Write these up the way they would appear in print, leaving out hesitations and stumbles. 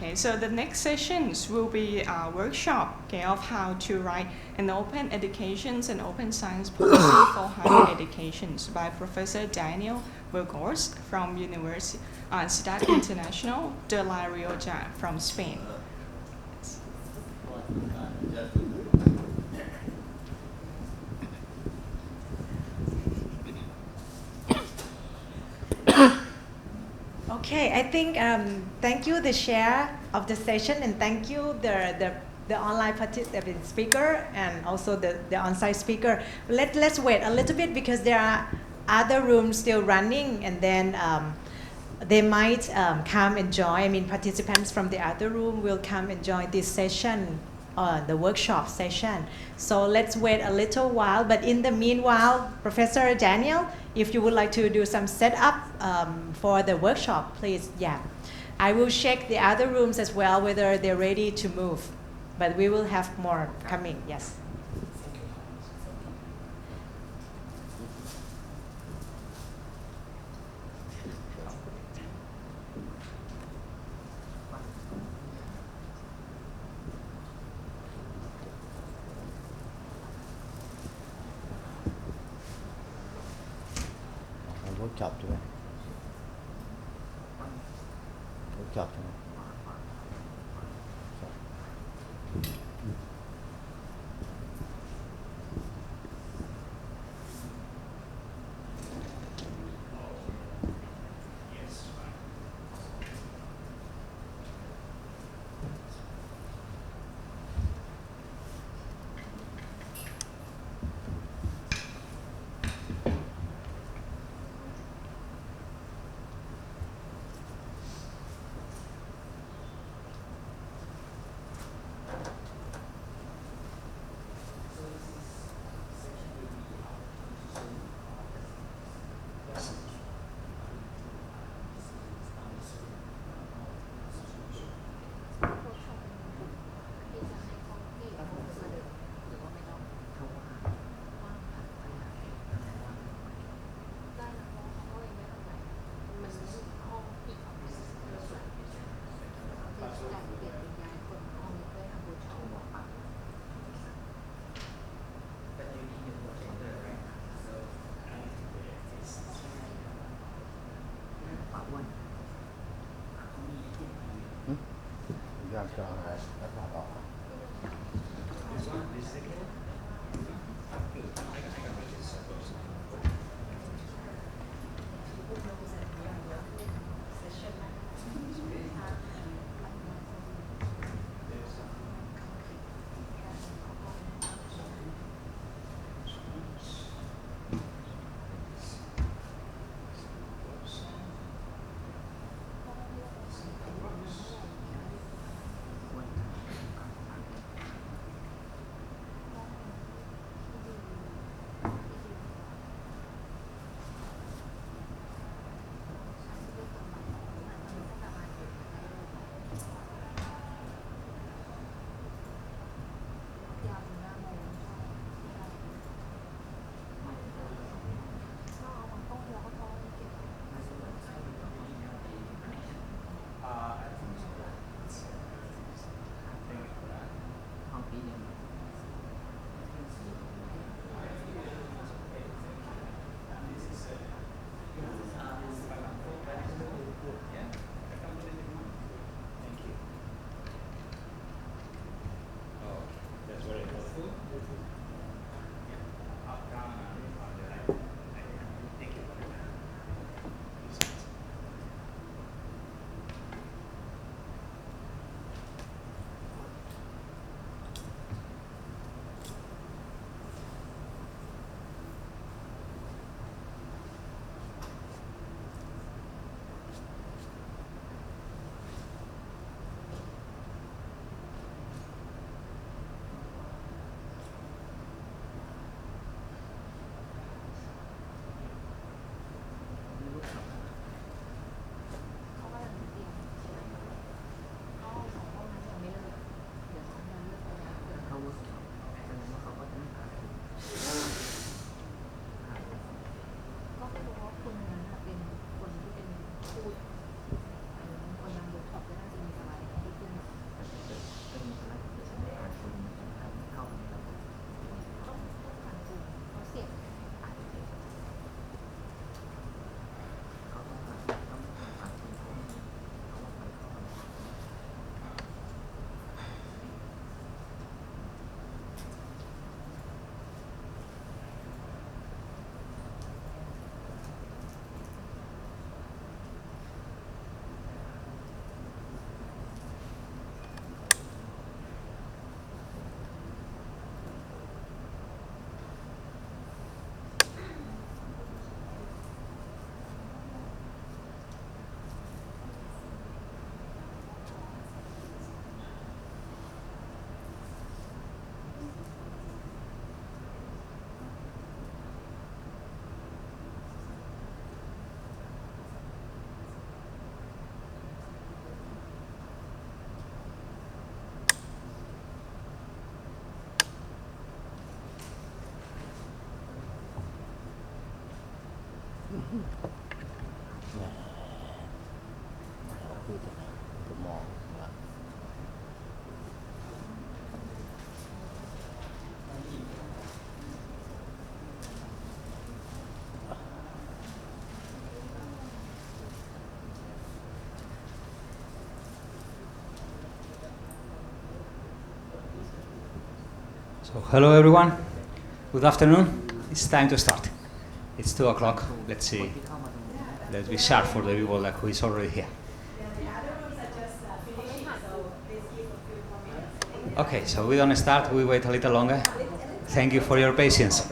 Okay, so the next sessions will be a workshop, okay, of how to write an open education and open science policy for higher education by Professor Daniel Burgos from Universidad International de La Rioja from Spain. Okay, I think thank you the chair of the session and thank you the online speaker and also the on-site speaker. Let's wait a little bit because there are other rooms still running and then they might come and join. I mean, participants from the other room will come and join this session, the workshop session. So let's wait a little while. But in the meanwhile, Professor Daniel, if you would like to do some setup for the workshop, please, yeah. I will check the other rooms as well, whether they're ready to move. But we will have more coming, yes. Workshop ใช่ไหม workshop ใช่ไหม โ คือจะมองนะ So, hello everyone. Good afternoon. It's time to start. It's 2 o'clock. Let's see. Let's be sharp for the people who is already here. Okay, so we don't start. We wait a little longer. Thank you for your patience.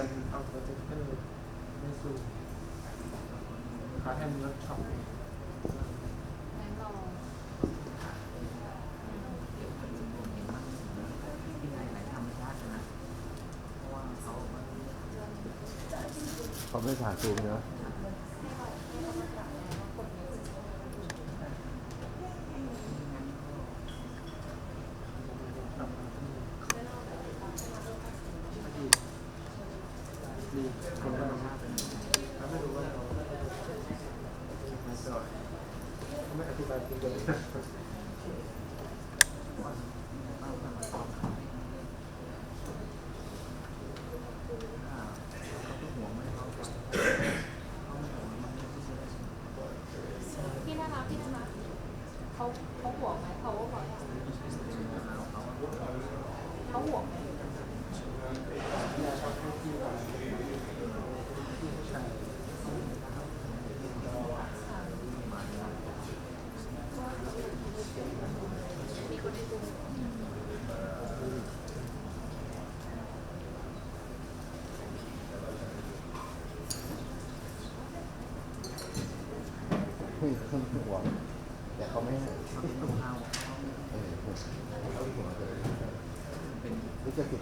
Không biết thả xuống nữa. Khôngห่วงแต่เขาไม่ให้นี่จะติด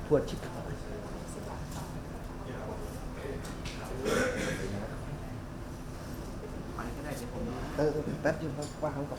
ปวดชิบหายแป๊บเดียวว่าเขากับ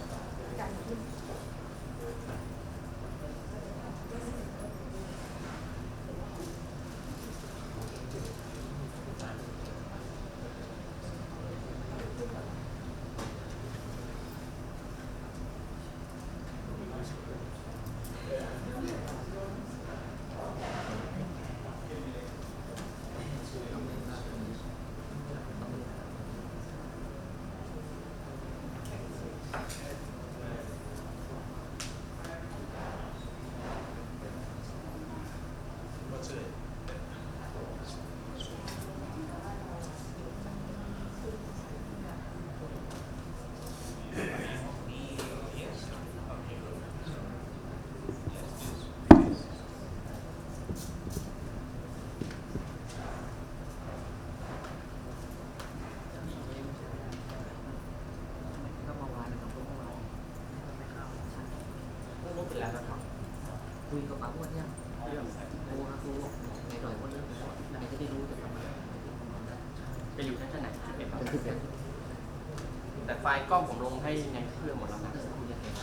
คุยกับป้าอ้วนเนี่ยโทรหาครูในหน่อยว่าเรื่องนี้นายจะได้รู้จะทำอะไรจะอยู่ชั้นไหนแต่ไฟล์กล้องผมลงให้ในเครื่องหมดแล้วนะคุณจะเห็น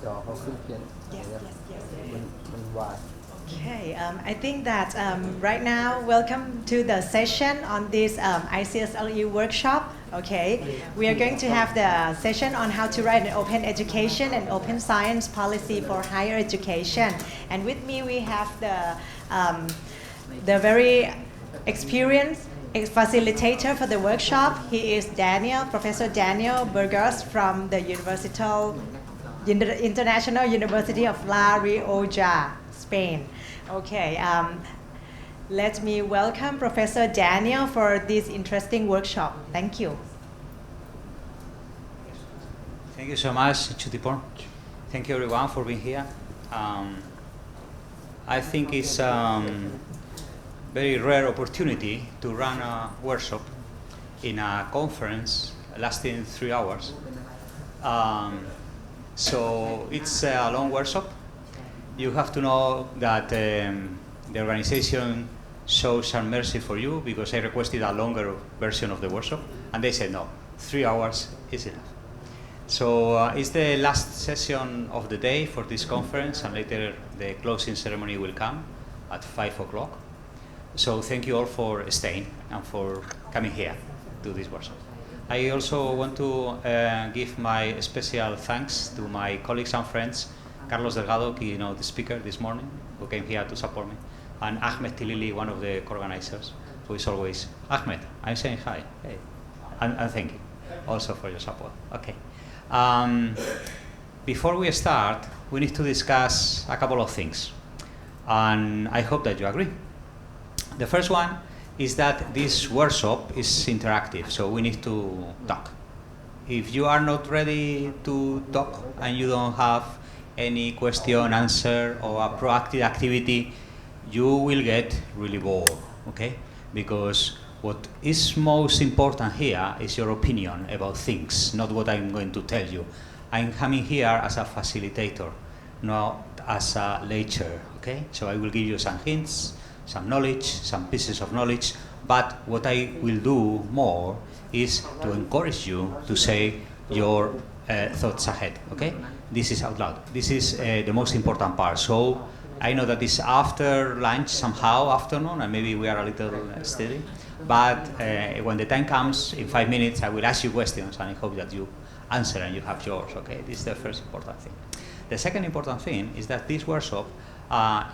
จอเขาขึ้นเขียน Yes, yes, yes. มันวาด Okay, I think that right now, welcome to the session on this ICSLE workshop. Okay, we are going to have the session on how to write an open education and open science policy for higher education. And with me, we have the very experienced facilitator for the workshop. He is Daniel, Professor Daniel Burgos from the International University of La Rioja, Spain. Okay, let me welcome Professor Daniel for this interesting workshop. Thank you. Thank you so much, Chutipon. Thank you everyone for being here. I think it's very rare opportunity to run a workshop in a conference lasting 3 hours. So it's a long workshop. You have to know that the organization shows some mercy for you because I requested a longer version of the workshop and they said no, 3 hours is enough. So it's the last session of the day for this conference and later the closing ceremony will come at 5 o'clock. So thank you all for staying and for coming here to this workshop. I also want to give my special thanks to my colleagues and friends, Carlos Delgado, the speaker this morning, who came here to support me, and Ahmed Tilili, one of the co-organizers, who is always, Ahmed, I'm saying hi, hey, and thank you also for your support. Okay. Before we start, we need to discuss a couple of things, and I hope that you agree. The first one is that this workshop is interactive, so we need to talk. If you are not ready to talk and you don't have any question, answer, or a proactive activity, you will get really bored, okay? Because what is most important here is your opinion about things, not what I'm going to tell you. I'm coming here as a facilitator, not as a lecturer, okay? So I will give you some hints, some knowledge, some pieces of knowledge, but what I will do more is to encourage you to say your thoughts ahead, okay? This is out loud. This is the most important part. So I know that it's after lunch somehow, afternoon, and maybe we are a little steady, but when the time comes, in 5 minutes, I will ask you questions, and I hope that you answer and you have yours, okay? This is the first important thing. The second important thing is that this workshop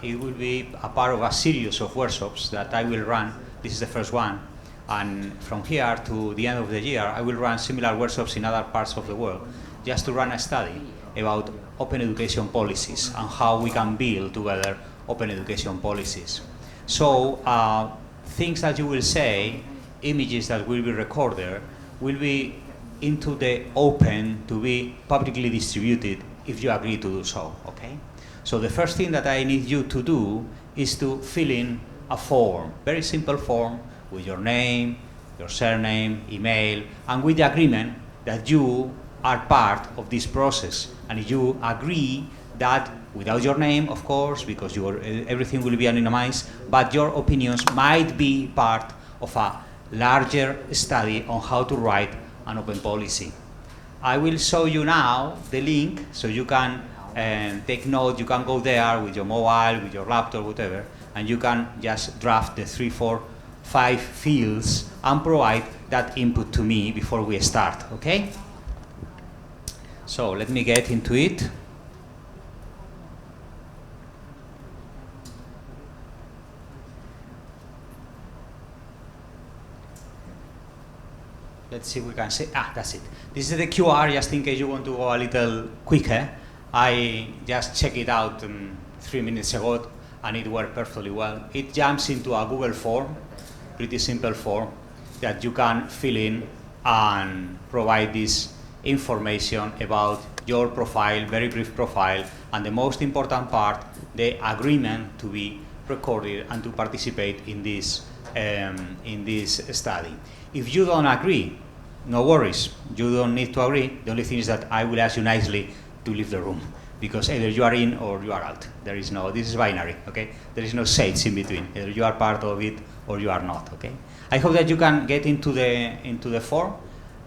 it will be a part of a series of workshops that I will run. This is the first one. And from here to the end of the year, I will run similar workshops in other parts of the world, just to run a study about open education policies and how we can build together open education policies. So things that you will say, images that will be recorded, will be into the open to be publicly distributed if you agree to do so, okay? So the first thing that I need you to do is to fill in a form, very simple form with your name, your surname, email, and with the agreement that you are part of this process. And you agree that without your name, of course, because everything will be anonymized, but your opinions might be part of a larger study on how to write an open policy. I will show you now the link so you can take note. You can go there with your mobile, with your laptop, whatever, and you can just draft the 3, 4, 5 fields and provide that input to me before we start, okay? So let me get into it. Let's see if we can see, that's it. This is the QR, just in case you want to go a little quicker. I just checked it out 3 minutes ago and it worked perfectly well. It jumps into a Google form, pretty simple form, that you can fill in and provide this information about your profile, very brief profile, and the most important part, the agreement to be recorded and to participate in this study. If you don't agree, no worries. You don't need to agree. The only thing is that I will ask you nicely to leave the room, because either you are in or you are out. This is binary, okay? There is no shades in between. Either you are part of it or you are not, okay? I hope that you can get into the form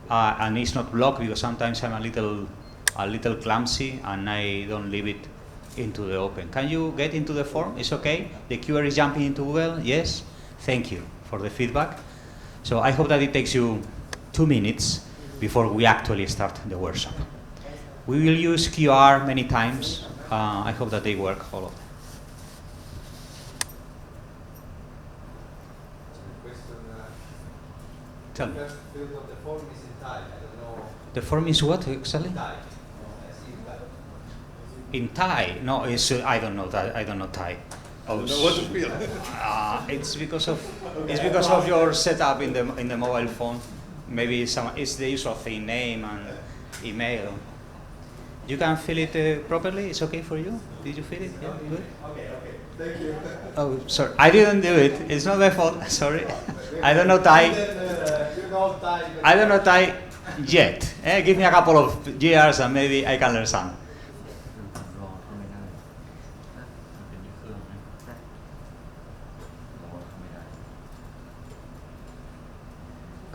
and it's not blocked, because sometimes I'm a little a little clumsy and I don't leave it into the open. Can you get into the form? It's okay? The QR is jumping into Google? Yes? Thank you for the feedback. So I hope that it takes you 2 minutes before we actually start the workshop. We will use QR many times. I hope that they work, all of them. Tell me. First field of the form is in Thai. I don't know. The form is what exactly? Thai. In Thai? No, it's I don't know that. I don't know Thai. Oh, it's because of your setup in the mobile phone. Maybe it's the usual thing, name and email. You can fill it properly. It's okay for you. Did you fill it? Yeah, good. Okay. Thank you. Oh, sorry. I didn't do it. It's not my fault. Sorry. I don't know Thai. You know Thai. I don't know Thai yet. Give me a couple of years and maybe I can learn some. รอทำไม่ได้เป็นเครื่องไหมรอทำไม่ได้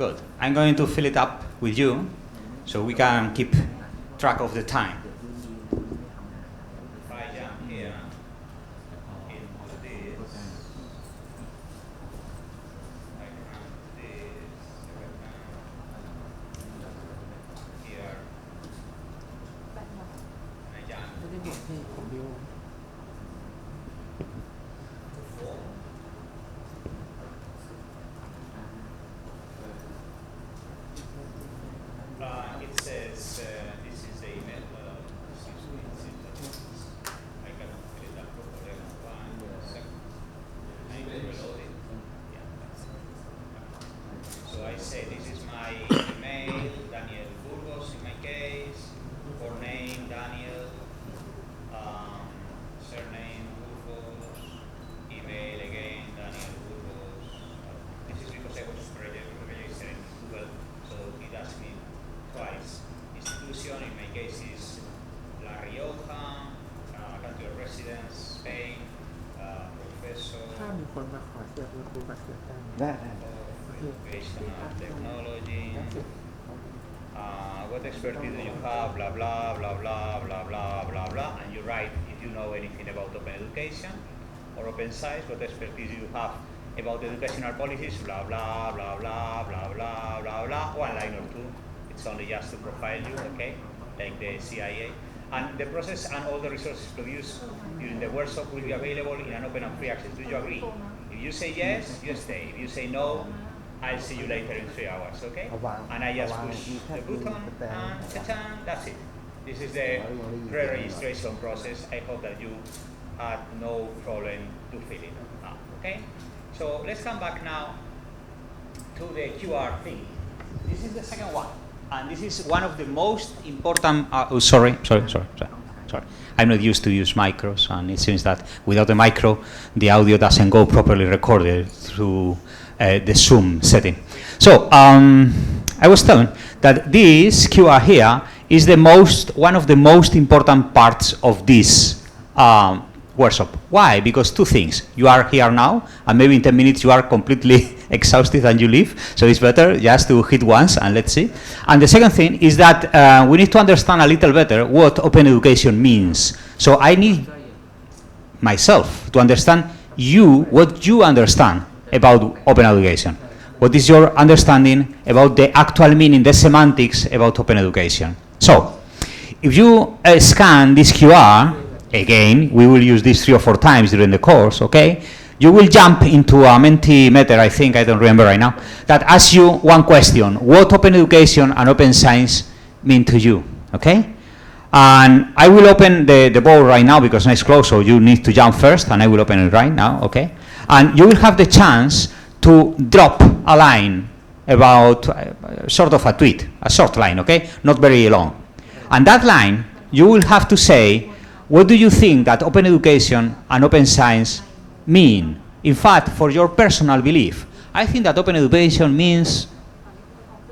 Good. I'm going to fill it up with you so we can keep track of the time. If I jump here, into this, I come to this, here, I jump. ไม่ได้บอกให้ผมดู It says this is the email. I cannot fill it up properly. 1 second. I need to reload it. Yeah, that's it. So I say this is my email, Daniel Burgos in my case, forename Daniel, surname Burgos, email again Daniel Burgos. This is because I was registered in Google, so it asked me twice. Institution, in my case, is La Rioja, country of residence, Spain, professor, ถ้ามีคนมาขอเสียบแล้วครูก็เสียบได้ educational technology, what expertise do you have, blah, blah, blah, blah, blah, blah, blah, blah, and you write if you know anything about open education or open science, what expertise do you have about educational policies, blah, blah, blah, blah, blah, blah, blah, blah, 1 line or 2. It's only just to profile you, okay, like the CIA. And the process and all the resources produced during the workshop will be available in an open and free access. Do you agree? If you say yes, you stay. If you say no, I'll see you later in 3 hours, okay? And I just push the button and ta-ta, that's it. This is the pre-registration process. I hope that you had no problem to fill it out, okay? So let's come back now to the QR thing. This is the second one. And this is one of the most important. Sorry. I'm not used to use micros, and it seems that without the micro, the audio doesn't go properly recorded through the Zoom setting. So I was telling that this QR here is one of the most important parts of this workshop. Why? Because 2 things. You are here now, and maybe in 10 minutes you are completely exhausted and you leave. So it's better just to hit once and let's see. And the second thing is that we need to understand a little better what open education means. So I need myself to understand what you understand about open education. What is your understanding about the actual meaning, the semantics about open education? So if you scan this QR, again, we will use this 3 or 4 times during the course, okay? You will jump into a Mentimeter, I think, I don't remember right now, that asks you one question: what open education and open science mean to you, okay? And I will open the board right now because it's closed, so you need to jump first, and I will open it right now, okay? And you will have the chance to drop a line about sort of a tweet, a short line, okay? Not very long. And that line, you will have to say, what do you think that open education and open science mean? In fact, for your personal belief, I think that open education means,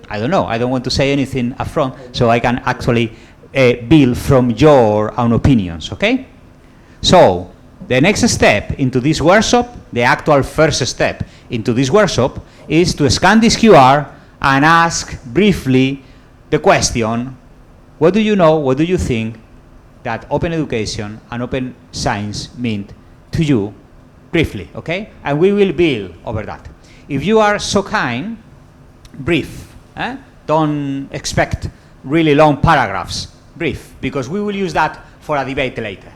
I don't know, I don't want to say anything upfront, so I can actually build from your own opinions, okay? So, the next step into this workshop, the actual first step into this workshop, is to scan this QR and ask briefly the question, what do you know, what do you think that open education and open science mean to you, briefly, okay? And we will build over that. If you are so kind, brief. Don't expect really long paragraphs, brief, because we will use that for a debate later.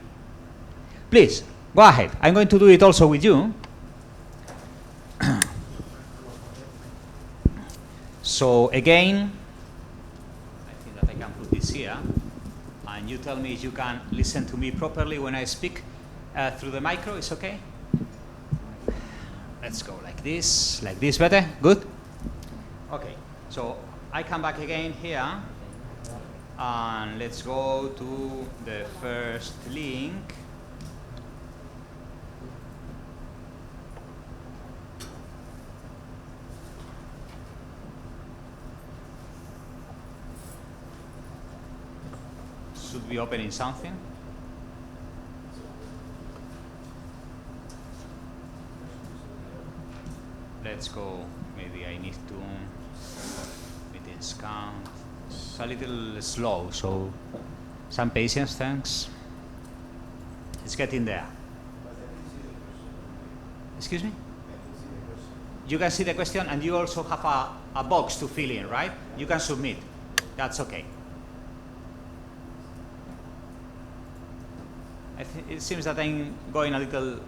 Please, go ahead. I'm going to do it also with you. So again, I think that I can put this here, and you tell me if you can listen to me properly when I speak through the micro. It's okay? Let's go like this better? Good? Okay, so I come back again here, and let's go to the first link. Should be opening something. Let's go. Maybe I need to meetings count. It's a little slow, so some patience, thanks. It's getting there. Excuse me? You can see the question, and you also have a box to fill in, right? You can submit. That's okay. It seems that I'm going a little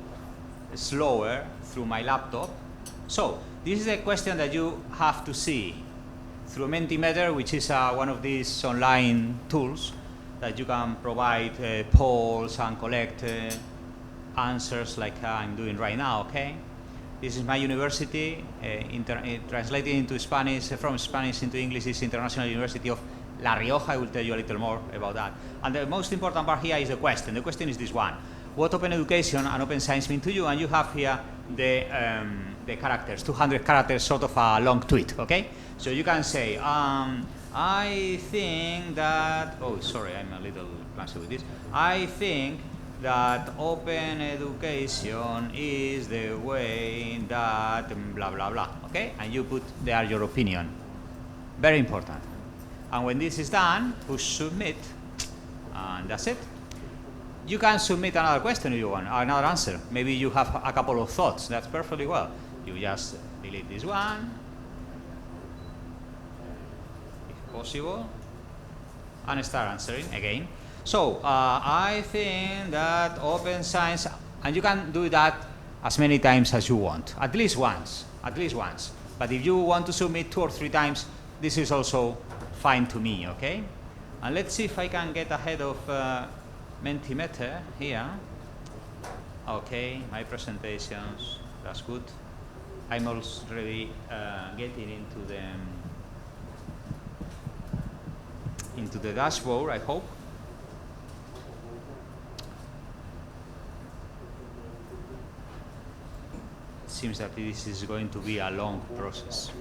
slower through my laptop. So, this is a question that you have to see through Mentimeter, which is one of these online tools that you can provide polls and collect answers like I'm doing right now, okay? This is my university, translated into Spanish, from Spanish into English, is International University of La Rioja. I will tell you a little more about that. And the most important part here is the question. The question is this one. What open education and open science mean to you? And you have here the characters, 200 characters, sort of a long tweet, okay? So you can say, I think that, oh, sorry, I'm a little clumsy with this. I think that open education is the way that blah, blah, blah, okay? And you put there your opinion. Very important. And when this is done, push submit, and that's it. You can submit another question if you want, another answer. Maybe you have a couple of thoughts. That's perfectly well. You just delete this one, if possible, and start answering again. So, I think that open science, and you can do that as many times as you want, at least once. But if you want to submit 2 or 3 times, this is also fine to me, okay? And let's see if I can get ahead of Mentimeter here. Okay, my presentations, that's good. I'm already getting into the dashboard, I hope. It seems that this is going to be a long process.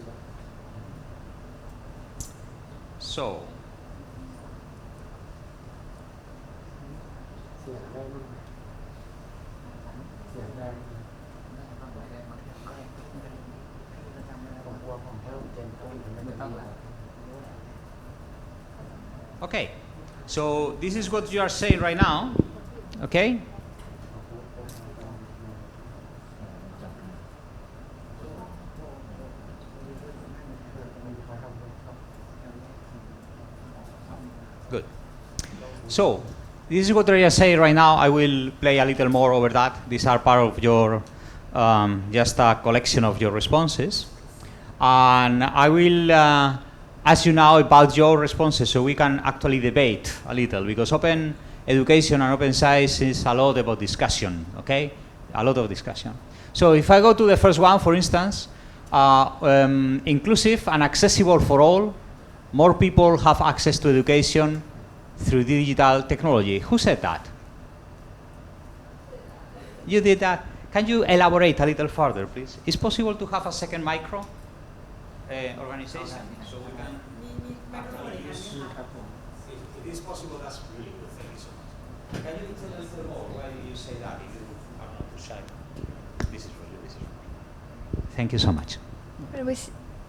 So, okay, so this is what you are saying right now, okay? Good. So, this is what you are saying right now. I will play a little more over that. These are part of your, just a collection of your responses. And I will ask you now about your responses so we can actually debate a little, because open education and open science is a lot about discussion, okay? A lot of discussion. So if I go to the first one, for instance, inclusive and accessible for all, more people have access to education through digital technology. Who said that? You did that. Can you elaborate a little further, please? Is possible to have a second micro organization so we can actually use? If it is possible, that's really good. Thank you so much. Can you tell a little more? Why did you say that? If you are not too shy. This is really. Thank you so much.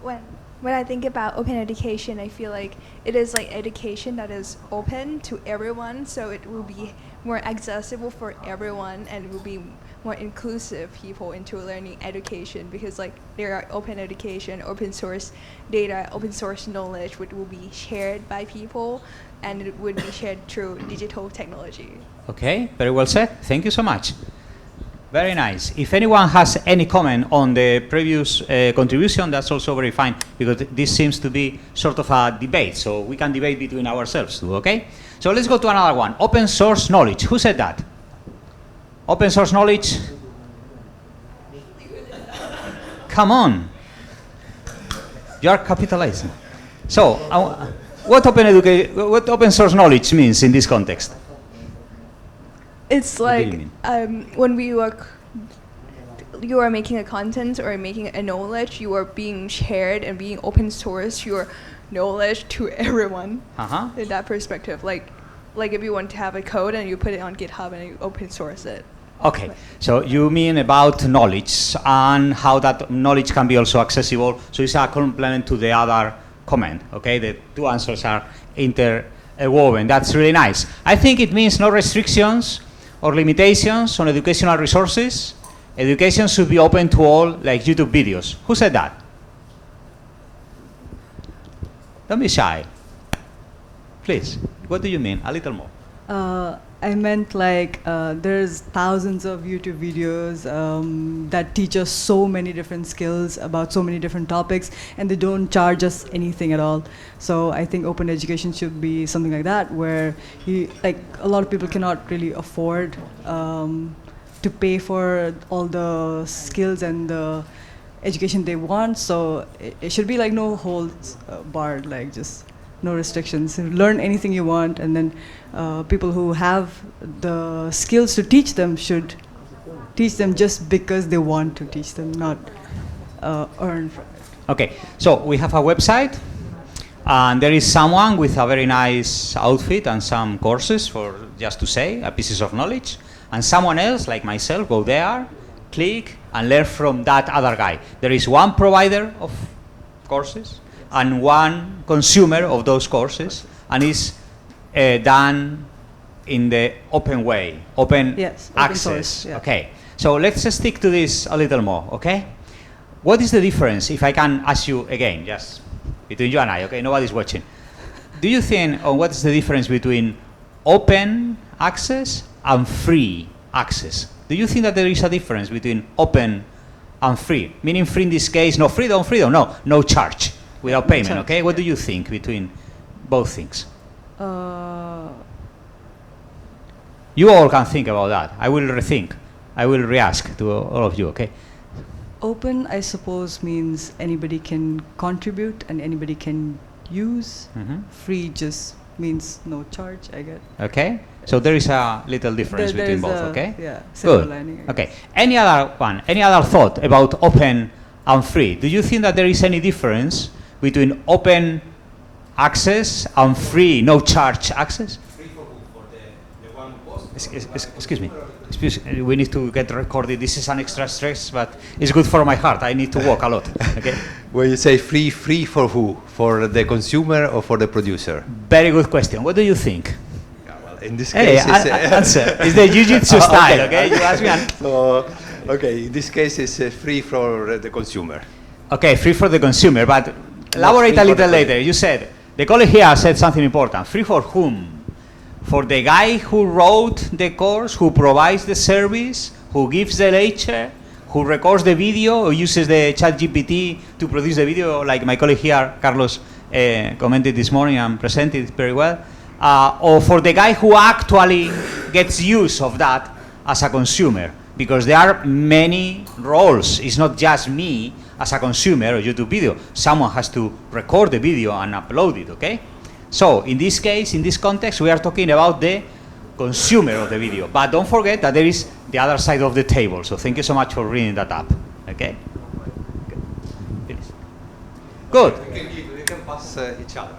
when I think about open education, I feel like it is like education that is open to everyone, so it will be more accessible for everyone and it will be more inclusive people into learning education because like there are open education, open source data, open source knowledge which will be shared by people and it would be shared through digital technology. Okay, very well said. Thank you so much. Very nice. If anyone has any comment on the previous contribution, that's also very fine because this seems to be sort of a debate, so we can debate between ourselves too, okay? So let's go to another one. Open source knowledge. Who said that? Open source knowledge? Come on. You are capitalizing. So, what open source knowledge means in this context? It's What do like you mean? when you are making a content or making a knowledge, you are being shared and being open source your knowledge to everyone. In that perspective, like if you want to have a code and you put it on GitHub and you open source it. Okay, so you mean about knowledge and how that knowledge can be also accessible. So it's a complement to the other comment, okay? The two answers are interwoven. That's really nice. I think it means no restrictions or limitations on educational resources. Education should be open to all, like YouTube videos. Who said that? Don't be shy. Please, what do you mean? A little more. I meant like there's thousands of YouTube videos that teach us so many different skills about so many different topics and they don't charge us anything at all. So I think open education should be something like that where like a lot of people cannot really afford to pay for all the skills and the education they want. So it should be like no holds barred, like just no restrictions. Learn anything you want, and then people who have the skills to teach them should teach them just because they want to teach them, not earn from it. Okay, so we have a website, and there is someone with a very nice outfit and some courses for just to say a pieces of knowledge, and someone else like myself go there, click, and learn from that other guy. There is one provider of courses and one consumer of those courses, and it's done in the open way, open access. Source, yeah. Okay, so let's stick to this a little more, okay? What is the difference, if I can ask you again, just between you and I, okay, nobody's watching. Do you think, what is the difference between open access and free access? Do you think that there is a difference between open and free? Meaning free in this case, no freedom, no charge. Without payment, okay? What do you think between both things? You all can think about that. I will rethink. I will re-ask to all of you, okay? Open, I suppose, means anybody can contribute and anybody can use. Free just means no charge, I guess. Okay? So there is a little difference between both, okay? Yeah, silver good. lining, Okay. Any other one? Any other thought about open and free? Do you think that there is any difference between open access and free, no charge access? Free for who? For the one who posts? Excuse me. We need to get recorded. This is an extra stress, but it's good for my heart. I need to walk a lot. Okay. When you say free for who? For the consumer or for the producer? Very good question. What do you think? Yeah, well, in this case, answer. It's the jiu-jitsu style. Okay. You ask me. So, okay. In this case, it's free for the consumer. Okay, free for the consumer, but elaborate a little later. You said the colleague here said something important. Free for whom? For the guy who wrote the course, who provides the service, who gives the lecture, who records the video, or uses the ChatGPT to produce the video, like my colleague here, Carlos, commented this morning and presented very well, or for the guy who actually gets use of that as a consumer, because there are many roles. It's not just me as a consumer of YouTube video. Someone has to record the video and upload it, okay? So in this case, in this context, we are talking about the consumer of the video. But don't forget that there is the other side of the table. So thank you so much for bringing that up, okay? Good. We can pass each other.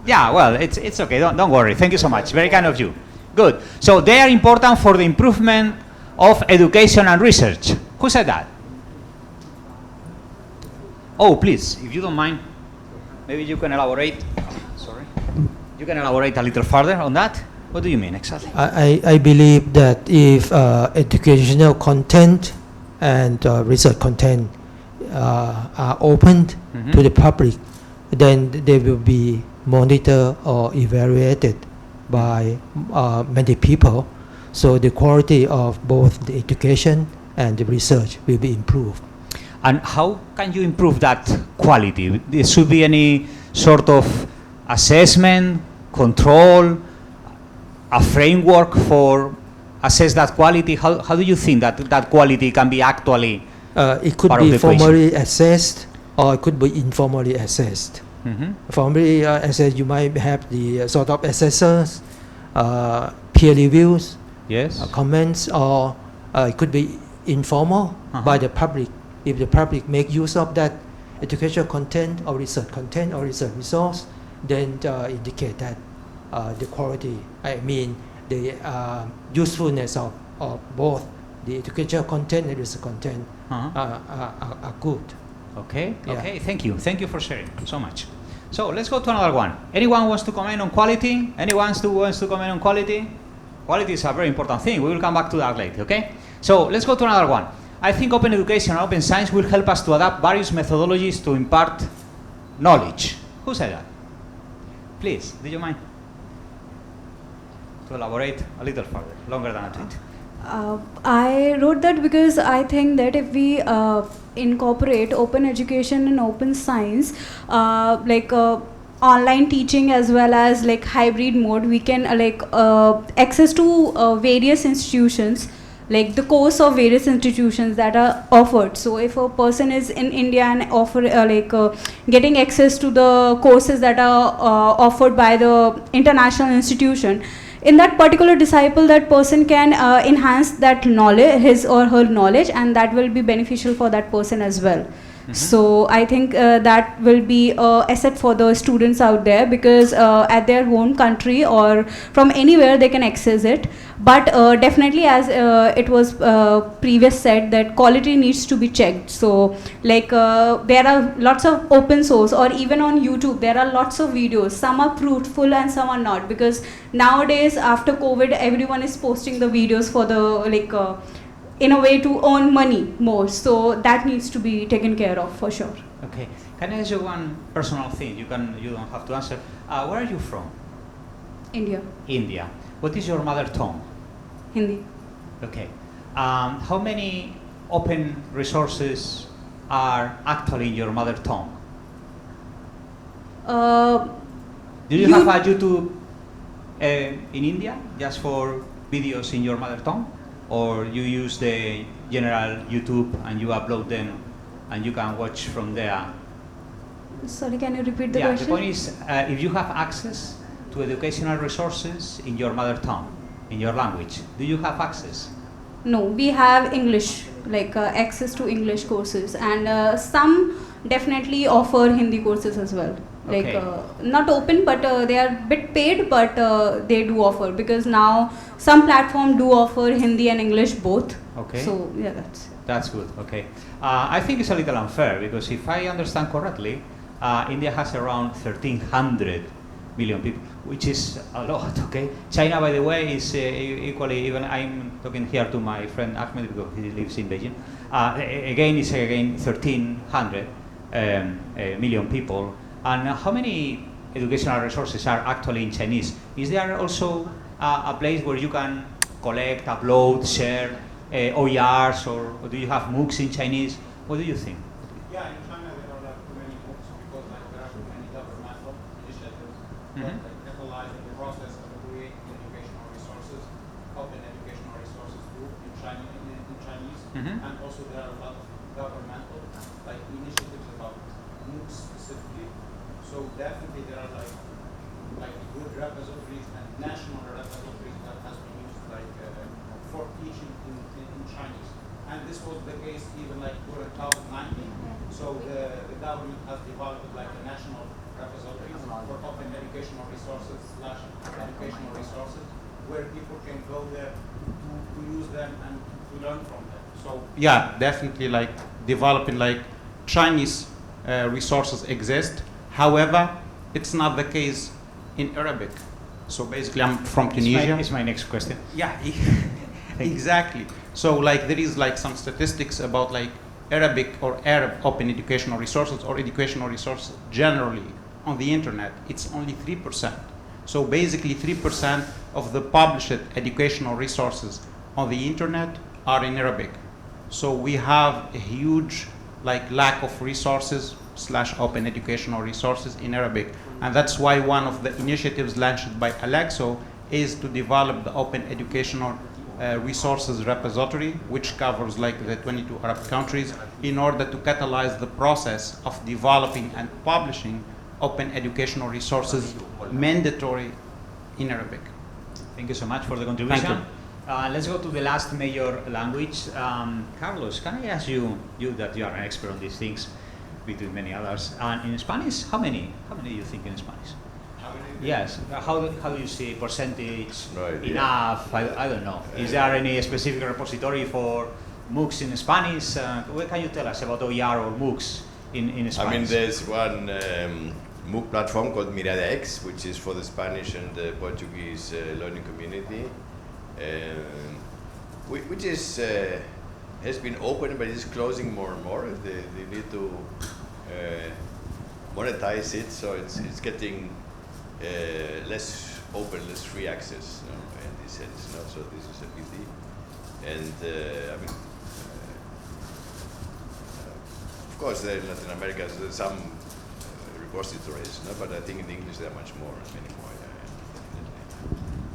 Yeah, well, it's okay. Don't worry. Thank you so much. Very kind of you. Good. So they are important for the improvement of education and research. Who said that? Oh, please, if you don't mind, maybe you can elaborate. Sorry. You can elaborate a little further on that? What do you mean exactly? I believe that if educational content and research content are opened to the public, then they will be monitored or evaluated by many people. So the quality of both the education and the research will be improved. And how can you improve that quality? There should be any sort of assessment, control, a framework for assess that quality? How do you think that quality can be actually It could part of be the equation? formally assessed or it could be informally assessed. Formally assessed, you might have the sort of assessors, peer reviews, Yes. comments, or it could be informal by the public. If the public make use of that educational content or research resource, then indicate that the quality, the usefulness of both the educational content and research content are good. Okay. Yeah. Okay. Thank you for sharing so much. So let's go to another one. Anyone wants to comment on quality? Anyone wants to comment on quality? Quality is a very important thing. We will come back to that later. Okay. So let's go to another one. I think open education and open science will help us to adapt various methodologies to impart knowledge. Who said that? Please, do you mind to elaborate a little further, longer than a tweet? I wrote that because I think that if we incorporate open education and open science, online teaching as well as like hybrid mode, we can access to various institutions, like the course of various institutions that are offered. So if a person is in India and getting access to the courses that are offered by the international institution, in that particular disciple, that person can enhance that knowledge, his or her knowledge, and that will be beneficial for that person as well. So I think that will be an asset for the students out there, because at their home country or from anywhere they can access it. But definitely, as it was previous said, that quality needs to be checked. So there are lots of open source, or even on YouTube there are lots of videos. Some are fruitful and some are not, because nowadays after COVID everyone is posting the videos for the in a way to earn money more. So that needs to be taken care of for sure. Okay. Can I ask you one personal thing? You don't have to answer. Where are you from? India. India. What is your mother tongue? Hindi. Okay. How many open resources are actually in your mother tongue? Do you have a YouTube in India just for videos in your mother tongue? Or you use the general YouTube and you upload them and you can watch from there? Sorry, can you repeat the Yeah, question? the point is, if you have access to educational resources in your mother tongue, in your language, do you have access? No, we have English, access to English courses, and some definitely offer Hindi courses as well. Okay. Not open, but they are a bit paid, but they do offer, because now some platform do offer Hindi and English both. Okay. So yeah, That's good. Okay. I think it's a little unfair, because if I understand correctly, India has around 1,300 million people, which is a lot. Okay. China, by the way, is equally. Even I'm talking here to my friend Ahmed, because he lives in Beijing. It's 1,300 million people. And how many educational resources are actually in Chinese? Is there also a place where you can collect, upload, share OERs, or do you have MOOCs in Chinese? What do you think? Yeah, in China there are many MOOCs, because there are many governmental initiatives that catalyze the process of creating educational resources, open educational resources group in Chinese, and also there are a lot of governmental initiatives about MOOCs specifically. So definitely there are good repositories and national repositories that has been used for teaching in Chinese. And this was the case even during 2019. So the government has developed a national repository for open educational resources / educational resources, where people can go there to use them and to learn from them. So yeah, definitely developing Chinese resources exist. However, it's not the case in Arabic. So basically, I'm from Tunisia. It's my next question. Yeah, exactly. So like there is like some statistics about like Arabic or Arab open educational resources or educational resources generally on the internet. It's only 3%. So basically 3% of the published educational resources on the internet are in Arabic. So we have a huge like lack of resources / open educational resources in Arabic. And that's why one of the initiatives launched by Alexo is to develop the open educational resources repository, which covers like the 22 Arab countries, in order to catalyze the process of developing and publishing open educational resources mandatory in Arabic. Thank you so much for the contribution. Thank you. Let's go to the last major language. Carlos, can I ask you that you are an expert on these things, between many others. And in Spanish, how many do you think in Spanish? Yes. How do you see percentage? No idea. Enough? I don't know. Is there any specific repository for MOOCs in Spanish? What can you tell us about OER or MOOCs in Spanish? I mean, there's one MOOC platform called Mirada X, which is for the Spanish and the Portuguese learning community, which is has been open, but is closing more and more. They need to monetize it, so it's getting less open, less free access, in this sense. So this is a pity. And I mean, of course, there in Latin America there's some repositories, but I think in English there are much more, many more.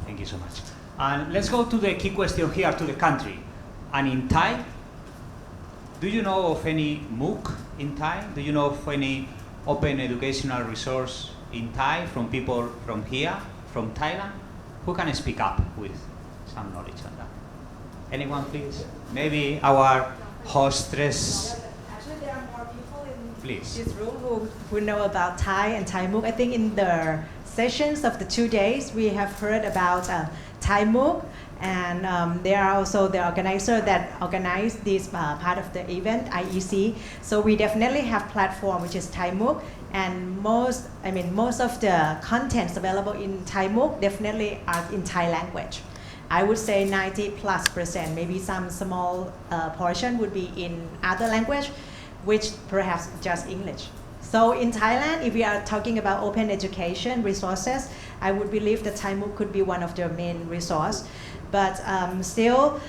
Thank you so much. And let's go to the key question here, to the country. And in Thai, do you know of any MOOC in Thai? Do you know of any open educational resource in Thai from people from here, from Thailand? Who can speak up with some knowledge on that? Anyone, please? Maybe our hostess. Actually, there are more people in Please. this room who know about Thai and Thai MOOC. I think in the sessions of the 2 days, we have heard about Thai MOOC, and they are also the organizer that organize this part of the event, IEC. So we definitely have platform which is Thai MOOC, and most of the contents available in Thai MOOC definitely are in Thai language. I would say 90+%, maybe some small portion would be in other language, which perhaps just English. So in Thailand, if we are talking about open education resources, I would believe that Thai MOOC could be one of the main resource. But still,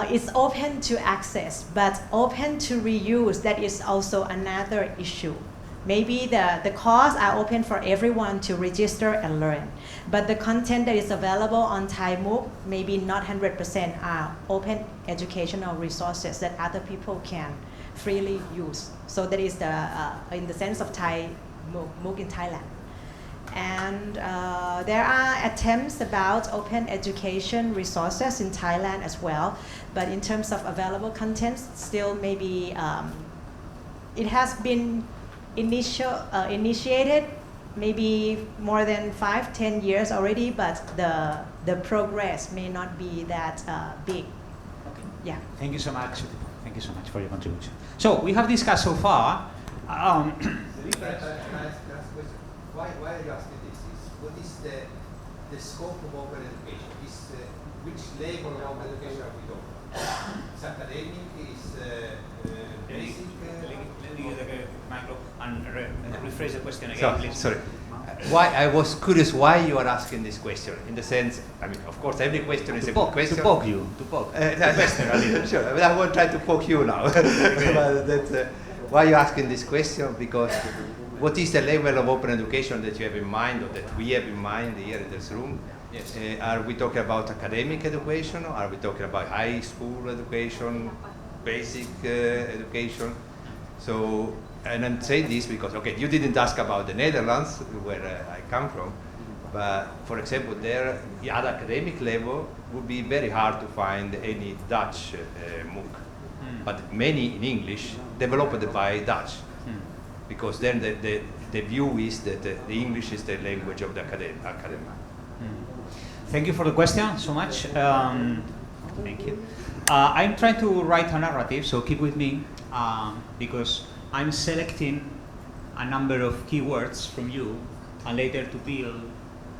it's open to access, but open to reuse, that is also another issue. Maybe the courses are open for everyone to register and learn, but the content that is available on Thai MOOC, maybe not 100% are open educational resources that other people can freely use. So that is in the sense of Thai MOOC in Thailand. And there are attempts about open education resources in Thailand as well, but in terms of available content, still maybe it has been initiated maybe more than 5-10 years already, but the progress may not be that big. Okay. Yeah. Thank you so much. Thank you so much for your contribution. So we have discussed so far. Why are you asking this? What is the scope of open education? Which level of open education are we talking? Is academic? Is basic? Let me get the micro and rephrase the question again, So, please. sorry. Why I was curious why you are asking this question. In the sense, I mean, of course, every question is a good question. To poke you. Sure, but I won't try to poke you now. But why are you asking this question? Because what is the level of open education that you have in mind, or that we have in mind here in this room? Yes. Are we talking about academic education, or are we talking about high school education, basic education? So, and I'm saying this because, okay, you didn't ask about the Netherlands, where I come from, but for example, there, at academic level, would be very hard to find any Dutch MOOC, but many in English, developed by Dutch, because then the view is that the English is the language of the academy. Thank you for the question so much. Thank you. I'm trying to write a narrative, so keep with me, because I'm selecting a number of keywords from you and later to build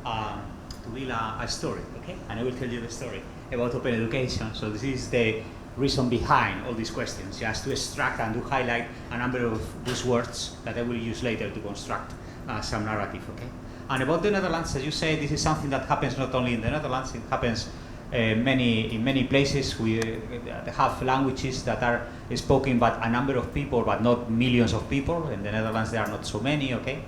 a story, okay? And I will tell you the story about open education. So this is the reason behind all these questions, just to extract and to highlight a number of these words that I will use later to construct some narrative, okay? And about the Netherlands, as you say, this is something that happens not only in the Netherlands, it happens in many places. We have languages that are spoken by a number of people, but not millions of people. In the Netherlands, there are not so many, okay?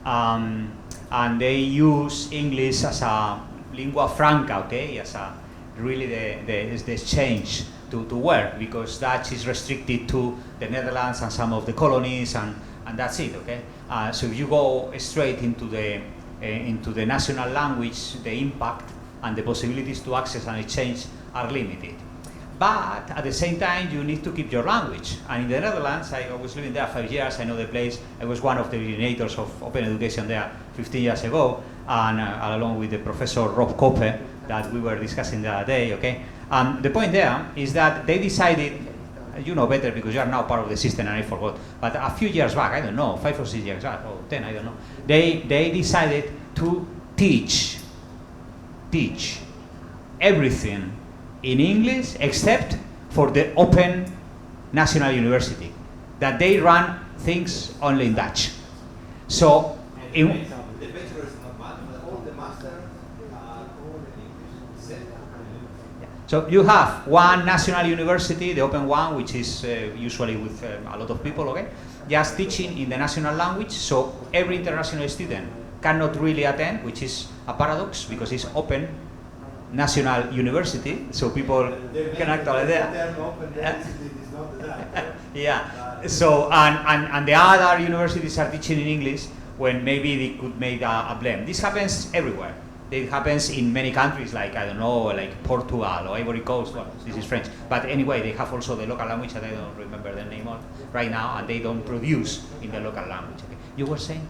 And they use English as a lingua franca, okay? As a really the exchange to work, because Dutch is restricted to the Netherlands and some of the colonies, and that's it, okay? So if you go straight into the national language, the impact and the possibilities to access and exchange are limited. But at the same time, you need to keep your language. And in the Netherlands, I was living there 5 years, I know the place. I was one of the originators of open education there 15 years ago, and along with the professor Rob Koppe that we were discussing the other day, okay? The point there is that they decided, you know better because you are now part of the system and I forgot, but a few years back, I don't know, 5 or 6 years back, or 10, I don't know, they decided to teach everything in English except for the Open National University, that they run things only in Dutch. So, the bachelor is not math, but all the masters are all in English. So you have one national university, the open one, which is usually with a lot of people, okay, just teaching in the national language, so every international student cannot really attend, which is a paradox because it's open national university, so people can actually there. Yeah. So and the other universities are teaching in English when maybe they could make a blend. This happens everywhere. It happens in many countries, like I don't know, like Portugal or Ivory Coast. Well, this is French, but anyway, they have also the local language that I don't remember the name of right now, and they don't produce in the local language. Okay. You were saying?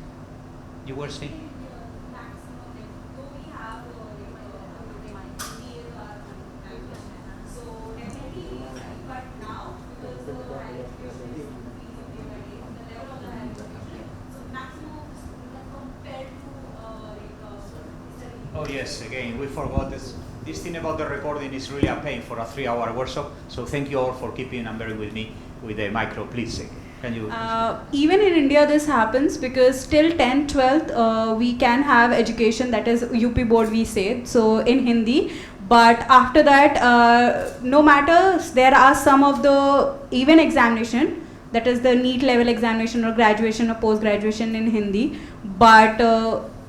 Oh yes, again, we forgot this. This thing about the recording is really a pain for a 3-hour workshop. So thank you all for keeping and bearing with me with the micro. Please, can you? Even in India, this happens because till 10th, 12th, we can have education that is UP board, we say, so in Hindi. But after that, no matter, there are some of the even examination, that is the NEET level examination or graduation or post-graduation in Hindi. But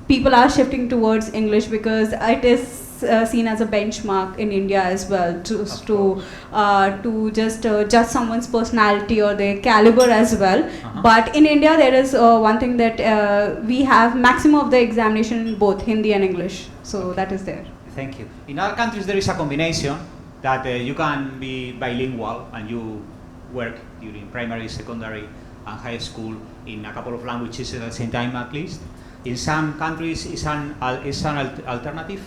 people are shifting towards English because it is seen as a benchmark in India as well to just judge someone's personality or their caliber as well. But in India, there is one thing that we have maximum of the examination in both Hindi and English. So that is there. Thank you. In other countries, there is a combination that you can be bilingual and you work during primary, secondary, and high school in a couple of languages at the same time at least. In some countries, it's an alternative.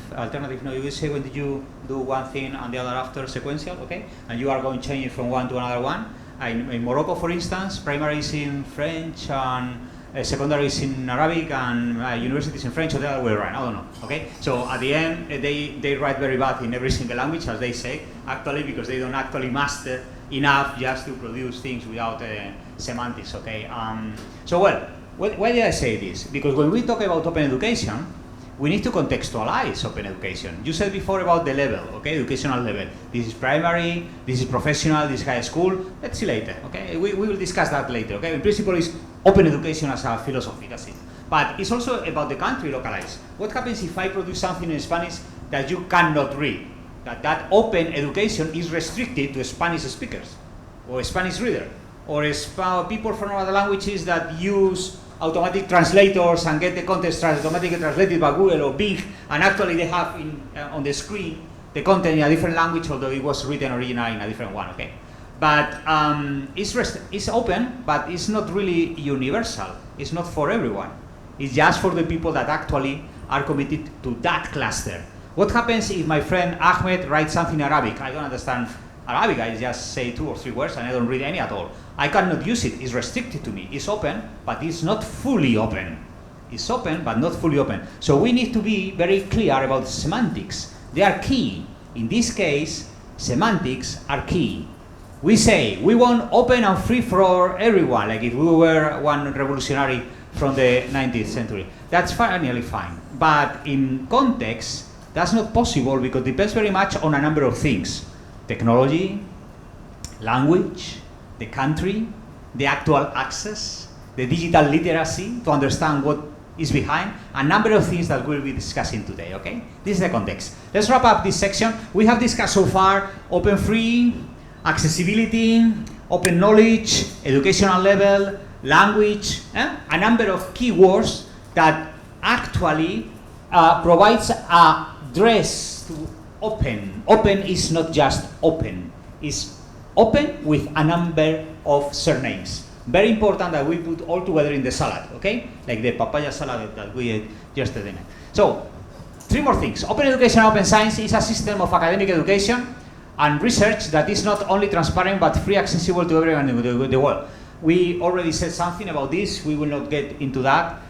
No, you will say when you do one thing and the other after sequential, okay? And you are going changing from one to another one. In Morocco, for instance, primary is in French and secondary is in Arabic and universities in French or the other way around. I don't know, okay? So at the end, they write very bad in every single language, as they say, actually, because they don't actually master enough just to produce things without semantics, okay? So, well, why did I say this? Because when we talk about open education, we need to contextualize open education. You said before about the level, okay, educational level. This is primary, this is professional, this is high school. Let's see later, okay? We will discuss that later, okay? In principle, is open education as a philosophy, that's it. But it's also about the country localized. What happens if I produce something in Spanish that you cannot read? That open education is restricted to Spanish speakers or Spanish reader or people from other languages that use automatic translators and get the content automatically translated by Google or Bing, and actually they have on the screen the content in a different language, although it was written originally in a different one, okay? But it's open, but it's not really universal. It's not for everyone. It's just for the people that actually are committed to that cluster. What happens if my friend Ahmed writes something in Arabic? I don't understand Arabic, I just say 2 or 3 words and I don't read any at all. I cannot use it. It's restricted to me. It's open, but it's not fully open. It's open, but not fully open. So we need to be very clear about semantics. They are key. In this case, semantics are key. We say we want open and free for everyone, like if we were one revolutionary from the 19th century. That's finally fine. But in context, that's not possible because it depends very much on a number of things. Technology, language, the country, the actual access, the digital literacy to understand what is behind, a number of things that we'll be discussing today, okay? This is the context. Let's wrap up this section. We have discussed so far open free, accessibility, open knowledge, educational level, language, a number of keywords that actually provides a dress to open. Open is not just open, it's open with a number of surnames. Very important that we put all together in the salad, okay? Like the papaya salad that we ate yesterday night. So, 3 more things. Open education and open science is a system of academic education and research that is not only transparent but free, accessible to everyone in the world. We already said something about this. We will not get into that.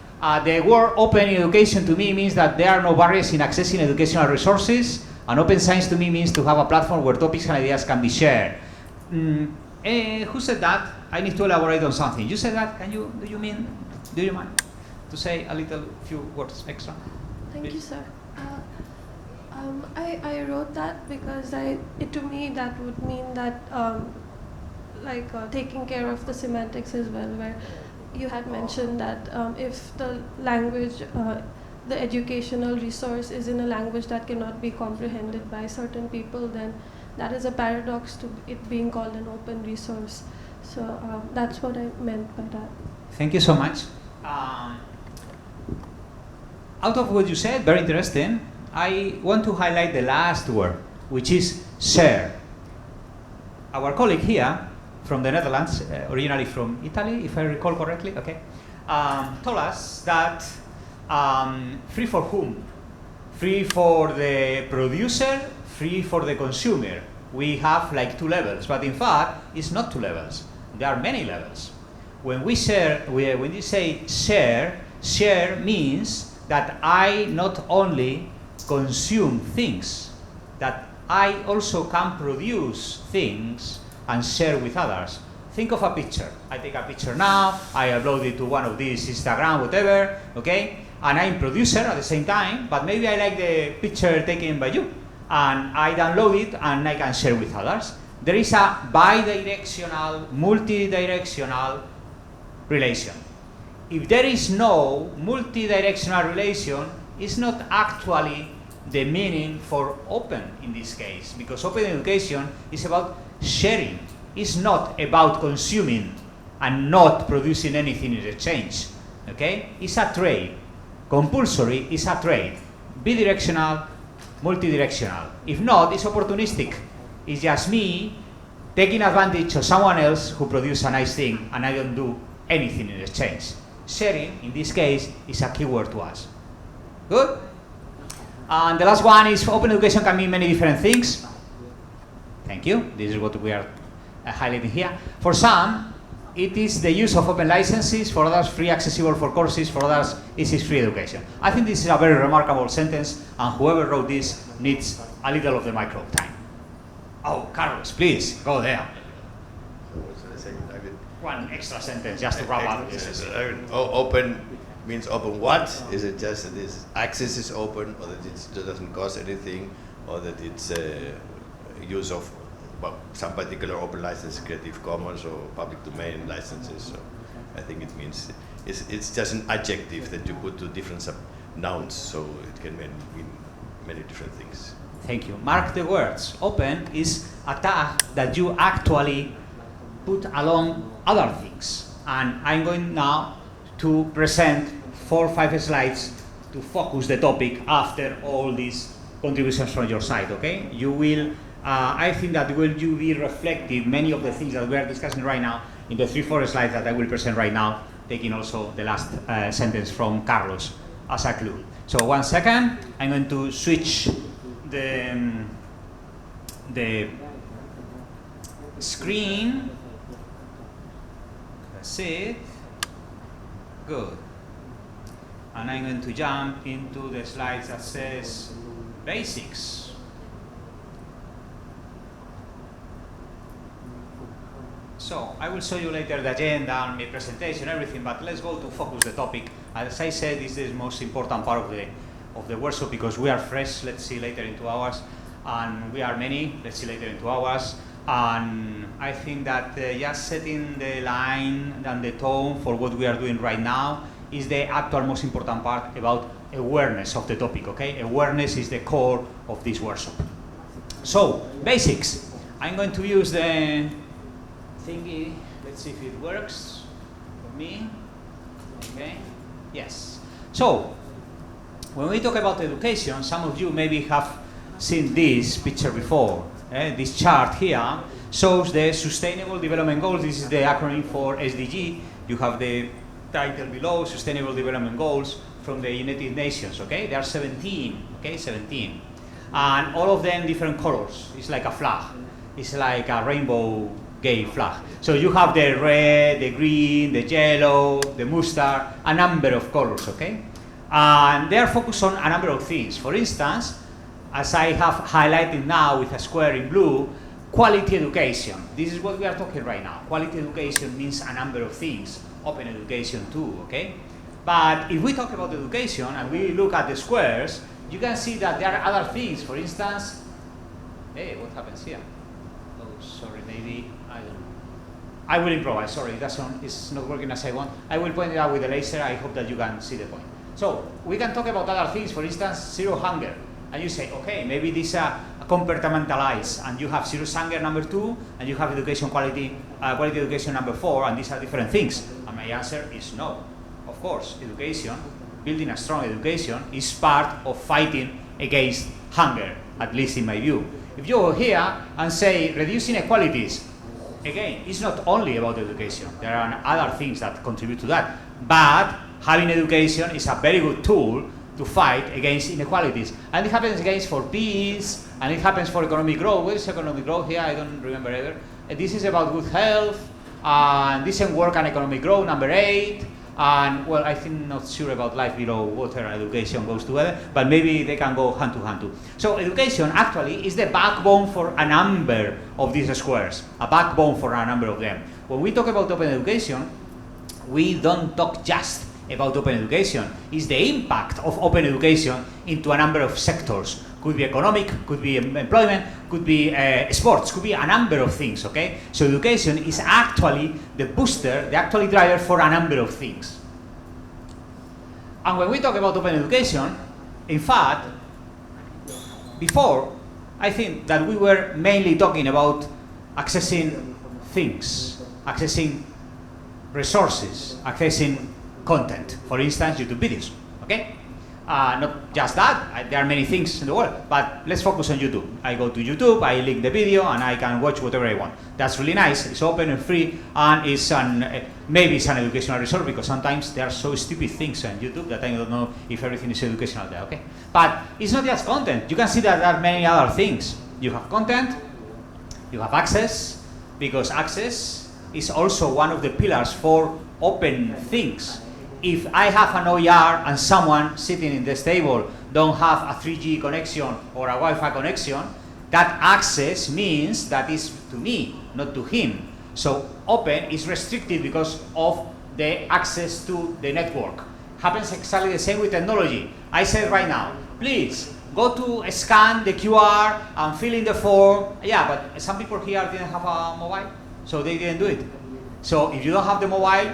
The word open education to me means that there are no barriers in accessing educational resources, and open science to me means to have a platform where topics and ideas can be shared. Who said that? I need to elaborate on something. You said that? Do you mind to say a few words extra? Thank you, sir. I wrote that because to me that would mean that taking care of the semantics as well, where you had mentioned that if the language, the educational resource is in a language that cannot be comprehended by certain people, then that is a paradox to it being called an open resource. So that's what I meant by that. Thank you so much. Out of what you said, very interesting, I want to highlight the last word, which is share. Our colleague here from the Netherlands, originally from Italy, if I recall correctly, okay, told us that free for whom? Free for the producer, free for the consumer. We have like 2 levels, but in fact, it's not 2 levels. There are many levels. When we share, when you say share, share means that I not only consume things, that I also can produce things and share with others. Think of a picture. I take a picture now, I upload it to one of these Instagram, whatever, okay? And I'm producer at the same time, but maybe I like the picture taken by you. And I download it and I can share with others. There is a bidirectional, multidirectional relation. If there is no multidirectional relation, it's not actually the meaning for open in this case, because open education is about sharing. It's not about consuming and not producing anything in exchange. Okay? It's a trade. Compulsory is a trade. Bidirectional, multidirectional. If not, it's opportunistic. It's just me taking advantage of someone else who produces a nice thing and I don't do anything in exchange. Sharing, in this case, is a keyword to us. Good? And the last one is open education can mean many different things. Thank you. This is what we are highlighting here. For some, it is the use of open licenses. For others, free accessible for courses. For others, it is free education. I think this is a very remarkable sentence, and whoever wrote this needs a little of the micro time. Oh, Carlos, please, go there. So what's the second? One extra sentence just to wrap up this. Open means open what? Is it just that this access is open, or that it doesn't cost anything, or that it's use of some particular open license, Creative Commons or public domain licenses? So I think it means it's just an adjective that you put to different nouns, so it can mean many different things. Thank you. Mark the words. Open is a tag that you actually put along other things. And I'm going now to present 4 or 5 slides to focus the topic after all these contributions from your side, okay? You will, I think that you be reflected many of the things that we are discussing right now in the 3 or 4 slides that I will present right now, taking also the last sentence from Carlos as a clue. So 1 second, I'm going to switch the screen. That's it. Good. And I'm going to jump into the slides that says basics. So I will show you later the agenda and my presentation, everything, but let's go to focus the topic. As I said, this is the most important part of the workshop because we are fresh, let's see later in 2 hours, and we are many, let's see later in 2 hours. And I think that just setting the line and the tone for what we are doing right now is the actual most important part about awareness of the topic, okay? Awareness is the core of this workshop. So, basics. I'm going to use the thingy, let's see if it works for me, okay? Yes. So, when we talk about education, some of you maybe have seen this picture before. This chart here shows the Sustainable Development Goals. This is the acronym for SDG. You have the title below, Sustainable Development Goals from the United Nations, okay? There are 17, okay, 17. And all of them different colors. It's like a flag. It's like a rainbow gay flag. So you have the red, the green, the yellow, the mustard, a number of colors, okay? And they are focused on a number of things. For instance, as I have highlighted now with a square in blue, quality education. This is what we are talking right now. Quality education means a number of things. Open education too, okay? But if we talk about education and we look at the squares, you can see that there are other things. For instance, hey, what happens here? Oh, sorry, maybe, I don't know. I will improvise, sorry, it's not working as I want. I will point it out with the laser. I hope that you can see the point. So, we can talk about other things. For instance, zero hunger. And you say, okay, maybe this compartmentalized, and you have zero hunger number 2, and you have education quality education number 4, and these are different things. And my answer is no. Of course, education, building a strong education, is part of fighting against hunger, at least in my view. If you go here and say reducing inequalities, again, it's not only about education. There are other things that contribute to that. But having education is a very good tool to fight against inequalities. And it happens against for peace, and it happens for economic growth. Where is economic growth here? I don't remember ever. This is about good health, and decent work and economic growth, number 8. And, well, I think not sure about life below water and education goes together, but maybe they can go hand to hand too. So education actually is the backbone for a number of these squares, a backbone for a number of them. When we talk about open education, we don't talk just about open education. It's the impact of open education into a number of sectors. Could be economic, could be employment, could be sports, could be a number of things, okay? So education is actually the booster, the actual driver for a number of things. And when we talk about open education, in fact, before, I think that we were mainly talking about accessing things, accessing resources, accessing content, for instance, YouTube videos, okay? Not just that, there are many things in the world, but let's focus on YouTube. I go to YouTube, I link the video, and I can watch whatever I want. That's really nice, it's open and free, and it's maybe it's an educational resource, because sometimes there are so stupid things on YouTube that I don't know if everything is educational there, okay? But it's not just content. You can see that there are many other things. You have content, you have access, because access is also one of the pillars for open things. If I have an OER and someone sitting in this table don't have a 3G connection or a Wi-Fi connection, that access means that is to me, not to him. So open is restricted because of the access to the network. Happens exactly the same with technology. I said right now, please go to scan the QR and fill in the form. Yeah, but some people here didn't have a mobile, so they didn't do it. So if you don't have the mobile,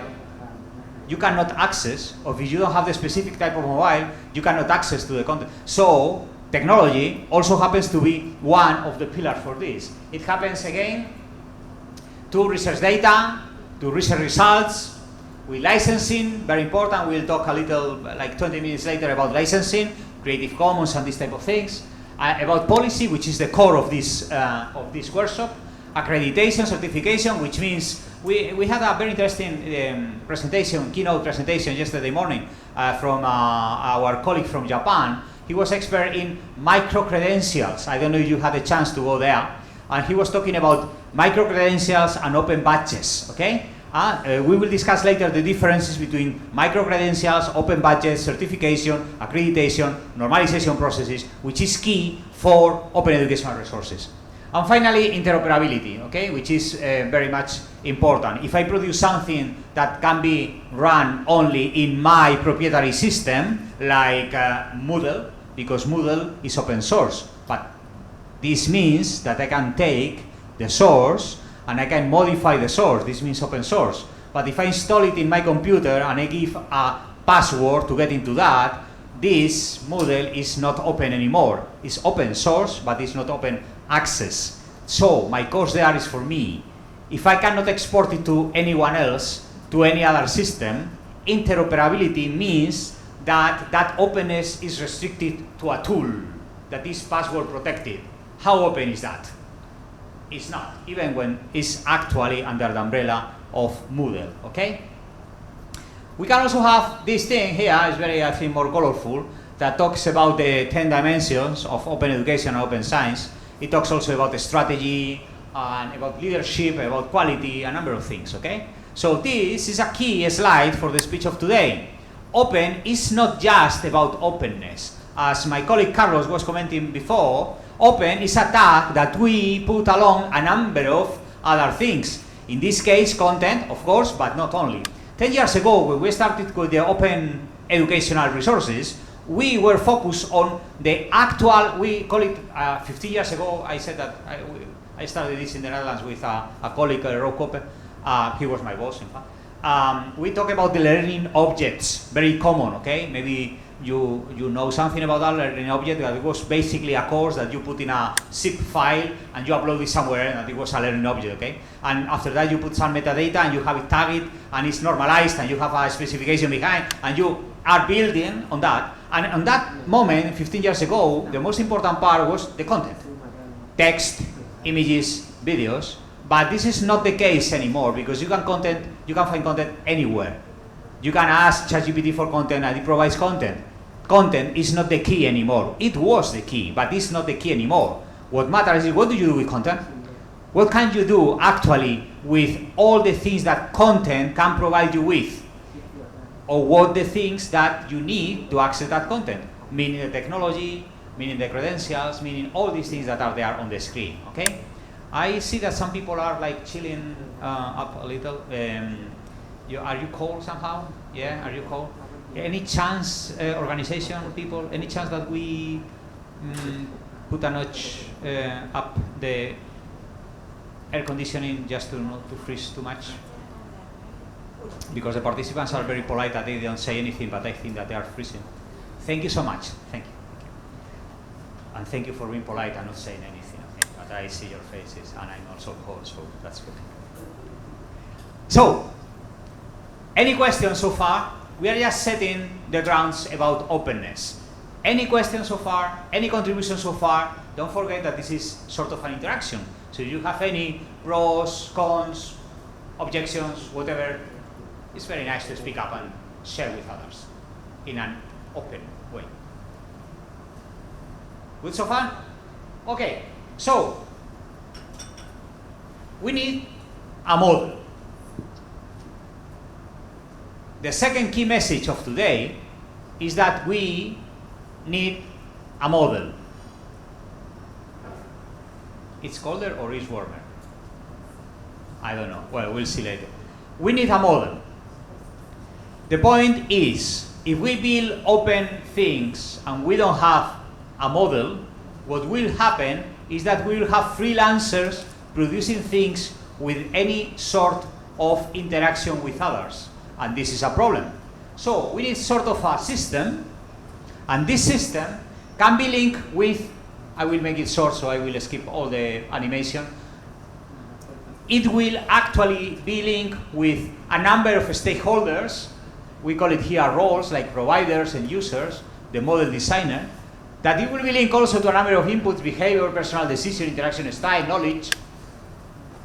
you cannot access, or if you don't have the specific type of mobile, you cannot access to the content. So technology also happens to be one of the pillars for this. It happens again to research data, to research results, with licensing, very important. We'll talk a little, like 20 minutes later, about licensing, Creative Commons and this type of things. About policy, which is the core of this workshop. Accreditation, certification, which means we had a very interesting presentation, keynote presentation yesterday morning from our colleague from Japan. He was expert in micro-credentials. I don't know if you had a chance to go there. and he was talking about micro-credentials and open badges, okay? We will discuss later the differences between micro-credentials, open badges, certification, accreditation, normalization processes, which is key for open educational resources. And finally, interoperability, okay, which is very much important. If I produce something that can be run only in my proprietary system, like Moodle, because Moodle is open source, but this means that I can take the source and I can modify the source. This means open source. But if I install it in my computer and I give a password to get into that, this Moodle is not open anymore. It's open source, but it's not open access. So my course there is for me. If I cannot export it to anyone else, to any other system, interoperability means that that openness is restricted to a tool that is password protected. How open is that? It's not, even when it's actually under the umbrella of Moodle, okay? We can also have this thing here, it's very, I think, more colorful, that talks about the 10 dimensions of open education and open science. It talks also about the strategy, and about leadership, about quality, a number of things, okay? So this is a key slide for the speech of today. Open is not just about openness. As my colleague Carlos was commenting before, open is a tag that we put along a number of other things. In this case, content, of course, but not only. 10 years ago, when we started with the open educational resources, we were focused on the actual, we call it, 15 years ago, I said that I started this in the Netherlands with a colleague, Rob Koppe. He was my boss, in fact. We talk about the learning objects, very common, okay? Maybe you know something about that learning object, that it was basically a course that you put in a zip file and you upload it somewhere, and it was a learning object, okay? And after that you put some metadata and you have it tagged and it's normalized and you have a specification behind and you are building on that. And on that moment, 15 years ago, the most important part was the content. Text, images, videos. But this is not the case anymore, because you can find content anywhere. You can ask ChatGPT for content and it provides content. Content is not the key anymore. It was the key, but it's not the key anymore. What matters is, what do you do with content? What can you do actually with all the things that content can provide you with? Or what the things that you need to access that content? Meaning the technology, meaning the credentials, meaning all these things that are there on the screen, okay? I see that some people are like chilling up a little. Are you cold somehow? Yeah, are you cold? Any chance, organization people, any chance that we put a notch up the air conditioning just to not to freeze too much? Because the participants are very polite that they don't say anything, but I think that they are freezing. Thank you so much. Thank you. And thank you for being polite and not saying anything. Okay? But I see your faces and I'm also cold, so that's good. So, any questions so far? We are just setting the grounds about openness. Any questions so far? Any contributions so far? Don't forget that this is sort of an interaction. So if you have any pros, cons, objections, whatever, it's very nice to speak up and share with others in an open way. Good so far? Okay, so we need a model. The second key message of today is that we need a model. It's colder or it's warmer? I don't know. Well, we'll see later. We need a model. The point is, if we build open things and we don't have a model, what will happen is that we will have freelancers producing things with any sort of interaction with others. And this is a problem. So we need sort of a system, and this system can be linked with, I will make it short so I will skip all the animation. It will actually be linked with a number of stakeholders. We call it here roles, like providers and users, the model designer. That it will be linked also to a number of inputs, behavior, personal decision, interaction style, knowledge.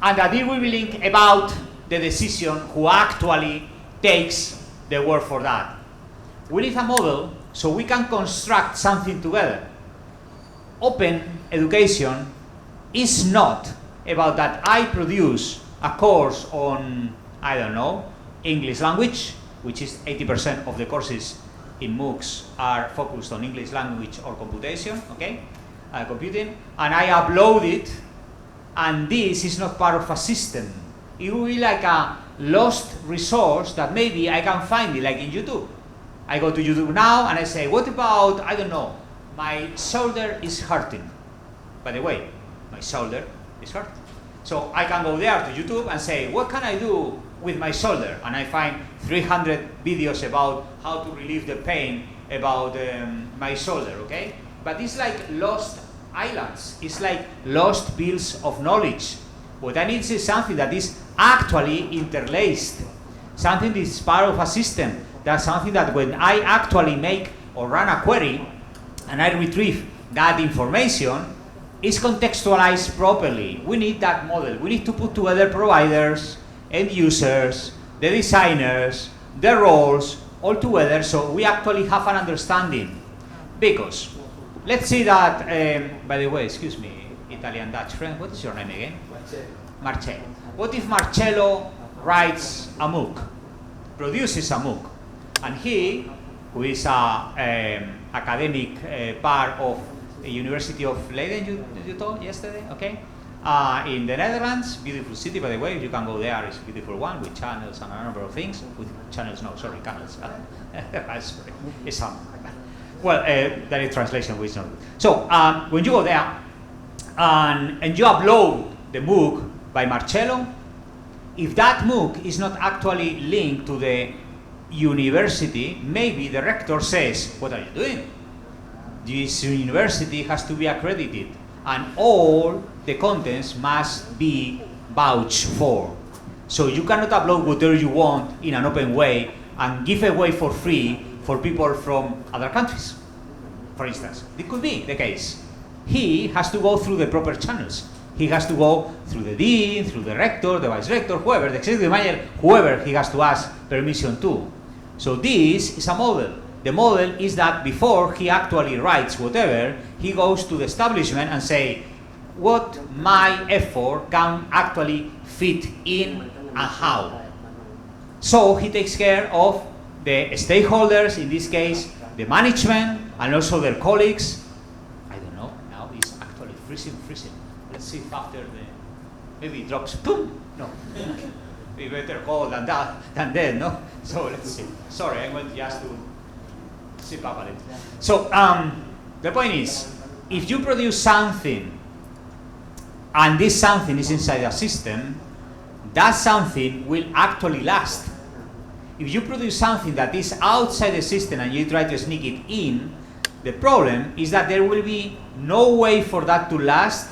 And that it will be linked about the decision who actually takes the word for that. We need a model so we can construct something together. Open education is not about that I produce a course on, I don't know, English language, which is 80% of the courses in MOOCs are focused on English language or computation, okay, computing, and I upload it, and this is not part of a system. It will be like a lost resource that maybe I can find it, like in YouTube. I go to YouTube now and I say, what about, I don't know, my shoulder is hurting. By the way, my shoulder is hurting. So I can go there to YouTube and say, what can I do with my shoulder? And I find 300 videos about how to relieve the pain about my shoulder, okay? But it's like lost islands. It's like lost pills of knowledge. What I need is something that is actually interlaced. Something that is part of a system. That's something that when I actually make or run a query and I retrieve that information, is contextualized properly. We need that model. We need to put together providers, end users, the designers, the roles, all together so we actually have an understanding. Because, let's see that, by the way, excuse me, Italian Dutch friend, what is your name again? Marcello. What if Marcello writes a MOOC, produces a MOOC, and he, who is a academic part of the University of Leiden, you told yesterday, okay? In the Netherlands, beautiful city, by the way, you can go there, it's a beautiful one, with channels and a number of things. With channels, no, sorry, canals. Sorry, it's well, that is translation, which is not good. So, when you go there, and you upload the MOOC by Marcello, if that MOOC is not actually linked to the university, maybe the rector says, what are you doing? This university has to be accredited, and all the contents must be vouched for. So you cannot upload whatever you want in an open way and give away for free for people from other countries. For instance, it could be the case. He has to go through the proper channels. He has to go through the dean, through the rector, the vice rector, whoever, the executive manager, whoever he has to ask permission to. So this is a model. The model is that before he actually writes whatever, he goes to the establishment and say, what my effort can actually fit in and how. So he takes care of the stakeholders, in this case, the management, and also their colleagues. I don't know, now it's actually freezing. Let's see if after maybe it drops, boom, no. Be better cold than that, than then, no? So let's see. Sorry, I went just to sip up a little. So the point is, if you produce something and this something is inside a system, that something will actually last. If you produce something that is outside the system and you try to sneak it in, the problem is that there will be no way for that to last,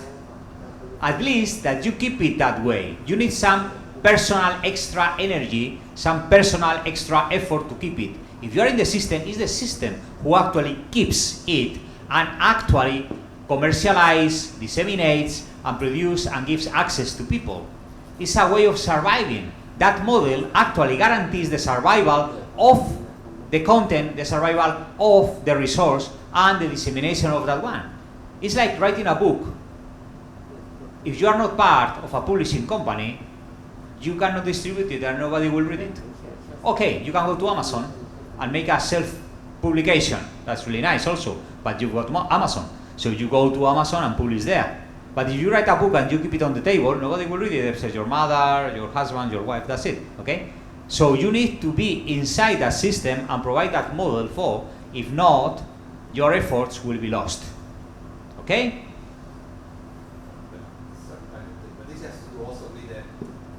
at least that you keep it that way. You need some personal extra energy, some personal extra effort to keep it. If you are in the system, it's the system who actually keeps it and actually commercializes, disseminates, and produces and gives access to people. It's a way of surviving. That model actually guarantees the survival of the content, the survival of the resource, and the dissemination of that one. It's like writing a book. If you are not part of a publishing company, you cannot distribute it and nobody will read it. Okay, you can go to Amazon and make a self-publication. That's really nice also, but you go to Amazon. So you go to Amazon and publish there. But if you write a book and you keep it on the table, nobody will read it except your mother, your husband, your wife, that's it, okay? So you need to be inside that system and provide that model for, if not, your efforts will be lost, okay? But this has to do also with the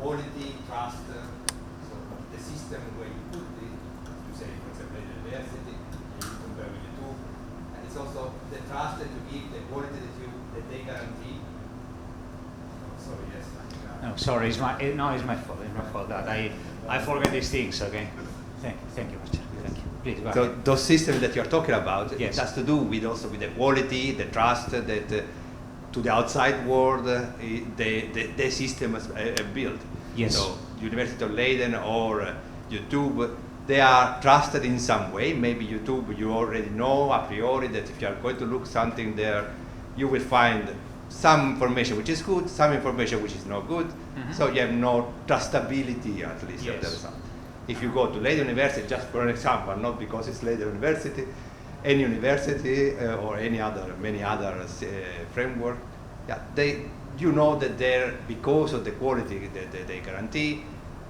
quality, trust, so the system where you put it, you say, for example, in the university, you compare with the two, and it's also the trust that you give, the quality that they guarantee. Sorry, yes. No, sorry, it's my fault. It's my fault that I forget these things. Okay, thank you, Mr. Thank you. Please go ahead. Those systems that you're talking about, yes, it has to do with also with the quality, the trust that to the outside world the system is built. Yes. So University of Leiden or YouTube, they are trusted in some way. Maybe YouTube, you already know a priori that if you are going to look something there, you will find some information which is good, some information which is not good. So you have no trustability at least of the result. If you go to Leiden University, just for an example, not because it's Leiden University, any university or many other framework, you know that there, because of the quality that they guarantee,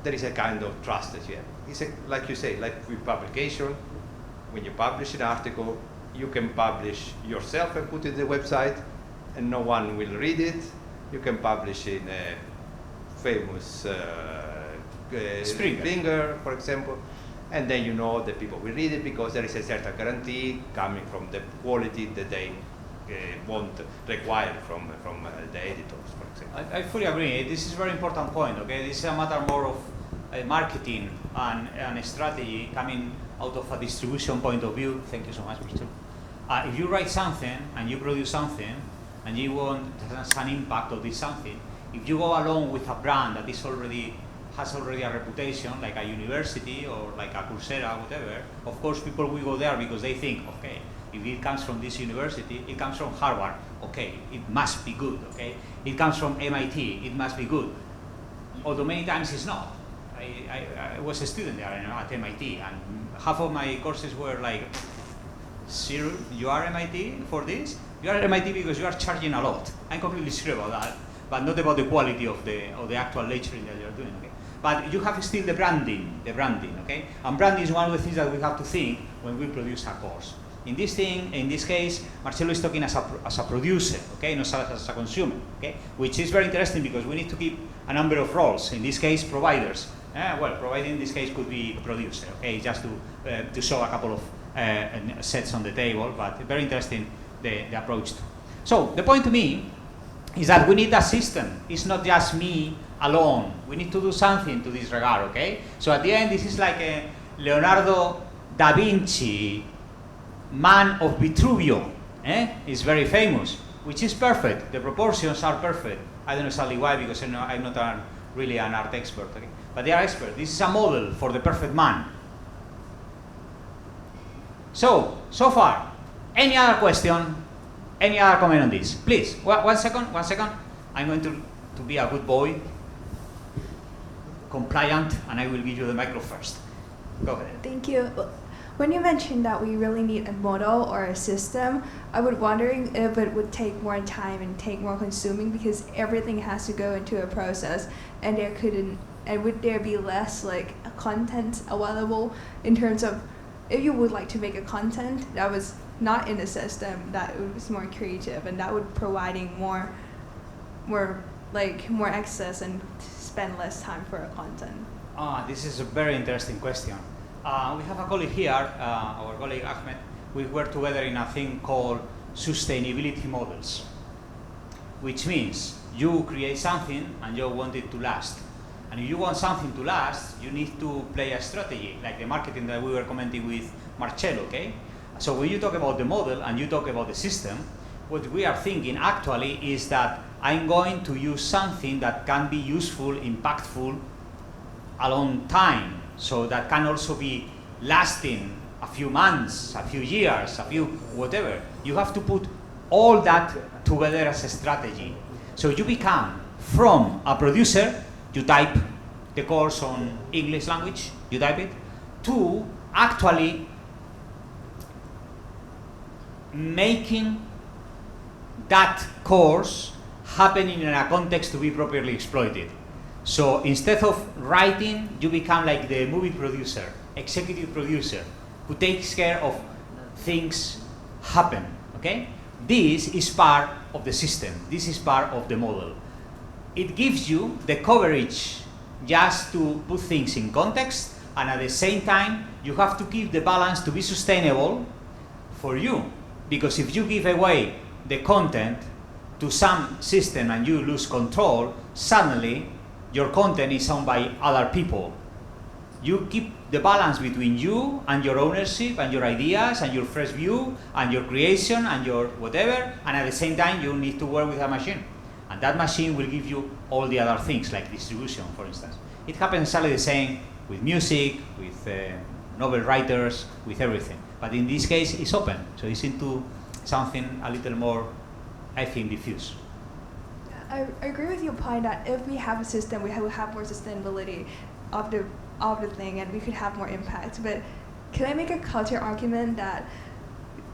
there is a kind of trust that you have. It's like you say, like with publication, when you publish an article, you can publish yourself and put it in the website, and no one will read it. You can publish in a famous Springer, for example, and then you know that people will read it because there is a certain guarantee coming from the quality that they won't require from the editors, for example. I fully agree. This is a very important point. Okay, this is a matter more of marketing and a strategy coming out of a distribution point of view. Thank you so much, Mr. If you write something and you produce something and you want an impact of this something, if you go along with a brand that is has already a reputation, like a university or like a Coursera, whatever, of course people will go there because they think, okay, if it comes from this university, it comes from Harvard, okay, it must be good, okay? It comes from MIT, it must be good. Although many times it's not. I was a student there at MIT, and half of my courses were like, "Cyril, you are MIT for this? You are MIT because you are charging a lot." I'm completely sure about that, but not about the quality of the actual lecturing that you're doing. Okay? But you have still the branding, okay? And branding is one of the things that we have to think when we produce a course. In this case, Marcelo is talking as a producer, okay, not as a consumer, okay? Which is very interesting because we need to keep a number of roles. In this case, providers. Well, provider in this case could be producer, okay, just to show a couple of sets on the table, but very interesting the approach too. So the point to me is that we need a system. It's not just me alone. We need to do something to this regard, okay? So at the end, this is like a Leonardo da Vinci, man of Vitruvio, is very famous, which is perfect. The proportions are perfect. I don't know exactly why, because I'm not really an art expert, okay? But they are experts. This is a model for the perfect man. So far, any other question, any other comment on this? Please, one second. I'm going to be a good boy, compliant, and I will give you the micro first. Go ahead. Thank you. When you mentioned that we really need a model or a system, I was wondering if it would take more time and take more consuming because everything has to go into a process, and would there be less like content available in terms of if you would like to make a content that was not in a system that was more creative and that would providing more access and spend less time for a content? This is a very interesting question. We have a colleague here, our colleague Ahmed. We work together in a thing called sustainability models, which means you create something and you want it to last. And if you want something to last, you need to play a strategy, like the marketing that we were commenting with Marcello, okay? So when you talk about the model and you talk about the system, what we are thinking actually is that I'm going to use something that can be useful, impactful, a long time, so that can also be lasting a few months, a few years, a few whatever. You have to put all that together as a strategy. So you become from a producer, you type the course on English language, you type it, to actually making that course happening in a context to be properly exploited. So instead of writing, you become like the movie producer, executive producer, who takes care of things happen, okay? This is part of the system. This is part of the model. It gives you the coverage just to put things in context, and at the same time, you have to keep the balance to be sustainable for you. Because if you give away the content to some system and you lose control, suddenly your content is owned by other people. You keep the balance between you and your ownership and your ideas and your fresh view and your creation and your whatever, and at the same time you need to work with a machine. And that machine will give you all the other things, like distribution, for instance. It happens exactly the same with music, with novel writers, with everything. But in this case, it's open, so it's into something a little more, I think, diffuse. I agree with your point that if we have a system, we will have more sustainability of the thing, and we could have more impact. But can I make a counter argument that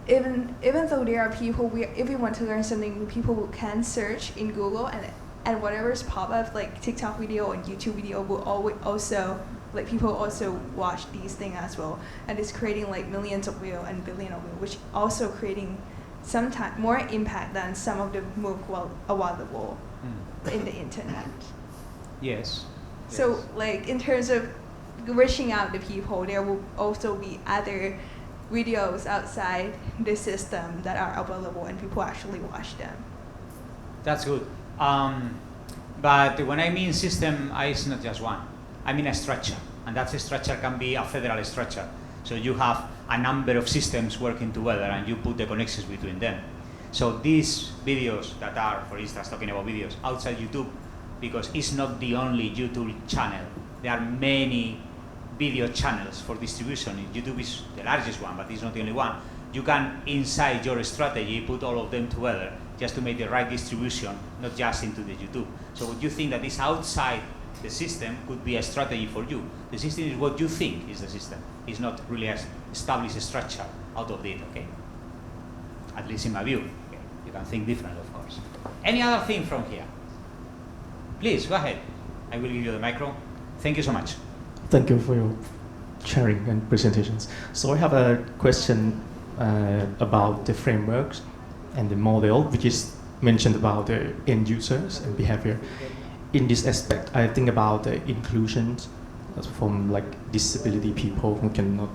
even though there are people, if we want to learn something, people can search in Google and whatever's pop up like TikTok video and YouTube video will always also like people also watch these things as well, and it's creating like millions of views and billions of views, which also creating sometimes more impact than some of the MOOC available in the internet. Yes. So like in terms of reaching out to people, there will also be other videos outside the system that are available and people actually watch them. That's good. But when I mean system, it's not just one. I mean a structure, and that structure can be a federal structure. So you have a number of systems working together and you put the connections between them. So these videos that are, for instance, talking about videos outside YouTube, because it's not the only YouTube channel. There are many video channels for distribution. YouTube is the largest one, but it's not the only one. You can, inside your strategy, put all of them together just to make the right distribution, not just into the YouTube. So what you think that is outside the system could be a strategy for you. The system is what you think is the system. It's not really an established structure out of it, okay? At least in my view. Okay? You can think different, of course. Any other thing from here? Please, go ahead. I will give you the micro. Thank you so much. Thank you for your sharing and presentations. So I have a question about the frameworks and the model, which is mentioned about the end users and behavior. In this aspect, I think about the inclusions from like disability people who cannot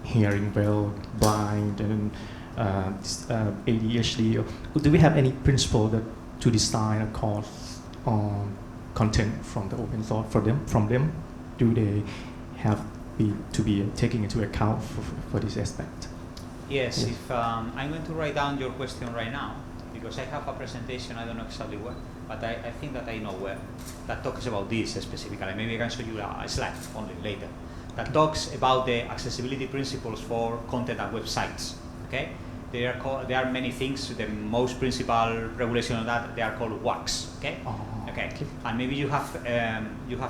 hearing well, blind, and ADHD. Do we have any principle that to design a course on content from the open source from them? Do they have to be taken into account for this aspect? Yes, if I'm going to write down your question right now, because I have a presentation, I don't know exactly where, but I think that I know where, that talks about this specifically. Maybe I can show you a slide only later, that talks about the accessibility principles for content and websites, okay? There are many things. The most principal regulation of that, they are called WACs, okay? Okay, and maybe you have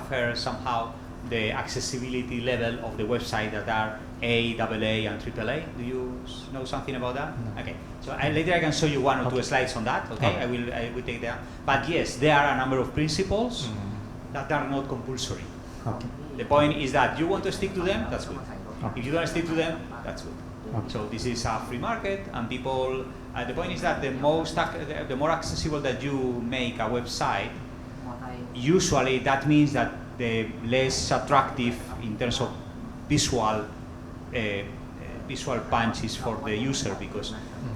heard somehow the accessibility level of the website that are A, AA, and AAA. Do you know something about that? No. Okay, so later I can show you one or two slides on that, okay? I will take that. But yes, there are a number of principles that are not compulsory. Okay. The point is that you want to stick to them, that's good. If you don't stick to them, that's good. So this is a free market, and people, the point is that the more accessible that you make a website, usually that means that the less attractive in terms of visual punch is for the user, because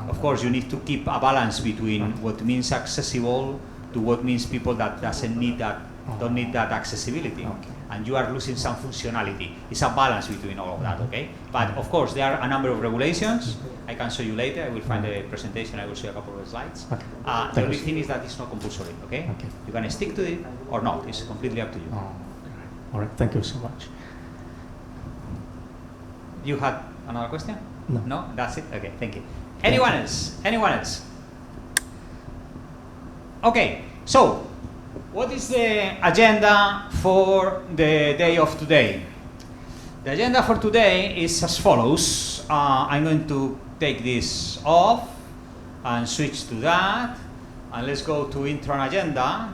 of course you need to keep a balance between what means accessible to what means people that don't need that accessibility, and you are losing some functionality. It's a balance between all of that, okay? But of course there are a number of regulations. I can show you later. I will find the presentation. I will show you a couple of slides. The only thing is that it's not compulsory, okay? You can stick to it or not. It's completely up to you. All right, thank you so much. You had another question? No. No? That's it? Okay, thank you. Anyone else? Anyone else? Okay, so what is the agenda for the day of today? The agenda for today is as follows. I'm going to take this off and switch to that, and let's go to intro agenda,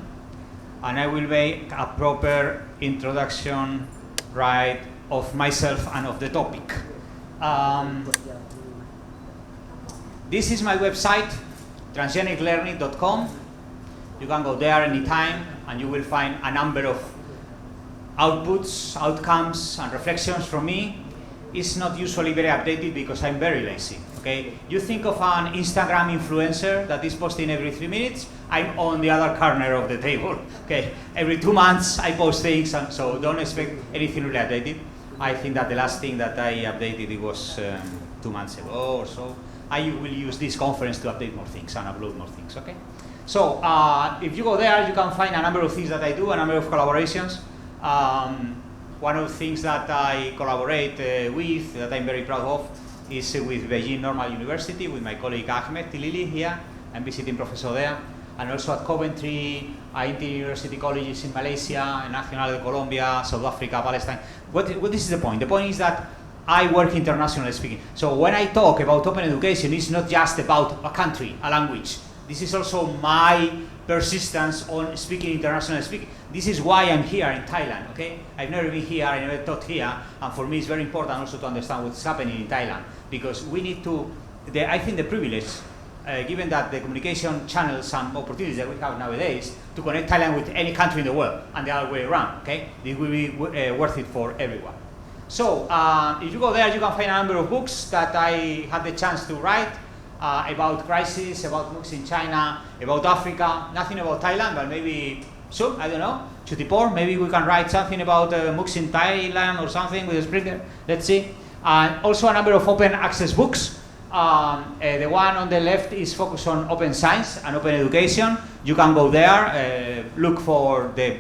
and I will make a proper introduction, right, of myself and of the topic. This is my website, transgeniclearning.com. You can go there anytime, and you will find a number of outputs, outcomes, and reflections from me. It's not usually very updated because I'm very lazy, okay? You think of an Instagram influencer that is posting every 3 minutes, I'm on the other corner of the table, okay? Every 2 months I post things, and so don't expect anything really updated. I think that the last thing that I updated, it was 2 months ago or so. I will use this conference to update more things and upload more things, okay? So if you go there, you can find a number of things that I do, a number of collaborations. One of the things that I collaborate with, that I'm very proud of, is with Beijing Normal University, with my colleague Ahmed Tilili here. I'm visiting professor there. and also at Coventry, inter-university colleges in Malaysia, Nacional de Colombia, South Africa, Palestine. What is the point? The point is that I work internationally speaking. So when I talk about open education, it's not just about a country, a language. This is also my persistence on speaking internationally speaking. This is why I'm here in Thailand, okay? I've never been here, I never taught here, and for me it's very important also to understand what's happening in Thailand, because we need to, I think the privilege, given that the communication channels and opportunities that we have nowadays, to connect Thailand with any country in the world, and the other way around, okay? It will be worth it for everyone. So, if you go there, you can find a number of books that I had the chance to write, about crisis, about MOOCs in China, about Africa, nothing about Thailand, but maybe soon, I don't know, Chutipor, maybe we can write something about MOOCs in Thailand or something with a Springer, let's see. And also a number of open access books. The one on the left is focused on open science and open education. You can go there, look for the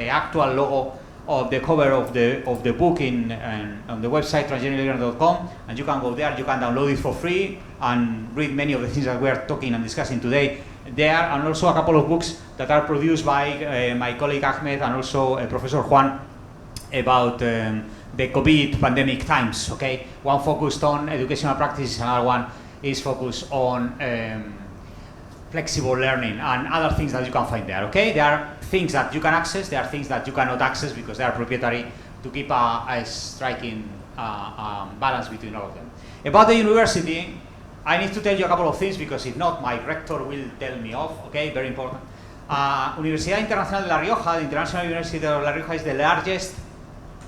actual logo of the cover of the book on the website transgenerator.com, and you can go there, you can download it for free and read many of the things that we are talking and discussing today there, and also a couple of books that are produced by my colleague Ahmed and also Professor Juan about the COVID pandemic times, okay? One focused on educational practices, another one is focused on flexible learning and other things that you can find there, okay? There are things that you can access, there are things that you cannot access because they are proprietary, to keep a striking balance between all of them. About the university, I need to tell you a couple of things because if not, my rector will tell me off, okay? Very important. Universidad Internacional de La Rioja, the International University of La Rioja, is the largest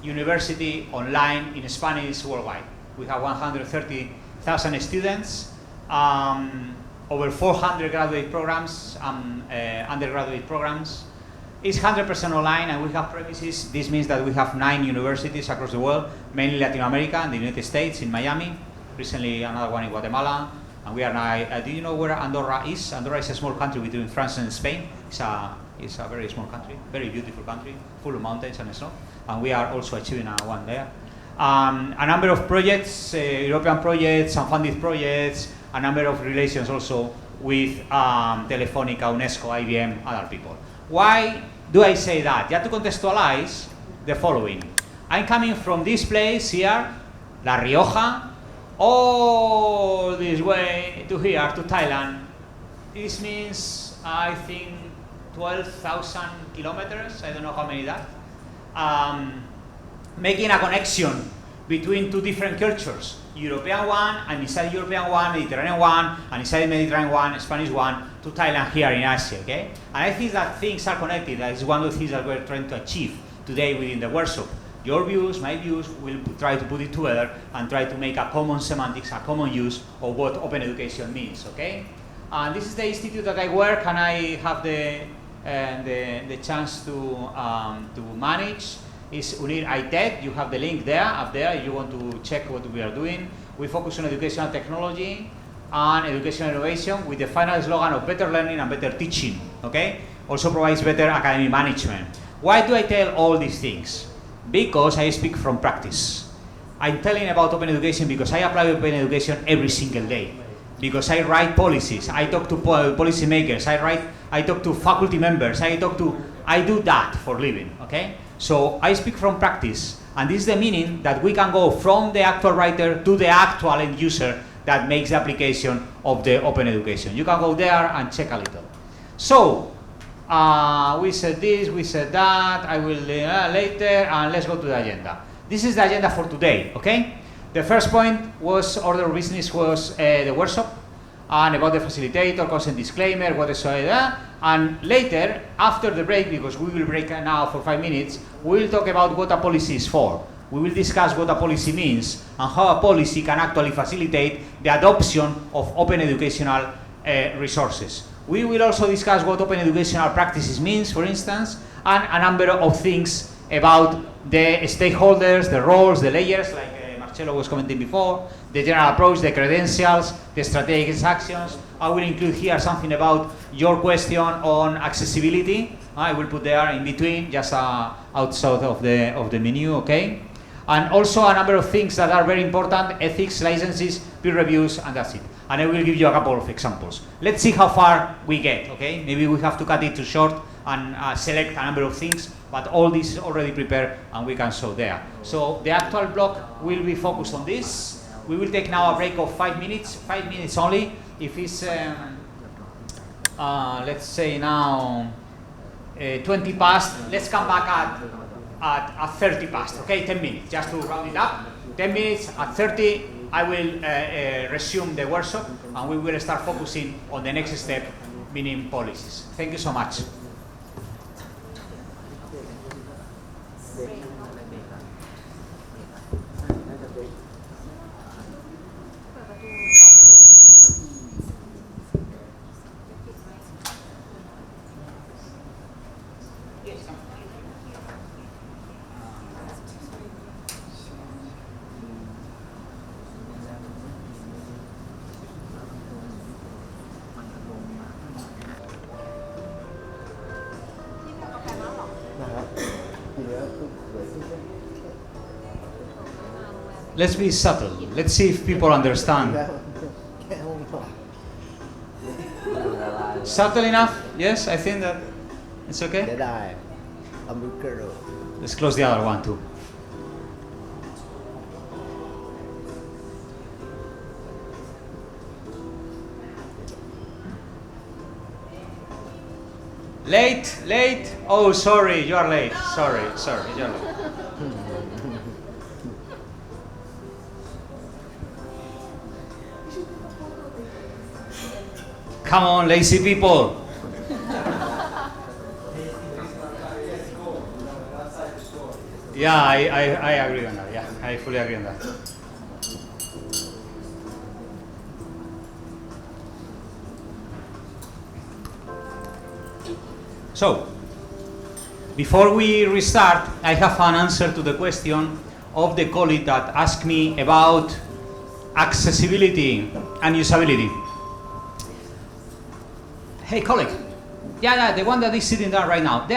university online in Spanish worldwide. We have 130,000 students, over 400 graduate programs, undergraduate programs. It's 100% online, and we have premises. This means that we have 9 universities across the world, mainly Latin America and the United States, in Miami, recently another one in Guatemala, and we are now, do you know where Andorra is? Andorra is a small country between France and Spain. It's a very small country, very beautiful country, full of mountains and snow, and we are also achieving one there. A number of projects, European projects, unfunded projects, a number of relations also with Telefonica, UNESCO, IBM, other people. Why do I say that? Just to contextualize the following. I'm coming from this place here, La Rioja, all this way to here, to Thailand. This means, I think, 12,000 kilometers, I don't know how many that. Making a connection between two different cultures, European one, and inside European one, Mediterranean one, and inside Mediterranean one, Spanish one, to Thailand here in Asia, okay? And I think that things are connected. That is one of the things that we're trying to achieve today within the workshop. Your views, my views, we'll try to put it together and try to make a common semantics, a common use of what open education means, okay? And this is the institute that I work, and I have the chance to manage. Is UNIR ITED. You have the link there, up there, if you want to check what we are doing. We focus on educational technology and educational innovation with the final slogan of better learning and better teaching, okay? Also provides better academic management. Why do I tell all these things? Because I speak from practice. I'm telling about open education because I apply open education every single day. Because I write policies, I talk to policy makers, I talk to faculty members, I do that for living, okay? So I speak from practice, and this is the meaning that we can go from the actual writer to the actual end user that makes the application of the open education. You can go there and check a little. So, we said this, we said that, I will later, and let's go to the agenda. This is the agenda for today, okay? The first point was order of business was the workshop, and about the facilitator, consent disclaimer, what is and later, after the break, because we will break now for 5 minutes, we will talk about what a policy is for. We will discuss what a policy means and how a policy can actually facilitate the adoption of open educational resources. We will also discuss what open educational practices means, for instance, and a number of things about the stakeholders, the roles, the layers, like Marcelo was commenting before, the general approach, the credentials, the strategic actions. I will include here something about your question on accessibility. I will put there in between, just outside of the menu, okay? And also a number of things that are very important, ethics, licenses, peer reviews, and that's it. and I will give you a couple of examples. Let's see how far we get, okay? Maybe we have to cut it too short and select a number of things, but all this is already prepared and we can show there. So the actual block will be focused on this. We will take now a break of 5 minutes only. If it's, let's say now 20 past, let's come back at 30 past, okay? 10 minutes, just to round it up. 10 minutes at 30, I will resume the workshop and we will start focusing on the next step, meaning policies. Thank you so much. Let's be subtle. Let's see if people understand. Subtle enough? Yes, I think that it's okay. Let's close the other one too. Late. Oh, sorry, you are late. Sorry, you're late. Come on, lazy people. Yeah, I agree on that. Yeah, I fully agree on that. So, before we restart, I have an answer to the question of the colleague that asked me about accessibility and usability. Hey, colleague. Yeah, the one that is sitting there right now.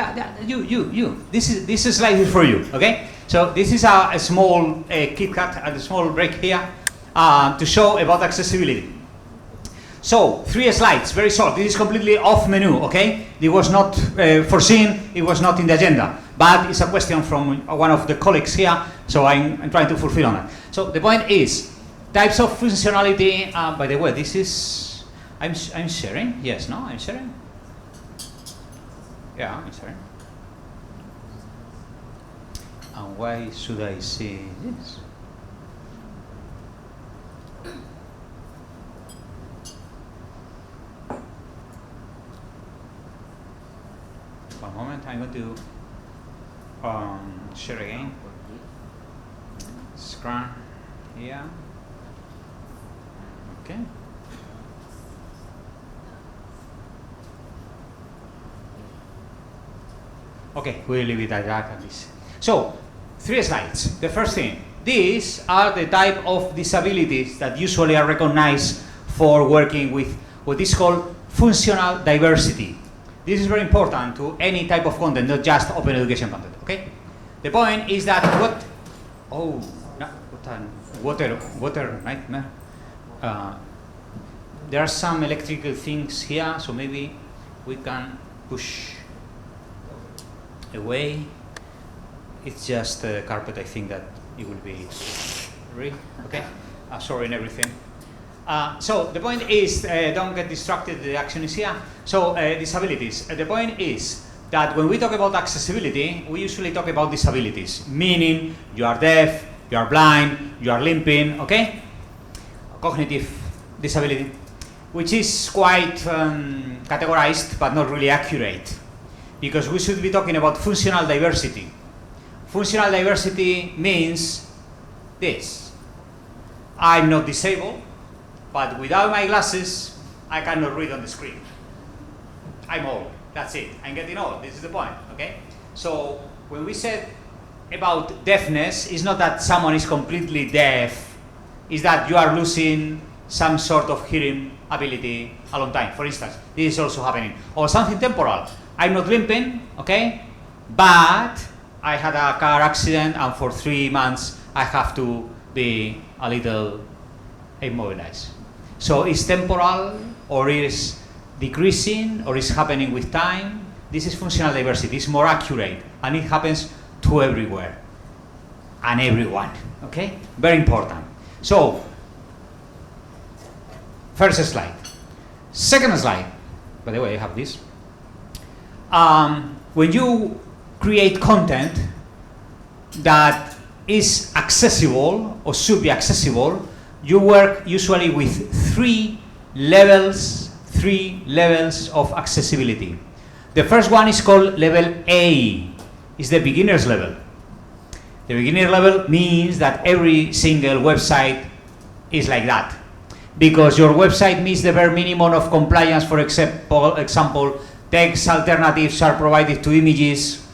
You. This is slide for you, okay? So this is a small KitKat, a small break here to show about accessibility. So 3 slides, very short. This is completely off menu, okay? It was not foreseen. It was not in the agenda, but it's a question from one of the colleagues here. So I'm trying to fulfill on that. So the point is types of functionality. By the way, this is. I'm sharing. Yes, no, I'm sharing. Yeah, I'm sharing. And why should I see this? One moment, I'm going to share again. Screen here. Okay. Okay, we'll leave it at that at least. So, 3 slides. The first thing, these are the type of disabilities that usually are recognized for working with what is called functional diversity. This is very important to any type of content, not just open education content, okay? The point is that what a water nightmare. There are some electrical things here, so maybe we can push away. It's just a carpet. I think that it will be free. Okay. Sorry and everything. So the point is, don't get distracted. The action is here. So disabilities. The point is that when we talk about accessibility, we usually talk about disabilities, meaning you are deaf, you are blind, you are limping. Okay. Cognitive disability, which is quite categorized but not really accurate. Because we should be talking about functional diversity. Functional diversity means this. I'm not disabled, but without my glasses, I cannot read on the screen. I'm old. That's it. I'm getting old. This is the point. Okay? So when we said about deafness, it's not that someone is completely deaf. It's that you are losing some sort of hearing ability a long time. For instance, this is also happening. Or something temporal. I'm not limping, okay? But I had a car accident and for 3 months I have to be a little immobilized. So it's temporal, or is decreasing, or is happening with time. This is functional diversity. It's more accurate, and it happens to everywhere and everyone. Okay, very important. So, first slide. Second slide. By the way, I have this. When you create content that is accessible or should be accessible, you work usually with three levels of accessibility. The first one is called level A. It's the beginner's level. The beginner level means that every single website is like that, because your website meets the bare minimum of compliance. For example, text alternatives are provided to images.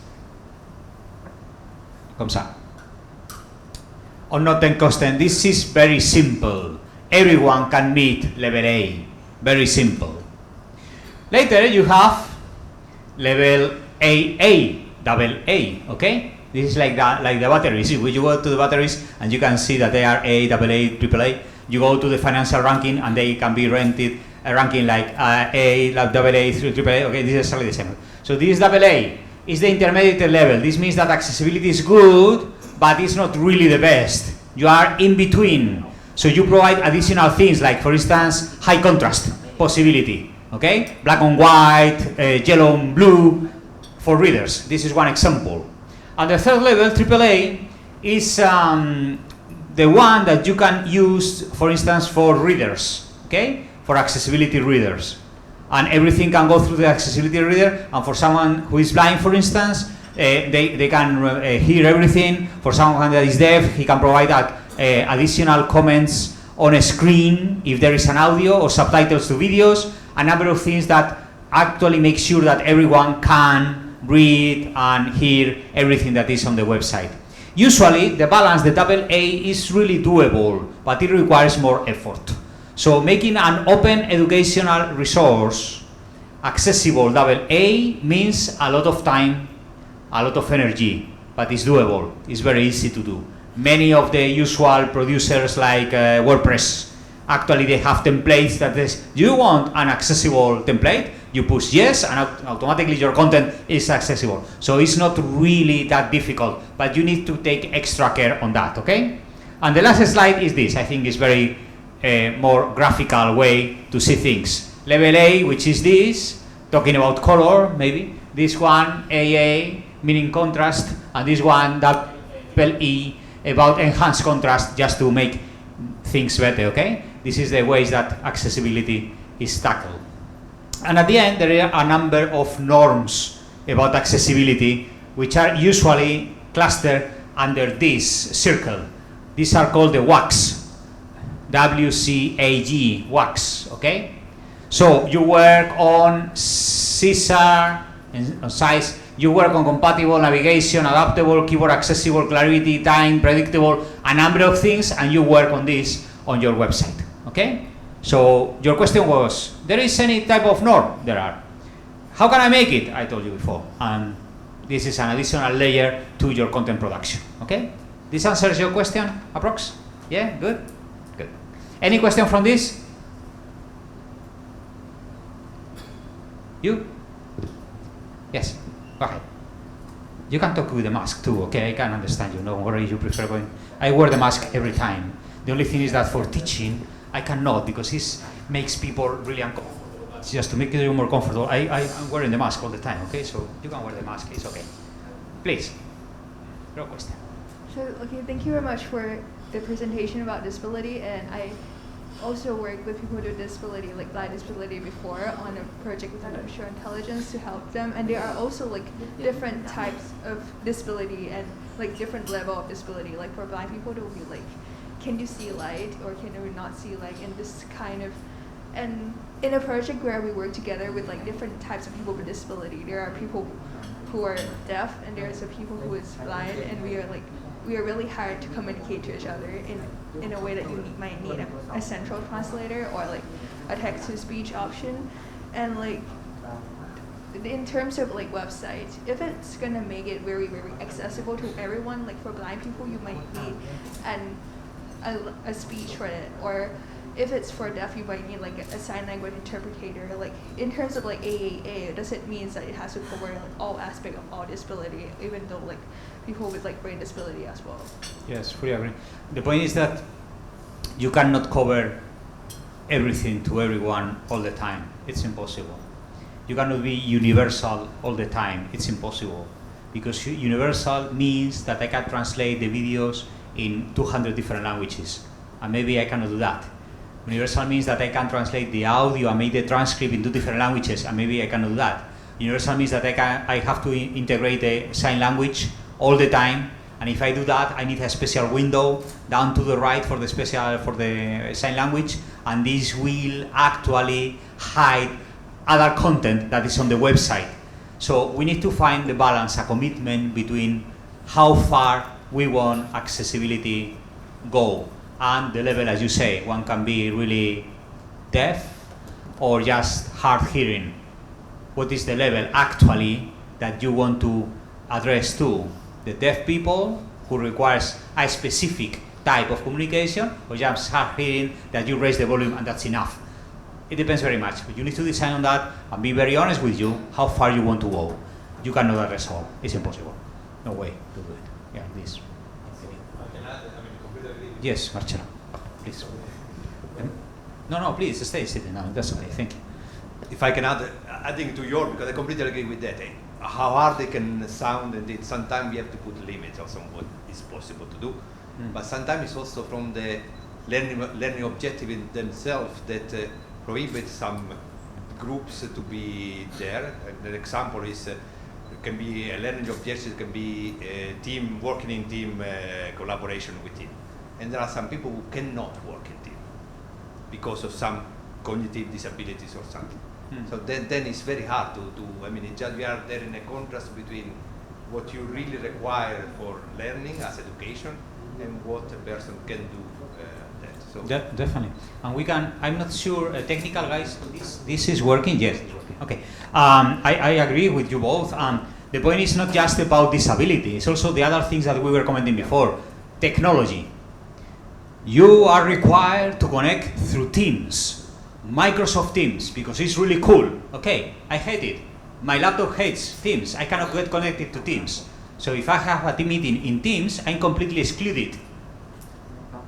Comme ça. Or not constant. This is very simple. Everyone can meet level A. Very simple. Later you have level AA, double A. Okay? This is like the batteries. When you go to the batteries and you can see that they are A, double A, triple A. You go to the financial ranking and they can be ranking like A, double A, triple A. Okay, this is exactly the same. So this double A is the intermediate level. This means that accessibility is good, but it's not really the best. You are in between. So you provide additional things like, for instance, high contrast possibility. Okay, black on white, yellow on blue for readers. This is one example. And the third level, AAA, is the one that you can use, for instance, for readers. Okay, for accessibility readers. And everything can go through the accessibility reader, and for someone who is blind, for instance, they can hear everything. For someone that is deaf, he can provide additional comments on a screen if there is an audio, or subtitles to videos, a number of things that actually make sure that everyone can read and hear everything that is on the website. Usually, the balance, the double A, is really doable, but it requires more effort. So making an open educational resource accessible double A means a lot of time, a lot of energy, but it's doable. It's very easy to do. Many of the usual producers like WordPress, actually they have templates that says, do you want an accessible template? You push yes, and automatically your content is accessible. So it's not really that difficult, but you need to take extra care on that, okay? And the last slide is this. I think it's very more graphical way to see things. Level A, which is this, talking about color, maybe. This one, AA, meaning contrast, and this one, double E, about enhanced contrast, just to make things better, okay? This is the ways that accessibility is tackled. And at the end, there are a number of norms about accessibility, which are usually clustered under this circle. These are called the WCAG. WCAG, WCAG, okay? So you work on CSR and size, you work on compatible, navigation, adaptable, keyboard accessible, clarity, time, predictable, a number of things, and you work on this on your website, okay? So your question was, there is any type of norm? There are. How can I make it? I told you before. And this is an additional layer to your content production, okay? This answers your question, approx? Yeah, good? Good. Any question from this? You? Yes, go ahead. You can talk with the mask too, okay? I can understand you. No worry, you prefer going. I wear the mask every time. The only thing is that for teaching, I cannot, because it makes people really uncomfortable. Just to make you more comfortable, I'm wearing the mask all the time, okay? So you can wear the mask, it's okay. Please, your question. So, okay, thank you very much for the presentation about disability, and I also worked with people with disability, like blind disability before, on a project with artificial intelligence to help them, and there are also like different types of disability and like different level of disability. Like for blind people, it will be like, can you see light or can you not see light, and this kind of, and in a project where we work together with like different types of people with disability, there are people who are deaf and there's a people who is blind, and we are really hard to communicate to each other in a way that you might need a central translator or like a text-to-speech option. And like in terms of like websites, if it's gonna make it very, very accessible to everyone, like for blind people, you might need a speech for it, or if it's for deaf, you might need like a sign language interpreter. Like in terms of like AAA, does it mean that it has to cover like all aspects of all disability, even though like people with like brain disability as well? Yes, fully agree. The point is that you cannot cover everything to everyone all the time. It's impossible. You cannot be universal all the time. It's impossible. Because universal means that I can translate the videos in 200 different languages. And maybe I cannot do that. Universal means that I can translate the audio and make the transcript in 2 different languages, and maybe I cannot do that. Universal means that I have to integrate the sign language all the time, and if I do that, I need a special window down to the right for the sign language, and this will actually hide other content that is on the website. So we need to find the balance, a commitment between how far we want accessibility go, and the level, as you say, one can be really deaf or just hard hearing. What is the level actually that you want to address to? The deaf people who requires a specific type of communication, or just hard hearing that you raise the volume and that's enough? It depends very much, but you need to decide on that and be very honest with you how far you want to go. You cannot address all. It's impossible. No way to do it. Yeah, this. Yes, Marcela, please. No, please stay sitting down. That's okay. Thank you. If I can add, adding to your, because I completely agree with that. How hard they can sound, and sometimes we have to put limits on what is possible to do. But sometimes it's also from the learning objective in themselves that prohibit some groups to be there. An example is it can be a learning objective, can be a team working in team collaboration with team. And there are some people who cannot work in team because of some cognitive disabilities or something. So then it's very hard to I mean, we are there in a contrast between what you really require for learning as education and what a person can do that. So definitely. And we can, I'm not sure, technical guys, this is working? Yes, it's working. Okay. I agree with you both. The point is not just about disability, it's also the other things that we were commenting before. Technology. You are required to connect through Teams, Microsoft Teams, because it's really cool. Okay, I hate it. My laptop hates Teams. I cannot get connected to Teams. So if I have a team meeting in Teams, I'm completely excluded.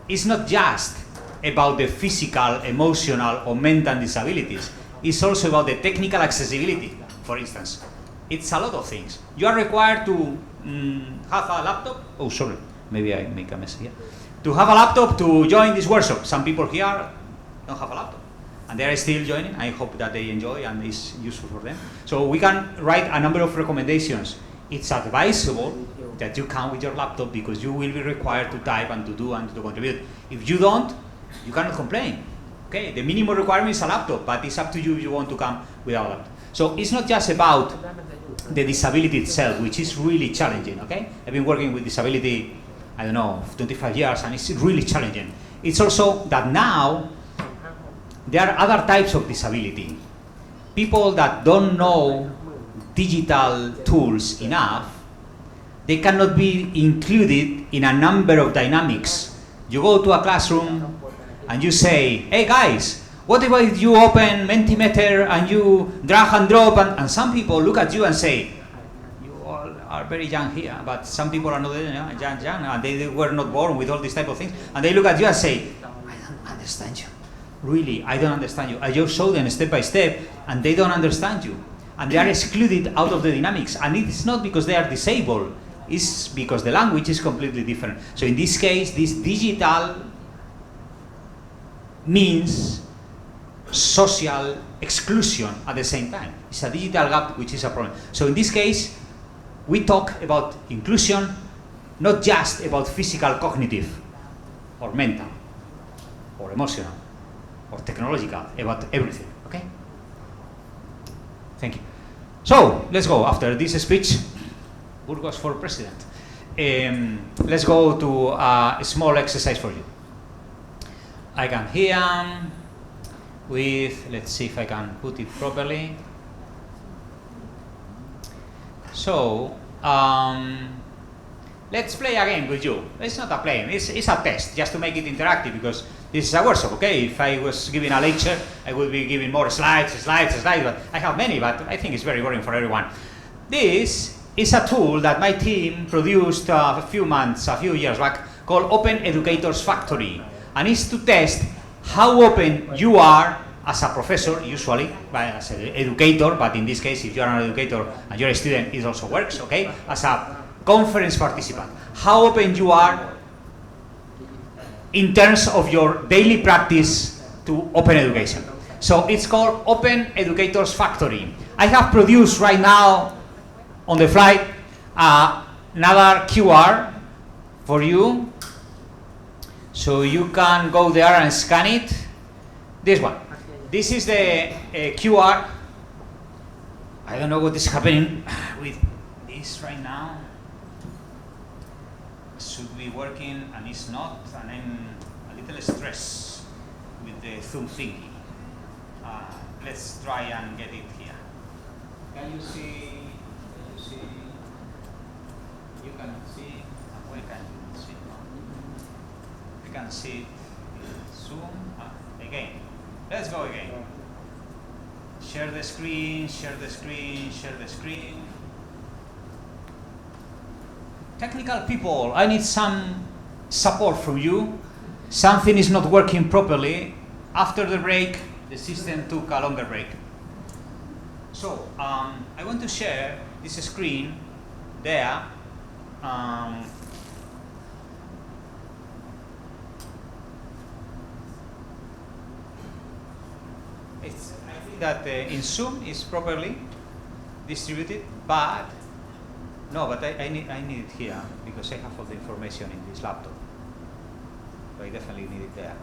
It's not just about the physical, emotional, or mental disabilities. It's also about the technical accessibility, for instance. It's a lot of things. You are required to have a laptop. Oh, sorry. Maybe I make a mess here. To have a laptop to join this workshop. Some people here don't have a laptop. And they are still joining. I hope that they enjoy and it's useful for them. So we can write a number of recommendations. It's advisable that you come with your laptop because you will be required to type and to do and to contribute. If you don't, you cannot complain. Okay, the minimum requirement is a laptop, but it's up to you if you want to come without a laptop. So it's not just about the disability itself, which is really challenging, okay? I've been working with disability, I don't know, 25 years, and it's really challenging. It's also that now there are other types of disability. People that don't know digital tools enough, they cannot be included in a number of dynamics. You go to a classroom and you say, hey guys, what if you open Mentimeter and you drag and drop, and some people look at you and say, you all are very young here, but some people are not young, and they were not born with all these type of things, and they look at you and say, I don't understand you. Really, I don't understand you. I just show them step by step, and they don't understand you. And they are excluded out of the dynamics. And it's not because they are disabled, it's because the language is completely different. So in this case, this digital means social exclusion at the same time. It's a digital gap, which is a problem. So in this case, we talk about inclusion, not just about physical, cognitive, or mental, or emotional, or technological, about everything, okay? Thank you. So, let's go, after this speech, Burgos for president. Let's go to a small exercise for you. I come here with, let's see if I can put it properly. So, let's play a game with you. It's not a play, it's a test, just to make it interactive, because This is a workshop, okay? If I was giving a lecture, I would be giving more slides, but I have many, but I think it's very boring for everyone. This is a tool that my team produced a few years back, called Open Educators Factory, and it's to test how open you are as a professor, usually, as an educator, but in this case, if you're an educator and you're a student, it also works, okay? As a conference participant, how open you are in terms of your daily practice to open education. So it's called Open Educators Factory. I have produced right now on the fly another QR for you, so you can go there and scan it. This one. This is the QR. I don't know what is happening with this right now. It should be working and it's not, and I'm a little stressed with the Zoom thingy. Let's try and get it here. Can you see? You can see. Where can you see? You can see it. Zoom. Again. Let's go again. Share the screen, share the screen, share the screen. Technical people, I need some support from you. Something is not working properly. After the break, the system took a longer break. So, I want to share this screen there. I think that in Zoom is properly distributed, but no, but I need it here because I have all the information in this laptop. So I definitely need it there.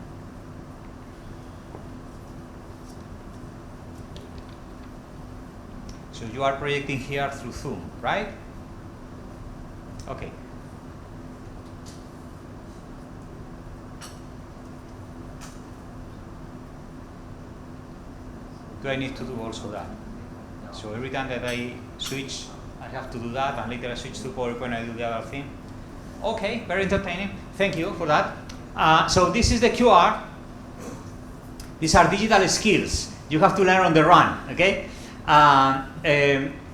So you are projecting here through Zoom, right? Okay. Do I need to do also that? So every time that I switch, I have to do that, and later I switch to PowerPoint, I do the other thing. Okay, very entertaining. Thank you for that. So this is the QR. These are digital skills. You have to learn on the run, okay?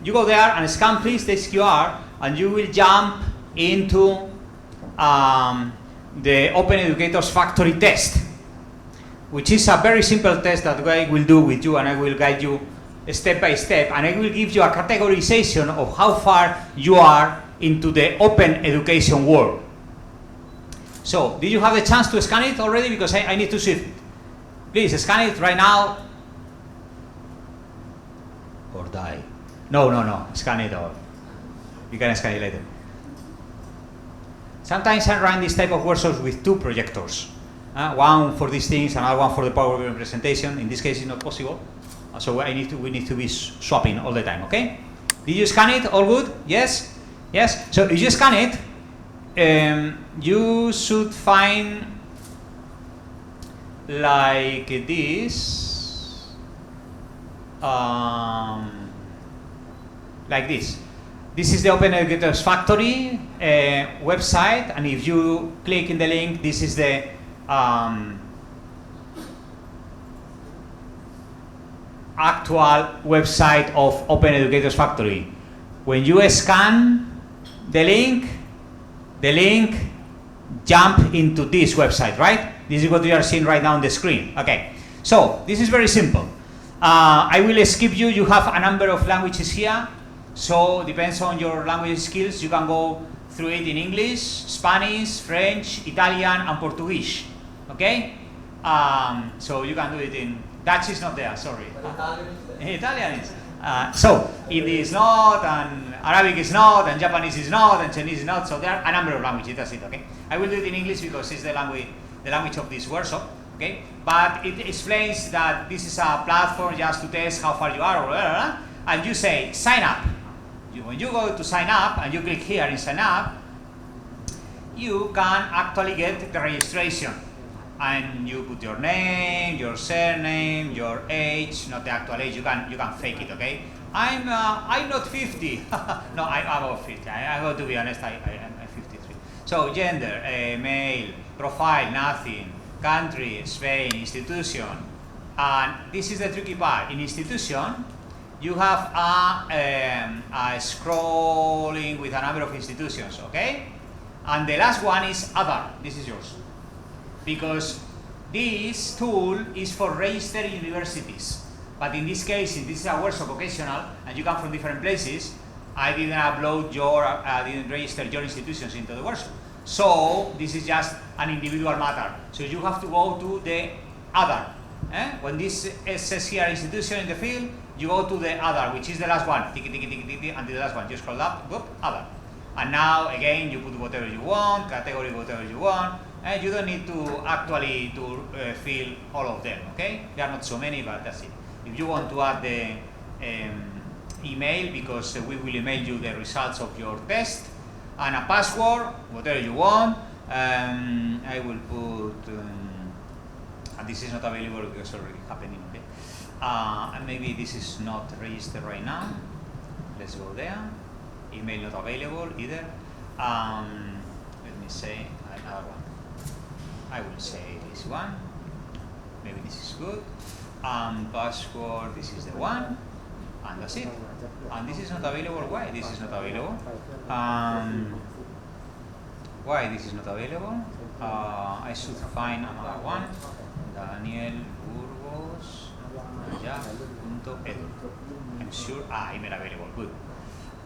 You go there and scan please this QR, and you will jump into the Open Educators Factory test, which is a very simple test that I will do with you, and I will guide you step by step, and I will give you a categorization of how far you are into the open education world. So, did you have the chance to scan it already? Because I need to shift it. Please scan it right now. Or die. No, scan it all. You can scan it later. Sometimes I run this type of workshops with two projectors. One for these things, another one for the PowerPoint presentation. In this case, it's not possible. So we need to be swapping all the time, okay? Did you scan it? All good? Yes? Yes? So if you scan it, you should find like this. Like this. This is the Open Educators Factory website, and if you click in the link, this is the actual website of Open Educators Factory. When you scan the link jump into this website, right? This is what you are seeing right now on the screen. Okay, so this is very simple. I will skip you. You have a number of languages here, so depends on your language skills. You can go through it in English, Spanish, French, Italian, and Portuguese. Okay, so you can do it in Dutch is not there. Sorry, Italian is. So Hindi is not, and Arabic is not, and Japanese is not, and Chinese is not. So there are a number of languages. That's it. Okay, I will do it in English because it's the language of this workshop. Okay, but it explains that this is a platform just to test how far you are, and you say sign up. When you go to sign up and you click here in sign up, you can actually get the registration, and you put your name, your surname, your age, not the actual age. You can fake it. Okay, I'm not 50. No, I'm about 50. I got to be honest. I'm 53. So gender, male, profile, nothing. country, Spain, institution. And this is the tricky part. In institution, you have a scrolling with a number of institutions, okay? And the last one is other. This is yours. Because this tool is for registered universities. But in this case, since this is a workshop occasional and you come from different places, I didn't upload didn't register your institutions into the workshop. So this is just an individual matter. So you have to go to the other. When this says here institution in the field, you go to the other, which is the last one. Tick, tick, tick, tick, tick, until the last one. You scroll up, boop, other. And now again, you put whatever you want, category whatever you want, and you don't need to actually fill all of them. Okay? There are not so many, but that's it. If you want to add the email, because we will email you the results of your test, and a password, whatever you want. I will put, and this is not available because it's already happening. Okay? And maybe this is not registered right now. Let's go there. Email not available either. Let me say another one. I will say this one. Maybe this is good. Password, this is the one. And that's it. And this is not available. Why this is not available? Why this is not available? I should find another one. Daniel Burgos. I'm sure. Email available. Good.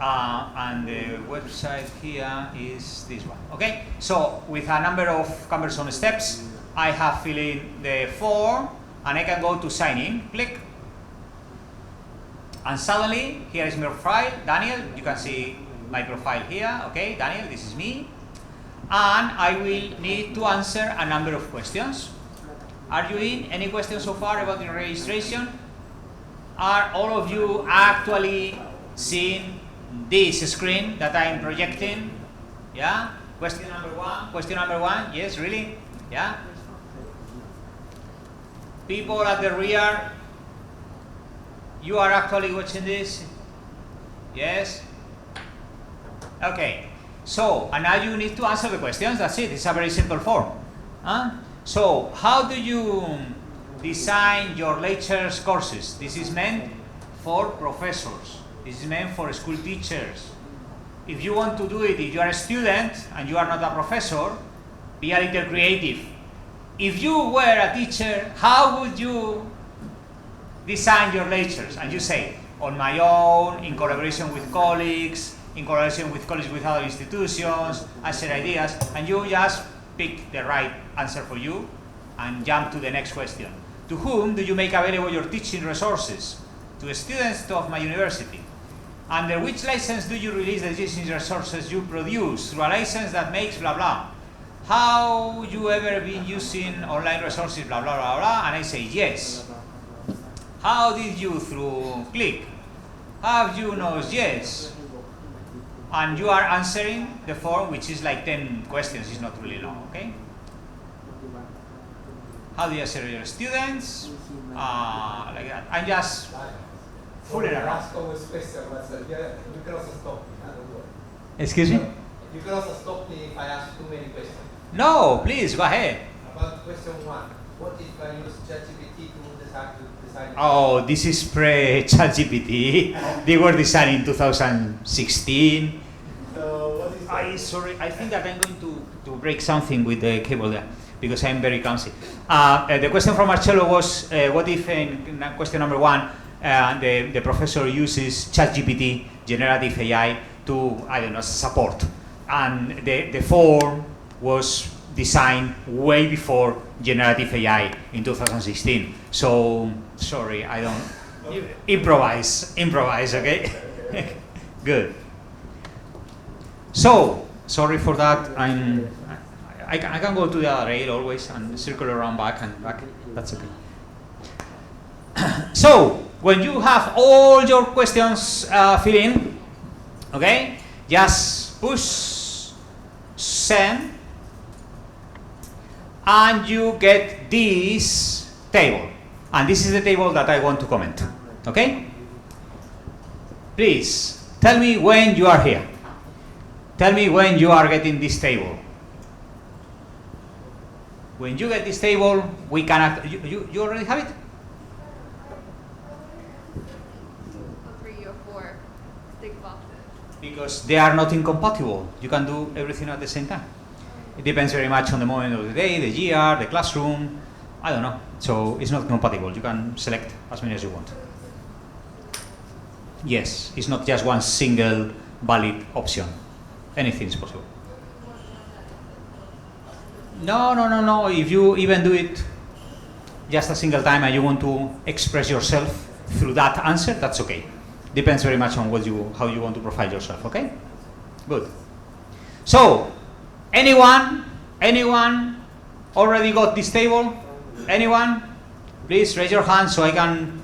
And the website here is this one. Okay. So with a number of cumbersome steps, I have filled in the form, and I can go to sign in. Click. And suddenly, here is my profile, Daniel. You can see my profile here. Okay, Daniel, this is me. And I will need to answer a number of questions. Are you in? Any questions so far about the registration? Are all of you actually seeing this screen that I'm projecting? Yeah? Question number one. Question number one. Yes, really? Yeah? People at the rear, you are actually watching this? Yes? Okay. So, and now you need to answer the questions. That's it. It's a very simple form. So, how do you design your lectures courses? This is meant for professors. This is meant for school teachers. If you want to do it, if you are a student and you are not a professor, be a little creative. If you were a teacher, how would you design your lectures? And you say, on my own, in collaboration with colleagues, with other institutions, I share ideas, and you just pick the right answer for you and jump to the next question. To whom do you make available your teaching resources? To the students of my university. Under which license do you release the teaching resources you produce? Through a license that makes blah blah. How you ever been using online resources blah blah blah blah? And I say yes. How did you? Through click. Have you knows yes? And you are answering the form, which is like 10 questions. It's not really long, okay? How do you answer your students? Like that. I'm just fooling around. You can also stop me. Excuse me? You can also stop me if I ask too many questions. No, please, go ahead. About question one, what if I use ChatGPT to design? Oh, this is pre-ChatGPT. They were designed in 2016. So what is Sorry, I think that I'm going to break something with the cable there, because I'm very clumsy. The question from Marcello was, what if in question number one, the professor uses ChatGPT, generative AI, to, I don't know, support. And the form was designed way before generative AI in 2016. So, sorry, I don't, improvise, okay? Good. So, sorry for that. I can go to the other rail always and circle around back and back. That's okay. So, when you have all your questions filled in, okay, just push send, and you get this table. And this is the table that I want to comment. Okay? Please, tell me when you are here. Tell me when you are getting this table. When you get this table, we can act. You already have it? 3 or 4 stick boxes. Because they are not incompatible. You can do everything at the same time. It depends very much on the moment of the day, the year, the classroom. I don't know. So it's not compatible. You can select as many as you want. Yes, it's not just one single valid option. Anything is possible. No. If you even do it just a single time and you want to express yourself through that answer, that's okay. Depends very much on how you want to profile yourself, okay? Good. So, anyone already got this table? Anyone? Please raise your hand so I can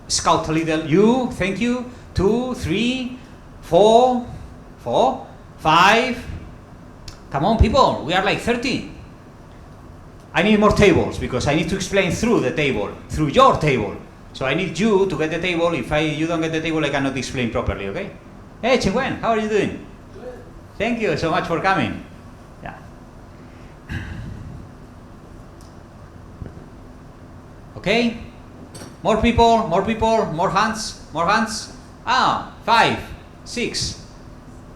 scout a little. You, thank you. 2, 3, 4, 5. Come on, people, we are like 30. I need more tables because I need to explain through the table, through your table. So I need you to get the table. If you don't get the table, I cannot explain properly, okay? Hey, Chingwen, how are you doing? Good. Thank you so much for coming. Yeah. Okay? More people, more hands. 5, 6,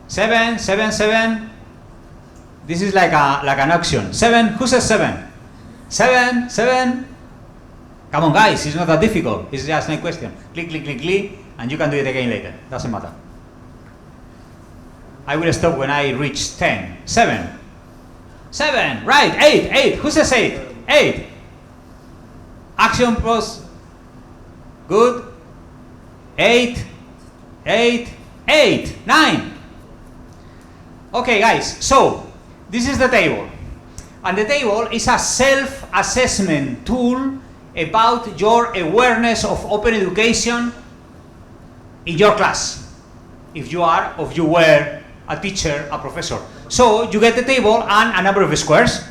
7. This is like an auction. 7, who says 7? 7. Come on, guys, it's not that difficult. It's just a question. Click, and you can do it again later. Doesn't matter. I will stop when I reach 10. 7, right, 8. Who says 8? 8. Action pros. Good. 8. 9. Okay, guys, so this is the table. And the table is a self-assessment tool about your awareness of open education in your class. If you were a teacher, a professor. So you get the table and a number of squares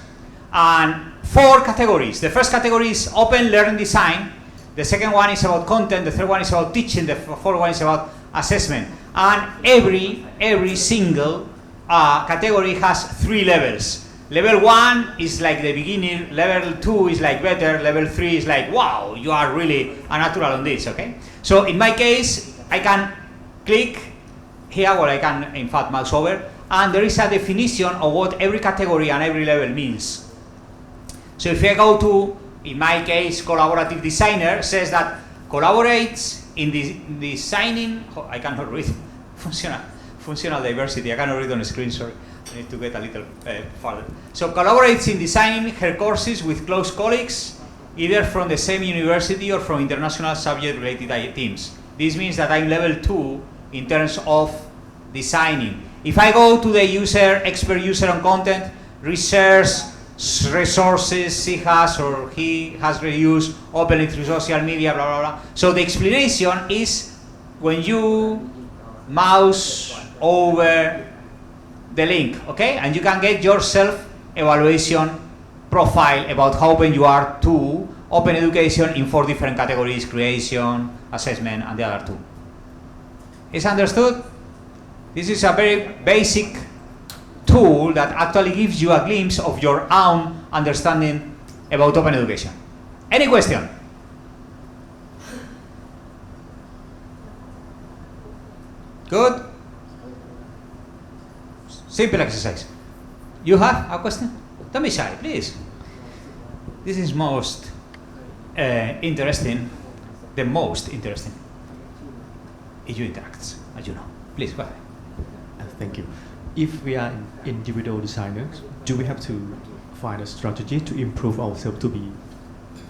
and 4 categories. The first category is open learning design. The second one is about content. The third one is about teaching. The fourth one is about assessment. And every single category has 3 levels. Level 1 is like the beginning, level 2 is like better, level 3 is like, wow, you are really a natural on this, okay? So in my case, I can click here, or I can in fact mouse over, and there is a definition of what every category and every level means. So if I go to, in my case, collaborative designer, says that collaborates in designing, I cannot read, functional diversity, I cannot read on the screen, sorry. I need to get a little further. So collaborates in designing her courses with close colleagues, either from the same university or from international subject-related teams. This means that I'm level 2 in terms of designing. If I go to the expert user on content, research, resources he has reused, openly through social media, blah, blah, blah. So the explanation is when you mouse over the link, okay? And you can get your self-evaluation profile about how open you are to open education in 4 different categories: creation, assessment, and the other 2. Is understood? This is a very basic tool that actually gives you a glimpse of your own understanding about open education. Any question? Good? Simple exercise. You have a question? Don't be shy, please. This is most interesting. The most interesting. If you interact, as you know. Please, go ahead. Thank you. If we are individual designers, do we have to find a strategy to improve ourselves to be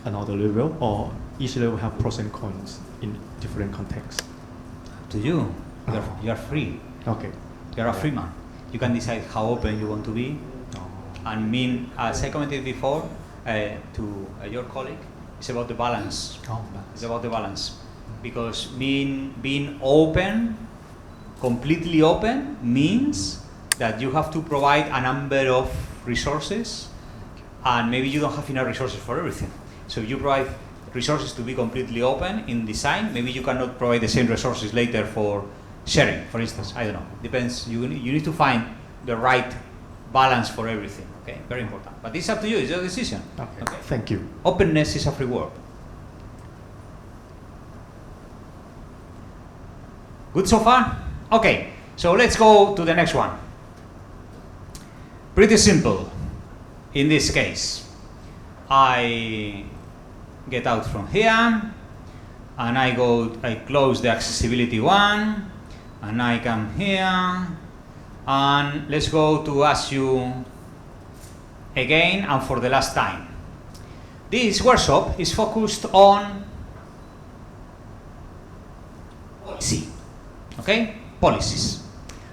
another level, or each level have pros and cons in different contexts? To you. You are free. Okay. You are a free man. You can decide how open you want to be. And as I commented before to your colleague, it's about the balance. It's about the balance. Because being open, completely open, means that you have to provide a number of resources, and maybe you don't have enough resources for everything. So if you provide resources to be completely open in design, maybe you cannot provide the same resources later for sharing, for instance. I don't know. Depends. You need to find the right balance for everything. Okay, very important. But it's up to you. It's your decision. Okay. Thank you. Openness is a free word. Good so far? Okay, so let's go to the next one. Pretty simple. In this case, I get out from here, and I close the accessibility one, and I come here, and let's go to ask you again and for the last time. This workshop is focused on policy, okay? Policies.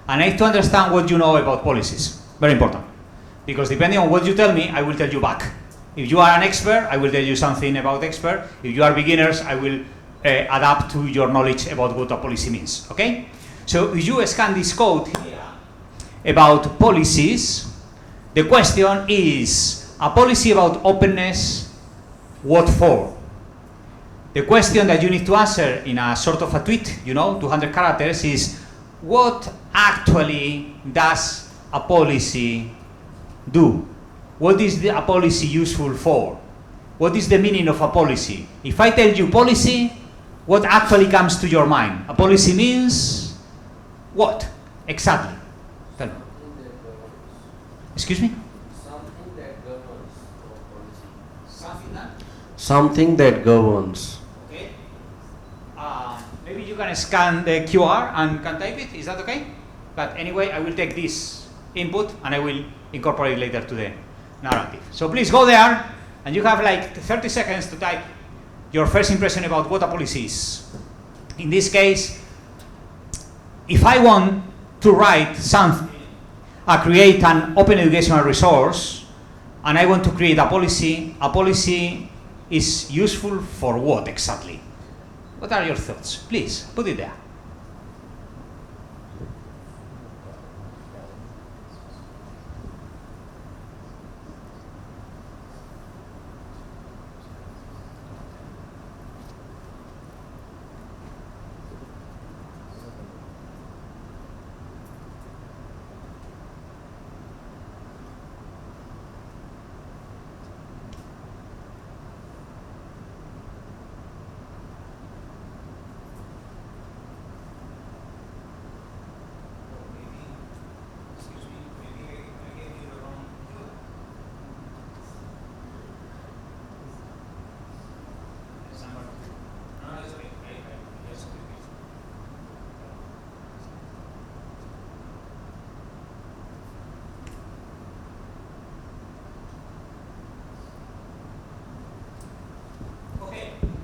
And I need to understand what you know about policies. Very important. Because depending on what you tell me, I will tell you back. If you are an expert, I will tell you something about expert. If you are beginners, I will adapt to your knowledge about what a policy means, okay? So if you scan this code here about policies, the question is, a policy about openness, what for? The question that you need to answer in a sort of a tweet, 200 characters, is what actually does a policy do? What is a policy useful for? What is the meaning of a policy? If I tell you policy, what actually comes to your mind? A policy means what? Exactly. Tell me. Excuse me? Something that governs policy. Something that? Something that governs. Okay. Maybe you can scan the QR and can type it. Is that okay? But anyway, I will take this input and I will incorporate it later to the narrative. So please go there, and you have like 30 seconds to type your first impression about what a policy is. In this case, if I want to write something, create an open educational resource, and I want to create a policy is useful for what exactly? What are your thoughts? Please, put it there.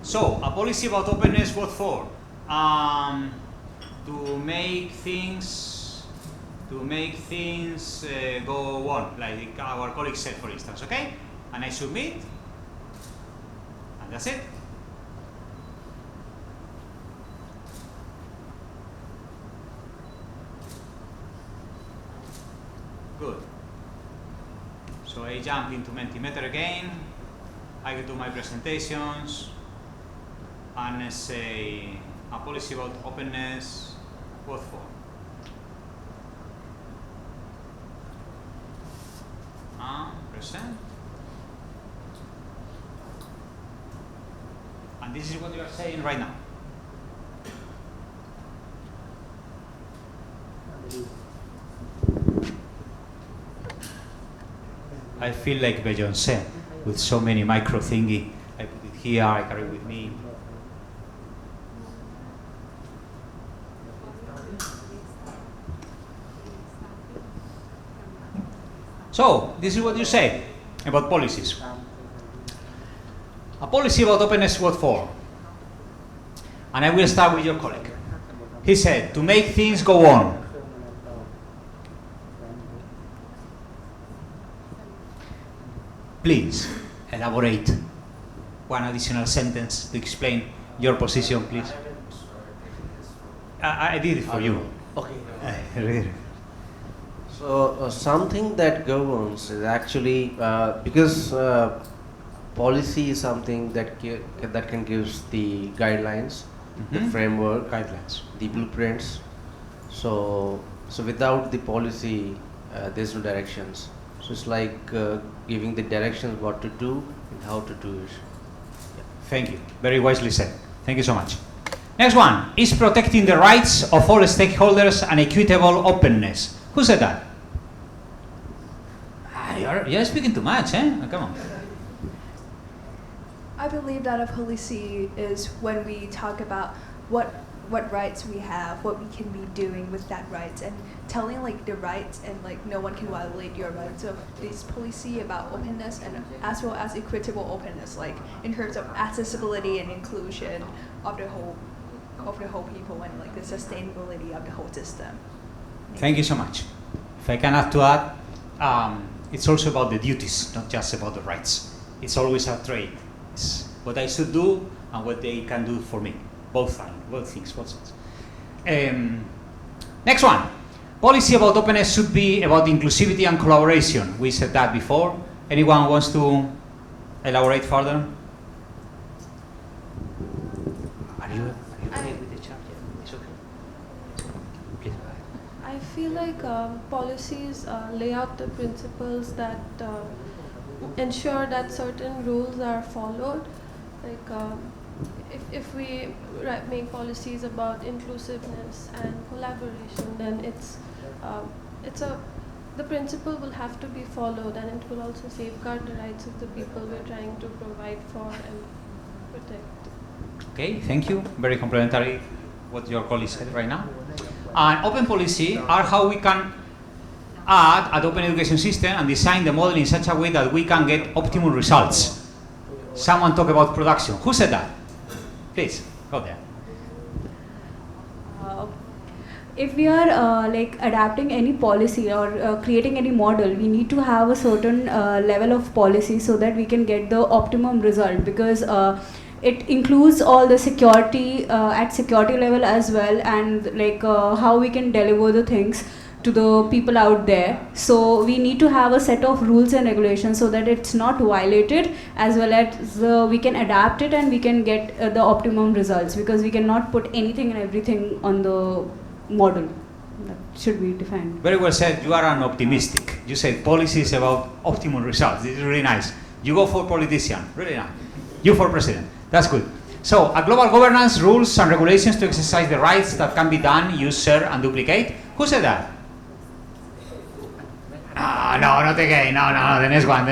So, a policy about openness, what for? To make things go on, like our colleague said, for instance, okay? And I submit, and that's it. Good. So I jump into Mentimeter again, I do my presentations, and I say a policy about openness, what for? Present. And this is what you are saying right now. I feel like Beyoncé with so many micro thingy. I put it here, I carry it with me. So, this is what you say about policies. A policy about openness, what for? And I will start with your colleague. He said, to make things go on. Please, elaborate one additional sentence to explain your position, please. I did it for you. Okay. So something that governs is actually because policy is something that can gives the guidelines, the framework, guidelines, the blueprints. So without the policy, there's no directions. So it's like giving the directions what to do and how to do it. Thank you. Very wisely said. Thank you so much. Next one is protecting the rights of all stakeholders and equitable openness. Who said that? You're speaking too much, eh? Oh, come on. I believe that a policy is when we talk about what rights we have, what we can be doing with that rights, and telling like the rights and like no one can violate your rights. So this policy about openness and as well as equitable openness, like in terms of accessibility and inclusion of the whole people and like the sustainability of the whole system. Thank you so much. If I can have to add, it's also about the duties, not just about the rights. It's always a trade. It's what I should do and what they can do for me. Both things, both sides. Next one. Policy about openness should be about inclusivity and collaboration. We said that before. Anyone wants to elaborate further? Are you okay with the chat? Yeah, it's okay. Please go ahead. I feel like policies lay out the principles that ensure that certain rules are followed. Like if we make policies about inclusiveness and collaboration, then the principle will have to be followed, and it will also safeguard the rights of the people we're trying to provide for and protect. Okay, thank you. Very complimentary what your colleague said right now. And open policy are how we can add an open education system and design the model in such a way that we can get optimum results. Someone talk about production. Who said that? Please, go there. If we are like adapting any policy or creating any model, we need to have a certain level of policy so that we can get the optimum result, because it includes all the security at security level as well, and like how we can deliver the things to the people out there. So we need to have a set of rules and regulations so that it's not violated, as well as we can adapt it and we can get the optimum results, because we cannot put anything and everything on the model. That should be defined. Very well said. You are an optimistic. You said policy is about optimum results. This is really nice. You go for politician. Really nice. You for president. That's good. So, a global governance, rules and regulations to exercise the rights that can be done, use, share, and duplicate. Who said that? No, not again. No, the next one.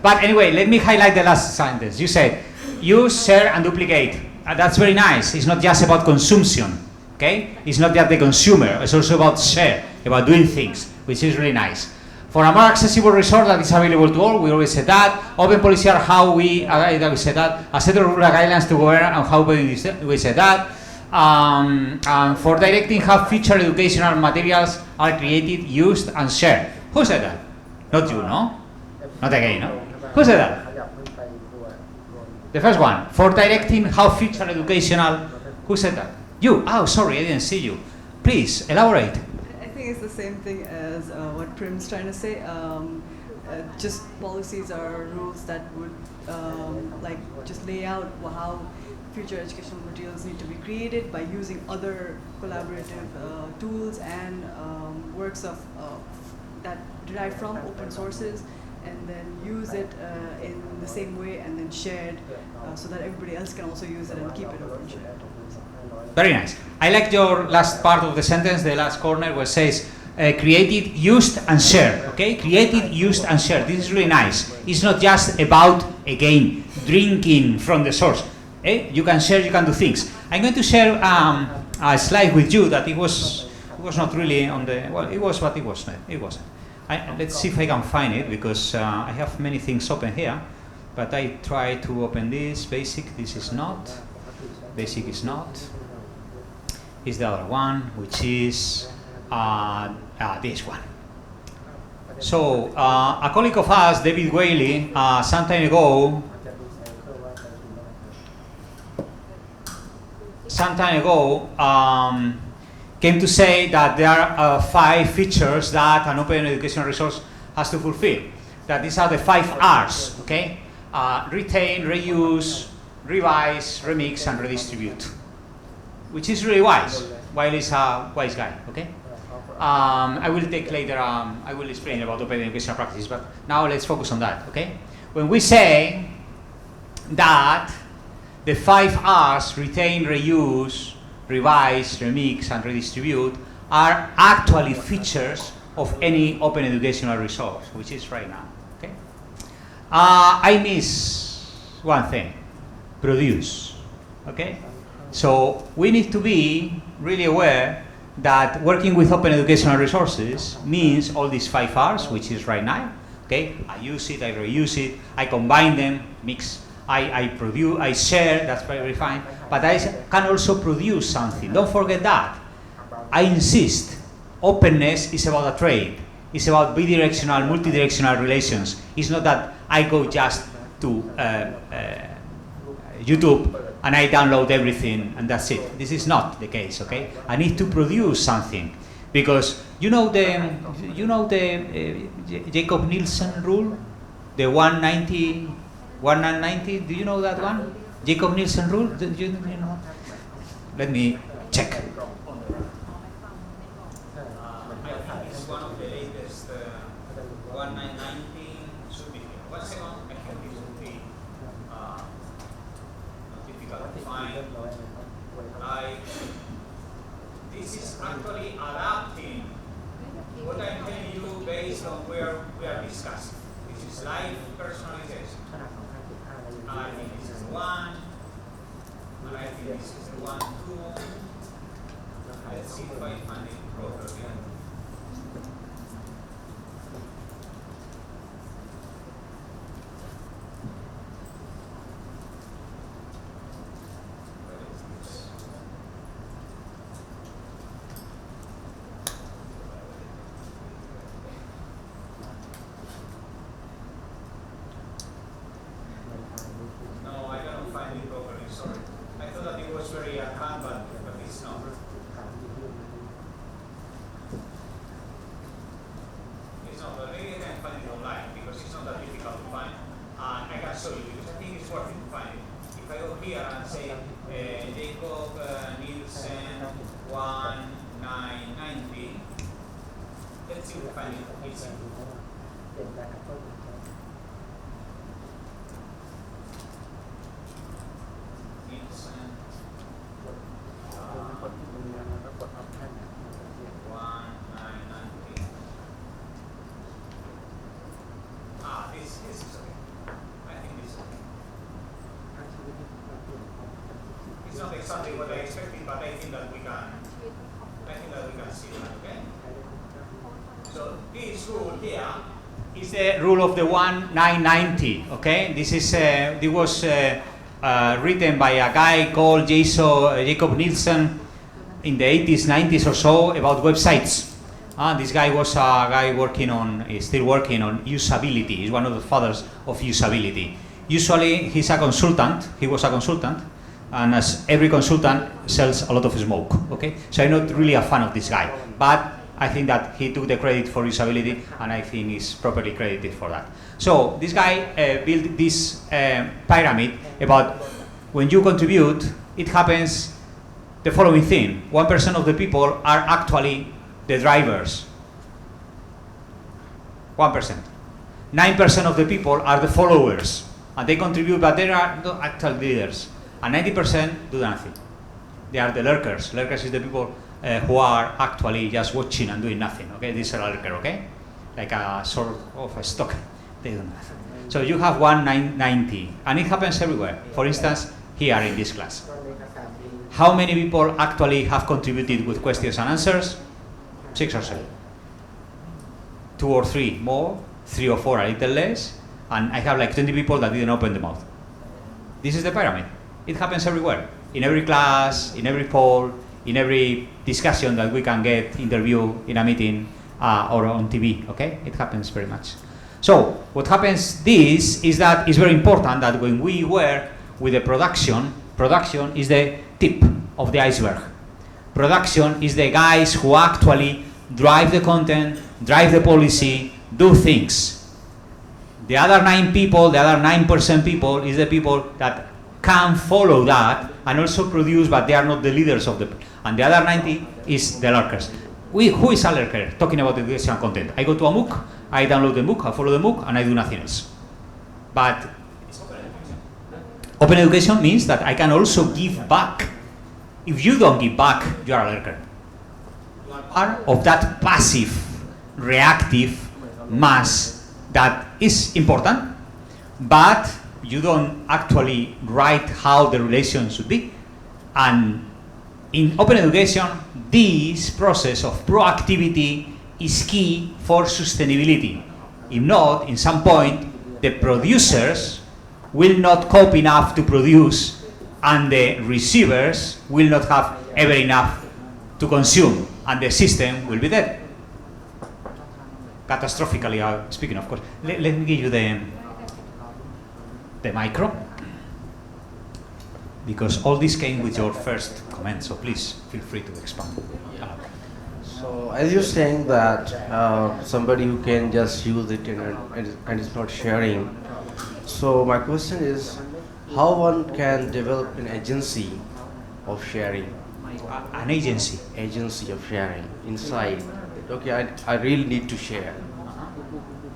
But anyway, let me highlight the last sentence. You said, use, share, and duplicate. That's very nice. It's not just about consumption. Okay? It's not just the consumer. It's also about share, about doing things, which is really nice. For a more accessible resource that is available to all, we always said that. Open policy are how we said that. A set of rules and guidelines to govern and how we said that. For directing how future educational materials are created, used, and shared. Who said that? Not you, no? Not again, no? Who said that? The first one. For directing how future educational. Who said that? You. Oh, sorry, I didn't see you. Please elaborate. I think it's the same thing as what Prim's trying to say. Just policies or rules that would like just lay out how future educational materials need to be created by using other collaborative tools and works of that derive from open sources, and then use it in the same way and then shared so that everybody else can also use it and keep it open shared. Very nice. I like your last part of the sentence, the last corner where it says created, used, and shared. Okay? Created, used, and shared. This is really nice. It's not just about, again, drinking from the source. You can share, you can do things. I'm going to share a slide with you that it was not really on the, well, it was, but it wasn't. It wasn't. Let's see if I can find it, because I have many things open here, but I try to open this. Basic, this is not. Basic is not. Is the other one, which is this one. So a colleague of us, David Whaley, some time ago, came to say that there are 5 features that an open educational resource has to fulfill. That these are the 5 R's, okay? Retain, reuse, revise, remix, and redistribute. Which is really wise. Wiley is a wise guy, okay? I will take later, I will explain about open educational practice, but now let's focus on that, okay? When we say that the 5 R's, retain, reuse, revise, remix, and redistribute, are actually features of any open educational resource, which is right now, okay? I miss one thing, produce, okay? So we need to be really aware that working with open educational resources means all these 5 R's, which is right now, okay? I use it, I reuse it, I combine them, mix, I produce, I share, that's very fine, but I can also produce something. Don't forget that. I insist, openness is about a trade. It's about bidirectional, multidirectional relations. It's not that I go just to YouTube and I download everything and that's it. This is not the case, okay? I need to produce something because you know the Jacob Nielsen rule, the 1990. Do you know that one? Jacob Nielsen rule. Do you know? Let me check. It's one of the latest 1990 should be here. 1 second, I think this would be not difficult to find. This is actually adapting what I'm telling you based on where we are discussing. This is live personalization. I think this is 1, and I think this is the 1, 2. Let's see if I find it properly. No, I cannot find it properly, sorry. I thought that it was very at hand, but it's not. It's not, but maybe I can find it online because it's not that difficult to find. And I can show you because I think it's worth it to find it. If I go here and say Jacob Nielsen 1990, let's see if we find it easy. Nielsen 1990. This is okay. I think this is okay. It's not exactly what I expected, but I think that we can see that, okay? So this rule here is the rule of the 1990, okay? This is it was written by a guy called Jacob Nielsen in the 80s, 90s or so about websites. This guy was a guy still working on usability. He's one of the fathers of usability. Usually he's a consultant, he was a consultant, and as every consultant sells a lot of smoke, okay? So I'm not really a fan of this guy, but I think that he took the credit for usability and I think he's properly credited for that. So this guy built this pyramid about when you contribute, it happens the following thing. 1% of the people are actually the drivers. 1%. 9% of the people are the followers and they contribute, but they are not actual leaders. And 90% do nothing. They are the lurkers. Lurkers is the people who are actually just watching and doing nothing. Okay, this is a lurker. Okay, like a sort of a stock. They do nothing. So you have 1990, and it happens everywhere. For instance, here in this class, how many people actually have contributed with questions and answers? 6 or 7. 2 or 3 more, 3 or 4 a little less, and I have like 20 people that didn't open the mouth. This is the pyramid. It happens everywhere. In every class, in every poll, in every discussion that we can get, interview in a meeting or on TV, okay? It happens very much. So what happens is that it's very important that when we work with the production is the tip of the iceberg. Production is the guys who actually drive the content, drive the policy, do things. The other 9 people, the other 9% people is the people that can follow that and also produce, but they are not the leaders of the. And the other 90 is the lurkers. who is a learner talking about educational content? I go to a MOOC, I download the MOOC, I follow the MOOC, and I do nothing else. But open education means that I can also give back. If you don't give back, you are a lurker. You are part of that passive, reactive mass that is important, but you don't actually write how the relation should be. And in open education, this process of proactivity is key for sustainability. If not, in some point, the producers will not cope enough to produce, and the receivers will not have ever enough to consume, and the system will be dead. Catastrophically speaking, of course. Let me give you the micro, because all this came with your first comment, so please feel free to expand. So as you're saying that somebody who can just use it and is not sharing, so my question is, how one can develop an agency of sharing? An agency? Agency of sharing inside. Okay, I really need to share.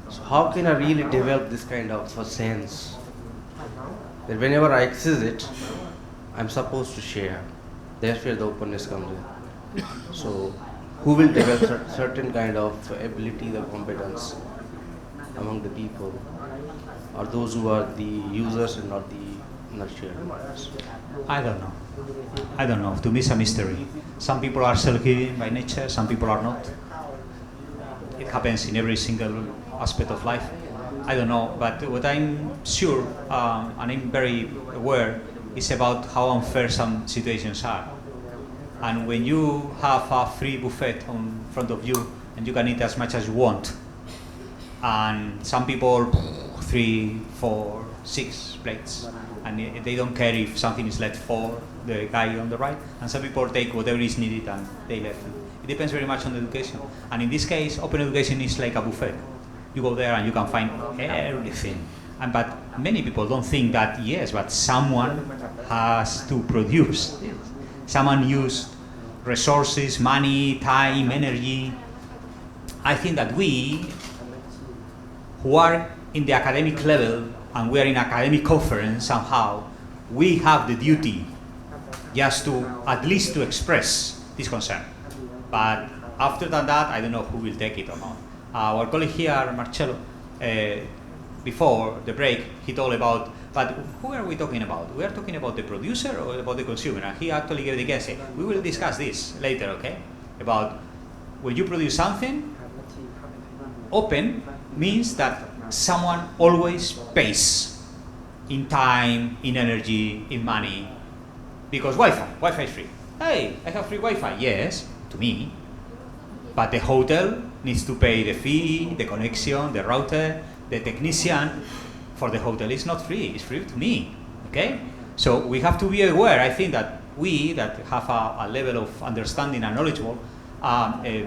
So how can I really develop this kind of a sense that whenever I access it, I'm supposed to share? That's where the openness comes in. So who will develop certain kind of ability, the competence among the people, or those who are the users and not shareholders? I don't know. I don't know. To me, it's a mystery. Some people are self-giving by nature, some people are not. It happens in every single aspect of life. I don't know, but what I'm sure and I'm very aware is about how unfair some situations are. And when you have a free buffet in front of you and you can eat as much as you want, and some people 3, 4, 6 plates, and they don't care if something is left for the guy on the right, and some people take whatever is needed and they left it. It depends very much on the education. And in this case, open education is like a buffet. You go there and you can find everything. But many people don't think that, yes, but someone has to produce. Someone used resources, money, time, energy. I think that we, who are in the academic level and we are in academic conference somehow, we have the duty just to, at least to express this concern. But after that, I don't know who will take it or not. Our colleague here, Marcello, before the break, he told about, but who are we talking about? We are talking about the producer or about the consumer? And he actually gave the guess. We will discuss this later, okay? About when you produce something, open means that someone always pays in time, in energy, in money, because Wi-Fi is free. Hey, I have free Wi-Fi. Yes, to me, but the hotel needs to pay the fee, the connection, the router, the technician. For the hotel, it's not free. It's free to me. Okay, so we have to be aware. I think that we that have a level of understanding and knowledgeable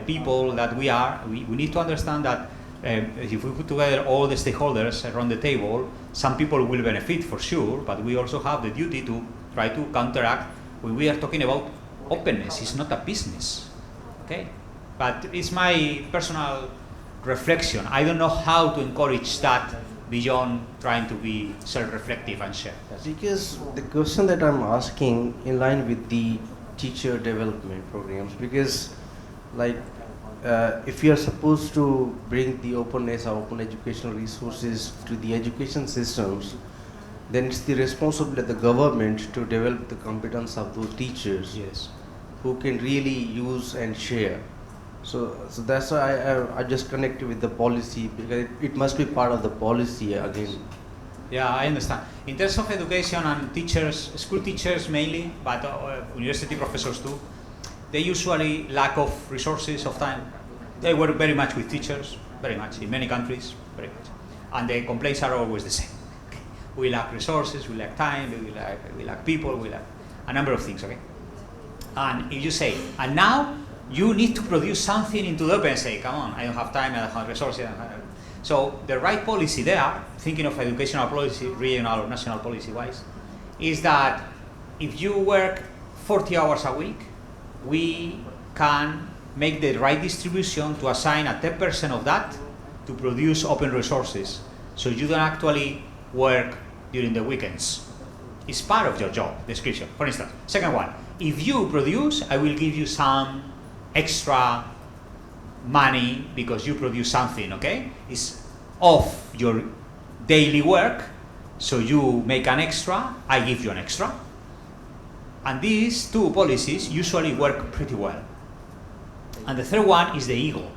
people that we are, we need to understand that if we put together all the stakeholders around the table, some people will benefit for sure, but we also have the duty to try to counteract when we are talking about openness. It's not a business, okay? But it's my personal reflection. I don't know how to encourage that beyond trying to be self-reflective and share. Because the question that I'm asking in line with the teacher development programs, because like if you are supposed to bring the openness or open educational resources to the education systems, then it's the responsibility of the government to develop the competence of those teachers, yes, who can really use and share. So that's why I just connected with the policy, because it must be part of the policy again. Yeah, I understand. In terms of education and teachers, school teachers mainly, but university professors too, they usually lack of resources, of time. They work very much with teachers, very much, in many countries, very much. And the complaints are always the same. We lack resources, we lack time, we lack people, we lack a number of things, okay? And if you say, and now you need to produce something into the open, say, come on, I don't have time, I don't have resources. So the right policy there, thinking of educational policy, regional or national policy-wise, is that if you work 40 hours a week, we can make the right distribution to assign a 10% of that to produce open resources, so you don't actually work during the weekends. It's part of your job description. For instance, second one, if you produce, I will give you some extra money because you produce something, okay? It's off your daily work, so you make an extra, I give you an extra. And these two policies usually work pretty well. And the third one is the ego,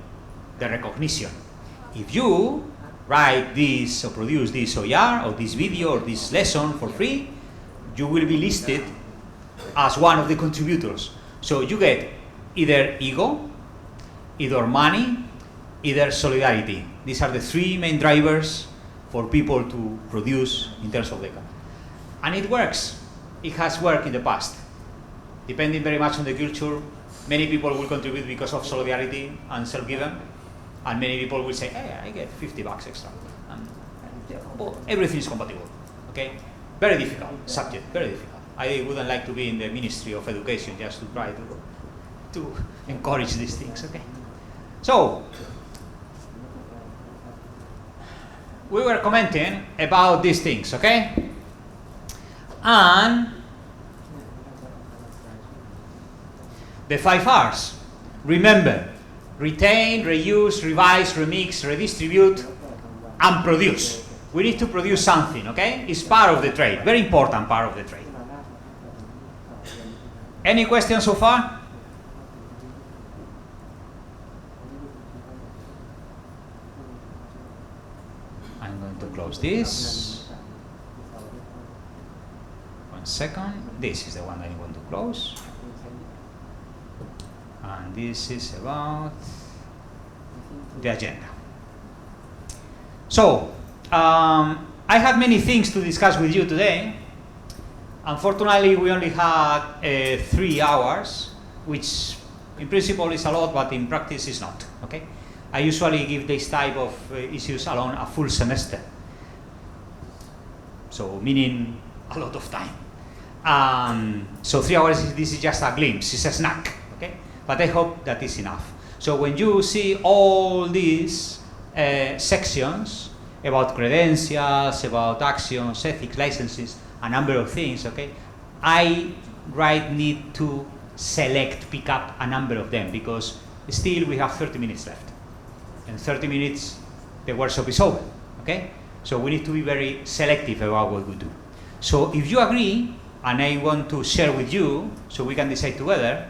the recognition. If you write this or produce this OER or this video or this lesson for free, you will be listed as one of the contributors. So you get either ego, either money, either solidarity. These are the three main drivers for people to produce in terms of data. And it works. It has worked in the past. Depending very much on the culture, many people will contribute because of solidarity and self-given, and many people will say, hey, I get $50 extra. And well, everything is compatible, okay? Very difficult subject, very difficult. I wouldn't like to be in the Ministry of Education just to try to encourage these things, okay? So, we were commenting about these things, okay? And the 5 R's. Remember, retain, reuse, revise, remix, redistribute, and produce. We need to produce something, okay? It's part of the trade, very important part of the trade. Any questions so far? I'm going to close this. 1 second. This is the one that I want to close. And this is about the agenda. So, I had many things to discuss with you today. Unfortunately, we only had 3 hours, which in principle is a lot, but in practice is not, okay? I usually give this type of issues alone a full semester. So, meaning a lot of time. So 3 hours, this is just a glimpse, it's a snack, okay? But I hope that is enough. So when you see all these sections about credentials, about actions, ethics, licenses, a number of things, okay, I need to pick up a number of them, because still we have 30 minutes left. In 30 minutes, the workshop is over, okay? So we need to be very selective about what we do. So if you agree, and I want to share with you, so we can decide together,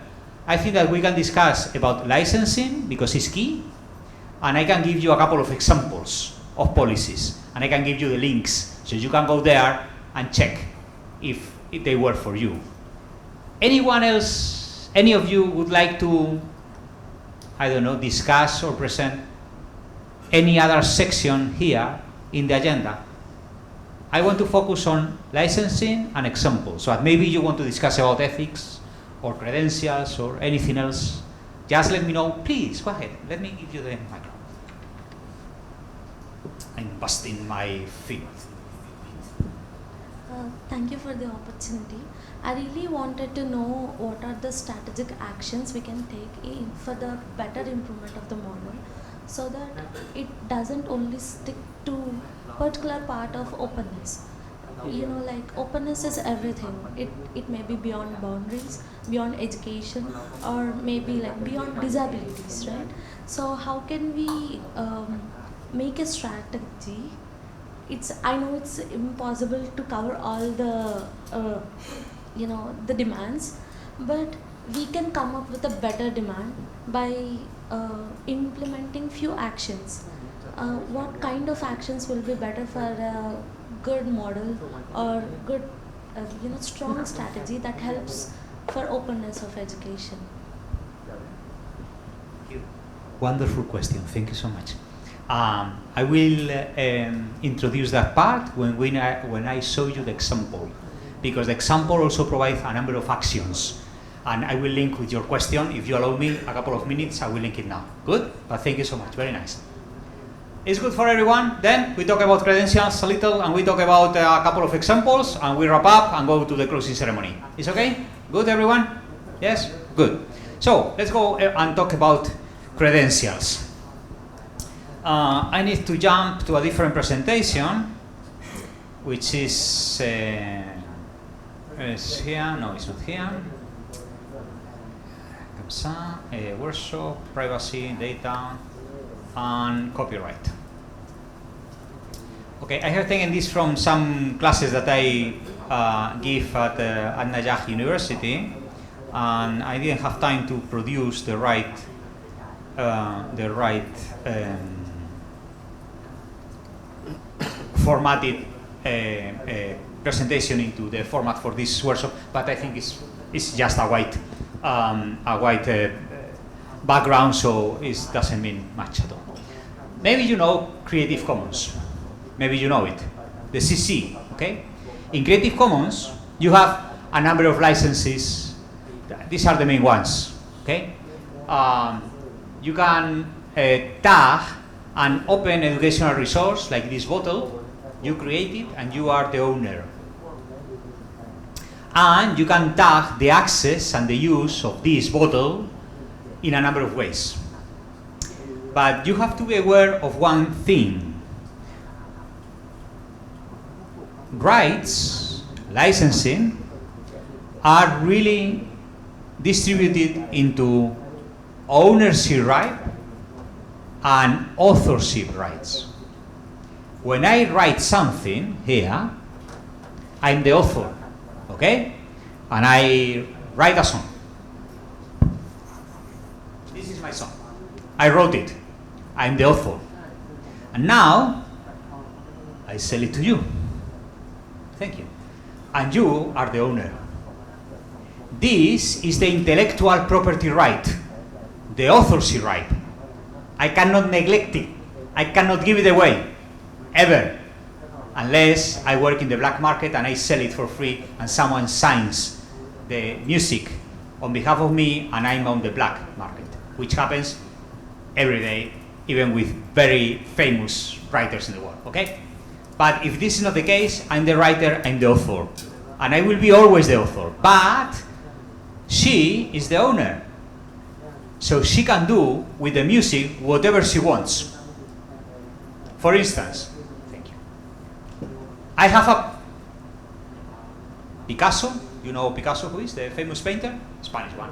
I think that we can discuss about licensing, because it's key, and I can give you a couple of examples of policies, and I can give you the links, so you can go there and check if they work for you. Anyone else, any of you would like to, I don't know, discuss or present any other section here in the agenda? I want to focus on licensing and examples, so maybe you want to discuss about ethics, or credentials, or anything else. Just let me know, please, go ahead. Let me give you the microphone. I'm busting my feet. Thank you for the opportunity. I really wanted to know what are the strategic actions we can take for the better improvement of the model, so that it doesn't only stick to particular part of openness. You know, like openness is everything. It may be beyond boundaries, beyond education, or maybe like beyond disabilities, right? So how can we make a strategy? I know it's impossible to cover all the the demands, but we can come up with a better demand by implementing few actions. What kind of actions will be better for a good model or good strong strategy that helps for openness of education? Wonderful question, thank you so much. I will introduce that part when I show you the example, because the example also provides a number of actions, and I will link with your question. If you allow me a couple of minutes, I will link it now. Good? But thank you so much, very nice. It's good for everyone. Then we talk about credentials a little, and we talk about a couple of examples, and we wrap up and go to the closing ceremony. It's okay? Good, everyone? Yes? Good. So let's go and talk about credentials. I need to jump to a different presentation, which is here. No, it's not here. Workshop, privacy, data, and copyright. Okay, I have taken this from some classes that I give at Najah University, and I didn't have time to produce the right formatted presentation into the format for this workshop, but I think it's just a white background, so it doesn't mean much at all. Maybe you know Creative Commons. Maybe you know it, the CC, okay? In Creative Commons, you have a number of licenses. These are the main ones, okay? You can tag an open educational resource like this bottle. You create it and you are the owner. And you can tag the access and the use of this bottle in a number of ways. But you have to be aware of one thing. Rights, licensing, are really distributed into ownership right and authorship rights. When I write something here, I'm the author, okay? And I write a song. This is my song. I wrote it. I'm the author. And now, I sell it to you. Thank you. And you are the owner. This is the intellectual property right, the authorship right. I cannot neglect it. I cannot give it away, ever, unless I work in the black market and I sell it for free and someone signs the music on behalf of me and I'm on the black market, which happens every day, even with very famous writers in the world, okay? But if this is not the case, I'm the writer, I'm the author. And I will be always the author. But she is the owner. So she can do with the music whatever she wants. For instance, thank you. I have a Picasso. You know Picasso, who is the famous painter? Spanish one.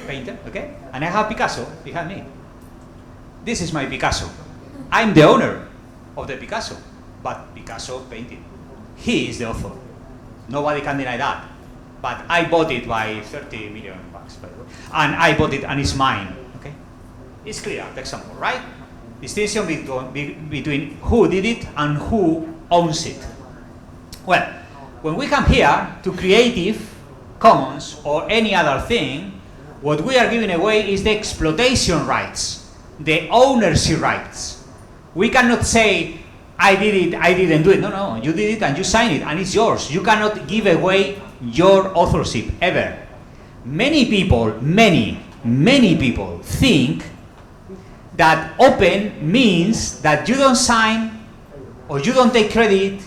Painter, okay? And I have Picasso behind me. This is my Picasso. I'm the owner of the Picasso. But Picasso painted. He is the author. Nobody can deny that. But I bought it by 30 million bucks, by the way. And I bought it and it's mine. Okay? It's clear, the example, right? Distinction between who did it and who owns it. Well, when we come here to Creative Commons or any other thing, what we are giving away is the exploitation rights, the ownership rights. We cannot say, I did it, I didn't do it. No, no, you did it and you signed it and it's yours. You cannot give away your authorship, ever. Many people think that open means that you don't sign or you don't take credit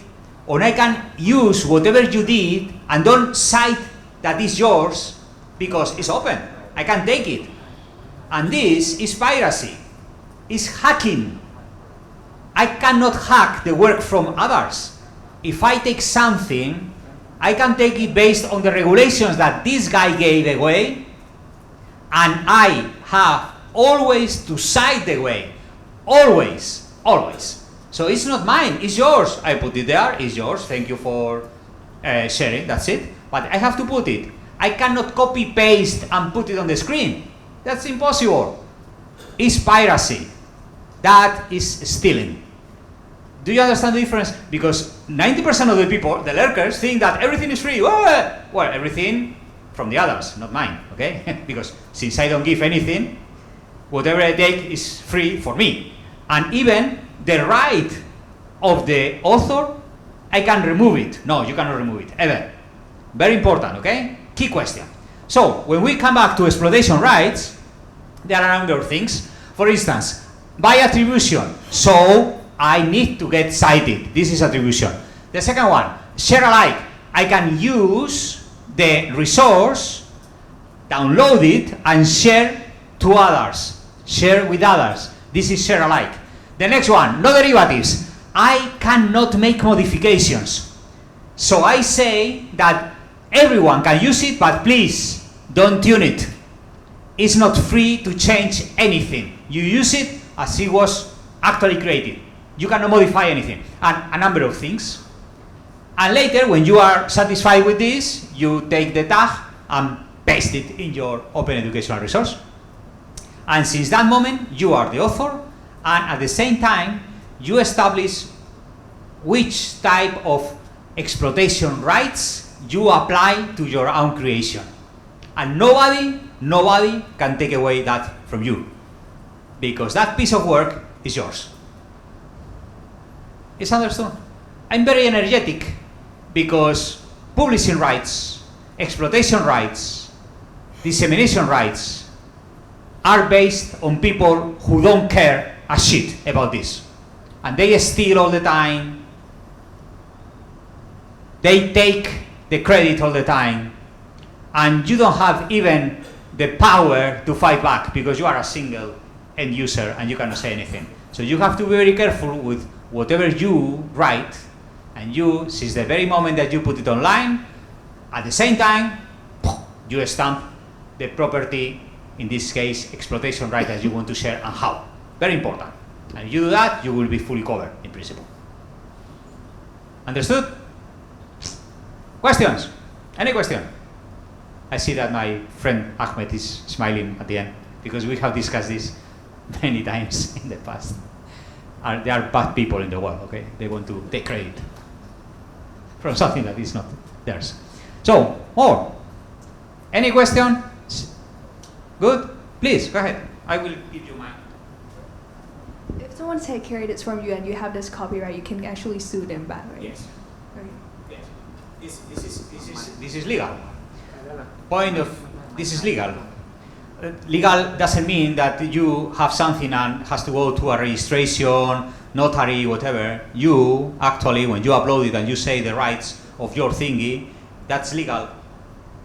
or I can use whatever you did and don't cite that is yours because it's open. I can take it. And this is piracy. It's hacking. I cannot hack the work from others. If I take something, I can take it based on the regulations that this guy gave away, and I have always to cite the way. Always, always. So it's not mine, it's yours. I put it there, it's yours. Thank you for sharing, that's it. But I have to put it. I cannot copy, paste, and put it on the screen. That's impossible. It's piracy. That is stealing. Do you understand the difference? Because 90% of the people, the lurkers, think that everything is free. Well, everything from the others, not mine, okay? Because since I don't give anything, whatever I take is free for me. And even the right of the author, I can remove it. No, you cannot remove it, ever. Very important, okay? Key question. So, when we come back to exploitation rights, there are a number of things. For instance, by attribution. So, I need to get cited. This is attribution. The second one, share alike. I can use the resource download it and share to others. Share with others. This is share alike. The next one, no derivatives. I cannot make modifications. So I say that everyone can use it, but please don't tune it. It's not free to change anything. You use it as it was actually created. You cannot modify anything. And a number of things. And later, when you are satisfied with this, you take the tag and paste it in your open educational resource. And since that moment, you are the author, and at the same time, you establish which type of exploitation rights you apply to your own creation. And nobody can take away that from you, because that piece of work is yours. It's understood? I'm very energetic because publishing rights, exploitation rights, dissemination rights are based on people who don't care a shit about this. And they steal all the time. They take the credit all the time. And you don't have even the power to fight back because you are a single end user and you cannot say anything. So you have to be very careful with whatever you write, and you, since the very moment that you put it online, at the same time, you stamp the property, in this case, exploitation right that you want to share and how. Very important. And if you do that, you will be fully covered, in principle. Understood? Questions? Any question? I see that my friend Ahmed is smiling at the end, because we have discussed this many times in the past. There are bad people in the world, okay? They want to take credit from something that is not theirs. So, more. Any question? Good? Please, go ahead. I will give you mine. If someone take credits from you and you have this copyright, you can actually sue them back, right? Yes. Right. Yes. This is legal. Point of, this is legal. Legal doesn't mean that you have something and has to go to a registration, notary, whatever. You actually, when you upload it and you say the rights of your thingy, that's legal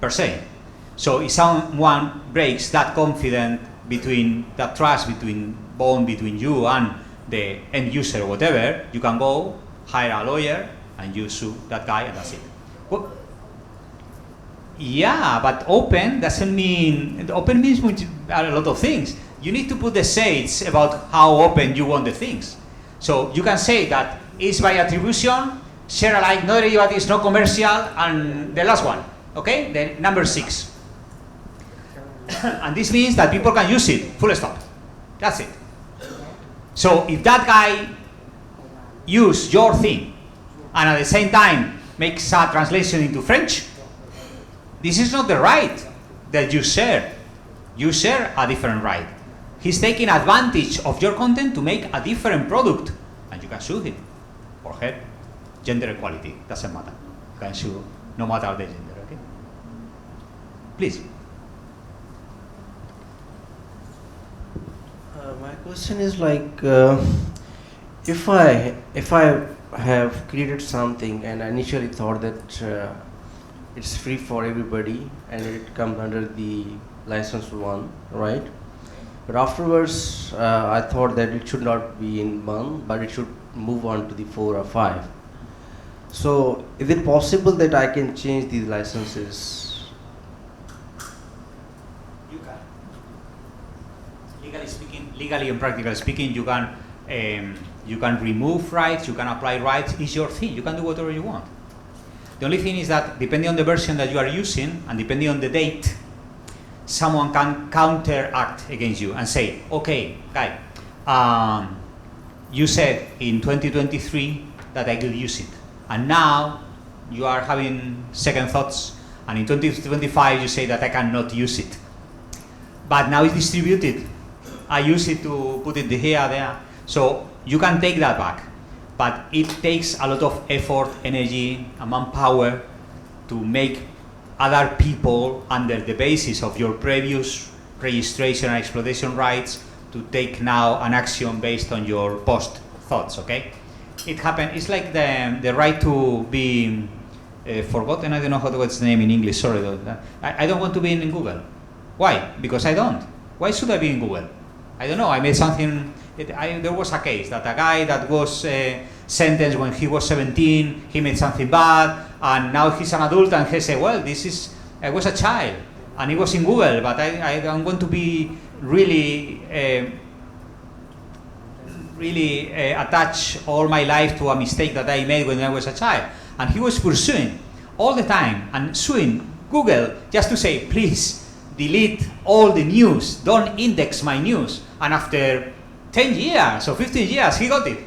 per se. So if someone breaks that confidence between, that trust bond between you and the end user or whatever, you can go hire a lawyer and you sue that guy and that's it. Well, yeah, but open doesn't mean, open means a lot of things. You need to put the shades about how open you want the things. So you can say that it's by attribution, share alike, no derivatives, no commercial, and the last one, okay? The number 6. And this means that people can use it, full stop. That's it. So if that guy use your thing and at the same time makes a translation into French, this is not the right that you share. You share a different right. He's taking advantage of your content to make a different product, and you can sue him or her. Gender equality doesn't matter. You can sue no matter the gender. Okay? Please. My question is like, if I have created something and I initially thought that it's free for everybody and it comes under the license 1, right? But afterwards, I thought that it should not be in 1, but it should move on to the 4 or 5. So, is it possible that I can change these licenses? You can. Legally and practically speaking, you can remove rights, you can apply rights. It's your thing. You can do whatever you want. The only thing is that depending on the version that you are using and depending on the date, someone can counteract against you and say, okay, guy, you said in 2023 that I could use it. And now you are having second thoughts, and in 2025 you say that I cannot use it. But now it's distributed. I use it to put it here, there. So you can take that back. But it takes a lot of effort, energy, and manpower to make other people, under the basis of your previous registration and exploitation rights, to take now an action based on your post thoughts, okay? It happened, it's like the right to be forgotten, I don't know how to what's the name in English, sorry. I don't want to be in Google. Why? Because I don't. Why should I be in Google? I don't know. I made something. There was a case that a guy that was sentenced when he was 17, he made something bad, and now he's an adult, and he said, well, I was a child, and it was in Google, but I don't want to be really attach all my life to a mistake that I made when I was a child. And he was pursuing all the time and suing Google just to say, please delete all the news, don't index my news. And after 10 years or 15 years, he got it.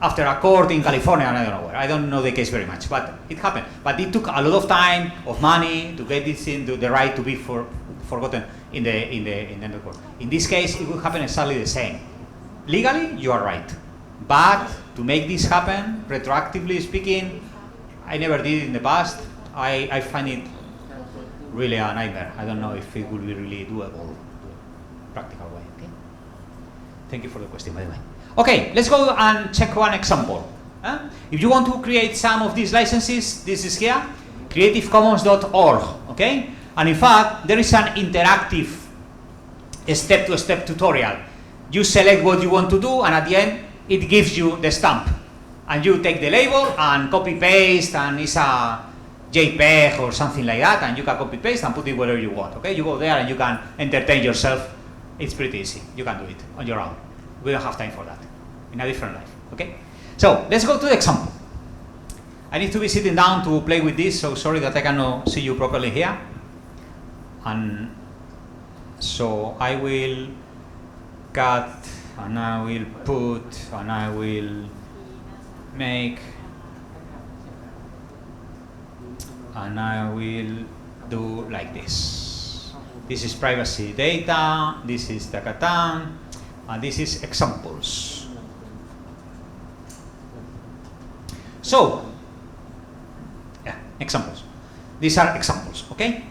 After a court in California, and I don't know where. I don't know the case very much, but it happened. But it took a lot of time, of money, to get this into the right to be forgotten in the court. In this case, it will happen exactly the same. Legally, you are right. But to make this happen, retroactively speaking, I never did it in the past. I find it really a nightmare. I don't know if it will be really doable, practical way. Okay. Thank you for the question, by the way. Okay, let's go and check one example. If you want to create some of these licenses, this is here, creativecommons.org. Okay, and in fact, there is an interactive step-to-step tutorial. You select what you want to do, and at the end, it gives you the stamp. And you take the label and copy-paste, and it's a JPEG or something like that, and you can copy-paste and put it wherever you want. Okay, you go there and you can entertain yourself. It's pretty easy. You can do it on your own. We don't have time for that. In a different life. Okay? So, let's go to the example. I need to be sitting down to play with this, so sorry that I cannot see you properly here. And so I will cut, and I will put, and I will make, and I will do like this. This is privacy data, this is Takatan, and this is examples. So, yeah, examples. These are examples, okay?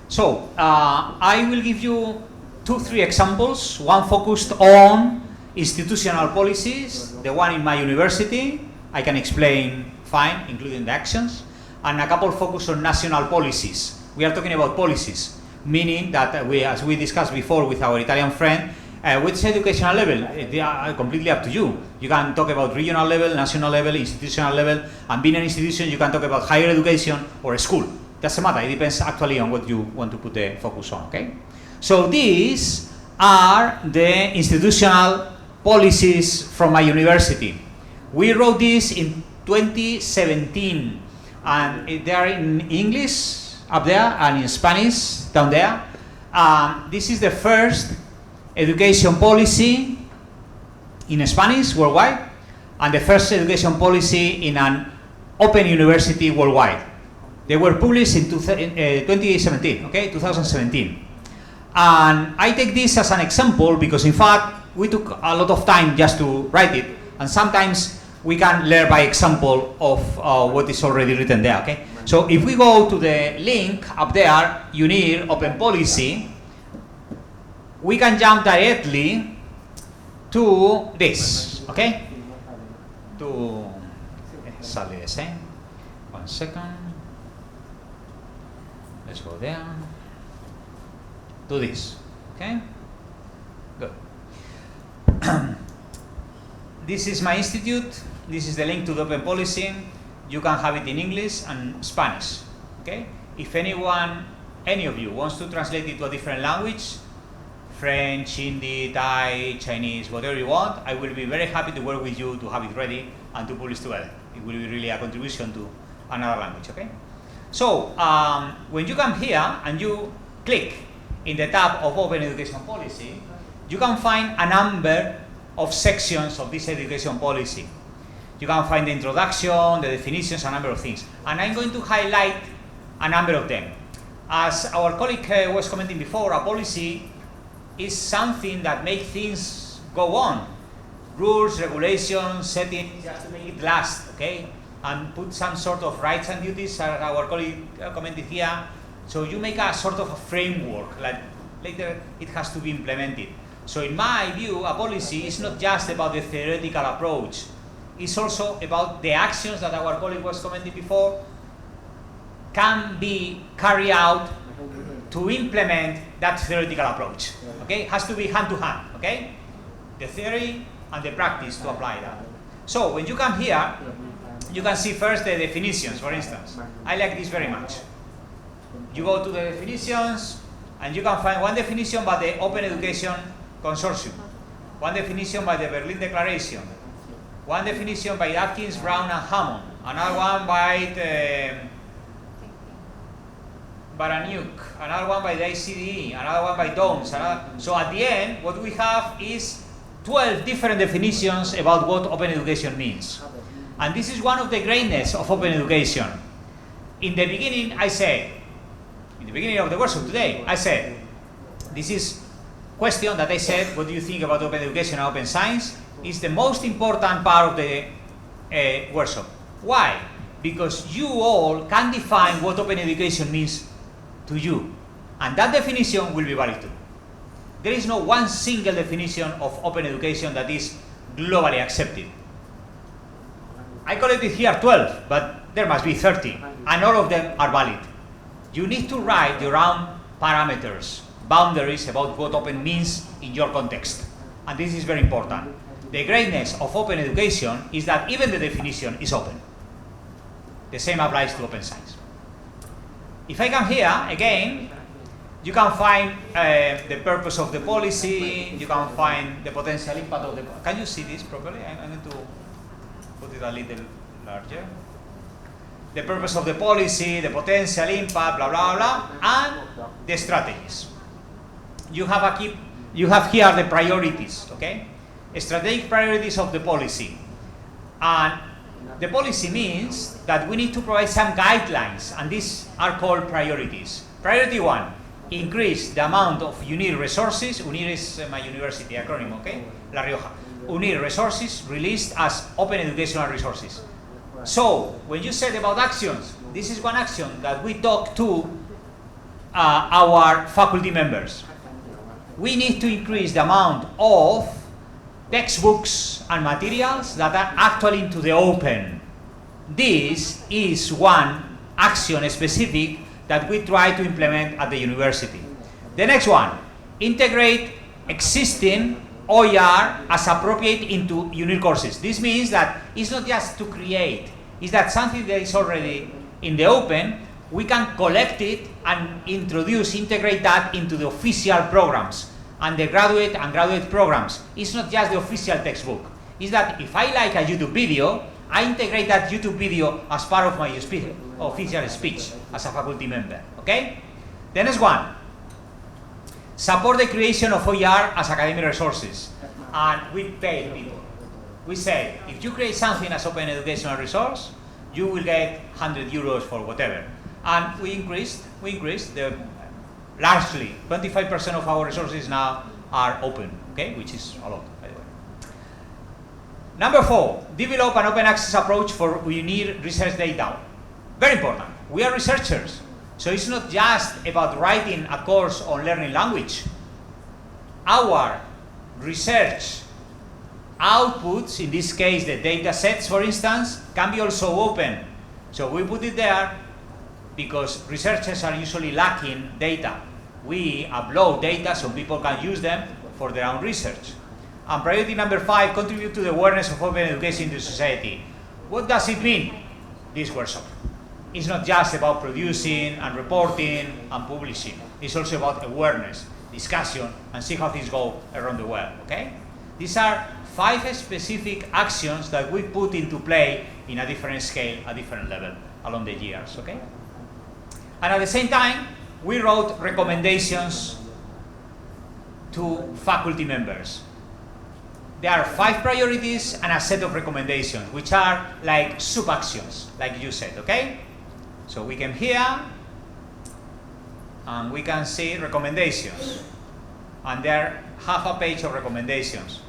So, I will give you 2-3 examples. One focused on institutional policies, the one in my university, I can explain fine, including the actions, and a couple focused on national policies. We are talking about policies, meaning that as we discussed before with our Italian friend, which educational level, they are completely up to you. You can talk about regional level, national level, institutional level, and being an institution, you can talk about higher education or a school. Doesn't matter, it depends actually on what you want to put the focus on, okay? So these are the institutional policies from my university. We wrote this in 2017, and they are in English up there and in Spanish down there. This is the first education policy in Spanish worldwide, and the first education policy in an open university worldwide. They were published in 2017, okay, 2017. And I take this as an example because, in fact, we took a lot of time just to write it, and sometimes we can learn by example of what is already written there, okay? So if we go to the link up there, you need open policy, we can jump directly to this, okay? To exactly the same. 1 second. Let's go there. Do this, okay? Good. This is my institute. This is the link to the open policy. You can have it in English and Spanish, okay? If anyone, any of you wants to translate it to a different language, French, Hindi, Thai, Chinese, whatever you want, I will be very happy to work with you to have it ready and to publish together. It will be really a contribution to another language, okay? So, when you come here and you click in the tab of Open Education Policy, you can find a number of sections of this education policy. You can find the introduction, the definitions, a number of things. And I'm going to highlight a number of them. As our colleague was commenting before, a policy is something that makes things go on. Rules, regulations, settings, just to make it last, okay? And put some sort of rights and duties, as our colleague commented here. So you make a sort of a framework, like later it has to be implemented. So in my view, a policy is not just about the theoretical approach. It's also about the actions that our colleague was commenting before can be carried out to implement that theoretical approach. Okay, it has to be hand to hand. Okay, the theory and the practice to apply that. So when you come here, you can see first the definitions. For instance, I like this very much. You go to the definitions, and you can find one definition by the Open Education Consortium, one definition by the Berlin Declaration, one definition by Atkins, Brown, and Hammond, another one by Baraniuk, another one by the ICDE, another one by Domes. So at the end, what we have is 12 different definitions about what open education means. And this is one of the greatness of open education. In the beginning, I said, in the beginning of the workshop today, I said, this is question that I said, what do you think about open education and open science? Is the most important part of the workshop. Why? Because you all can define what open education means to you. And that definition will be valid too. There is no one single definition of open education that is globally accepted. I collected here 12, but there must be 30, and all of them are valid. You need to write your own parameters, boundaries about what open means in your context. And this is very important. The greatness of open education is that even the definition is open. The same applies to open science. If I come here, again, you can find the purpose of the policy, you can find the potential impact of the... Can you see this properly? I'm going to put it a little larger. The purpose of the policy, the potential impact, blah, blah, blah, and the strategies. You have here the priorities, okay? Strategic priorities of the policy. And the policy means that we need to provide some guidelines, and these are called priorities. Priority 1, increase the amount of UNIR resources. UNIR is my university acronym, okay? La Rioja. UNIR resources released as open educational resources. So, when you said about actions, this is one action that we talk to our faculty members. We need to increase the amount of textbooks and materials that are actually into the open. This is one action specific that we try to implement at the university. The next one, integrate existing OER as appropriate into UNIR courses. This means that it's not just to create, it's that something that is already in the open, we can collect it and integrate that into the official programs and the graduate and graduate programs. It's not just the official textbook. It's that if I like a YouTube video, I integrate that YouTube video as part of my official speech as a faculty member, okay? The next one, support the creation of OER as academic resources. And we pay people. We say, if you create something as open educational resource, you will get 100 euros for whatever. And we increased the largely 25% of our resources now are open, okay, which is a lot, by the way. Number 4, develop an open access approach for UNIR research data. Very important. We are researchers, so it's not just about writing a course on learning language. Our research outputs, in this case the data sets for instance, can be also open. So we put it there because researchers are usually lacking data. We upload data so people can use them for their own research. And priority number 5, contribute to the awareness of open education in the society. What does it mean, this workshop? It's not just about producing and reporting and publishing. It's also about awareness, discussion, and see how things go around the world, okay? These are 5 specific actions that we put into play in a different scale, a different level along the years, okay? And at the same time, we wrote recommendations to faculty members. There are 5 priorities and a set of recommendations, which are like sub-actions, like you said, okay? So we came here, and we can see recommendations. And there are half a page of recommendations.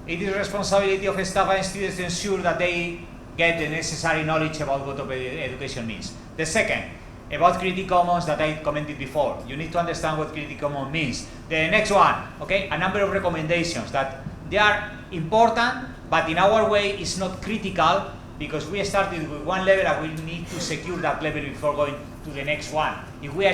It is responsibility of staff and students to ensure that they get the necessary knowledge about what open education means. The second, about Creative Commons that I commented before. You need to understand what Creative Commons means. The next one, okay, a number of recommendations that they are important, but in our way it's not critical because we started with one level and we need to secure that level before going to the next one. If we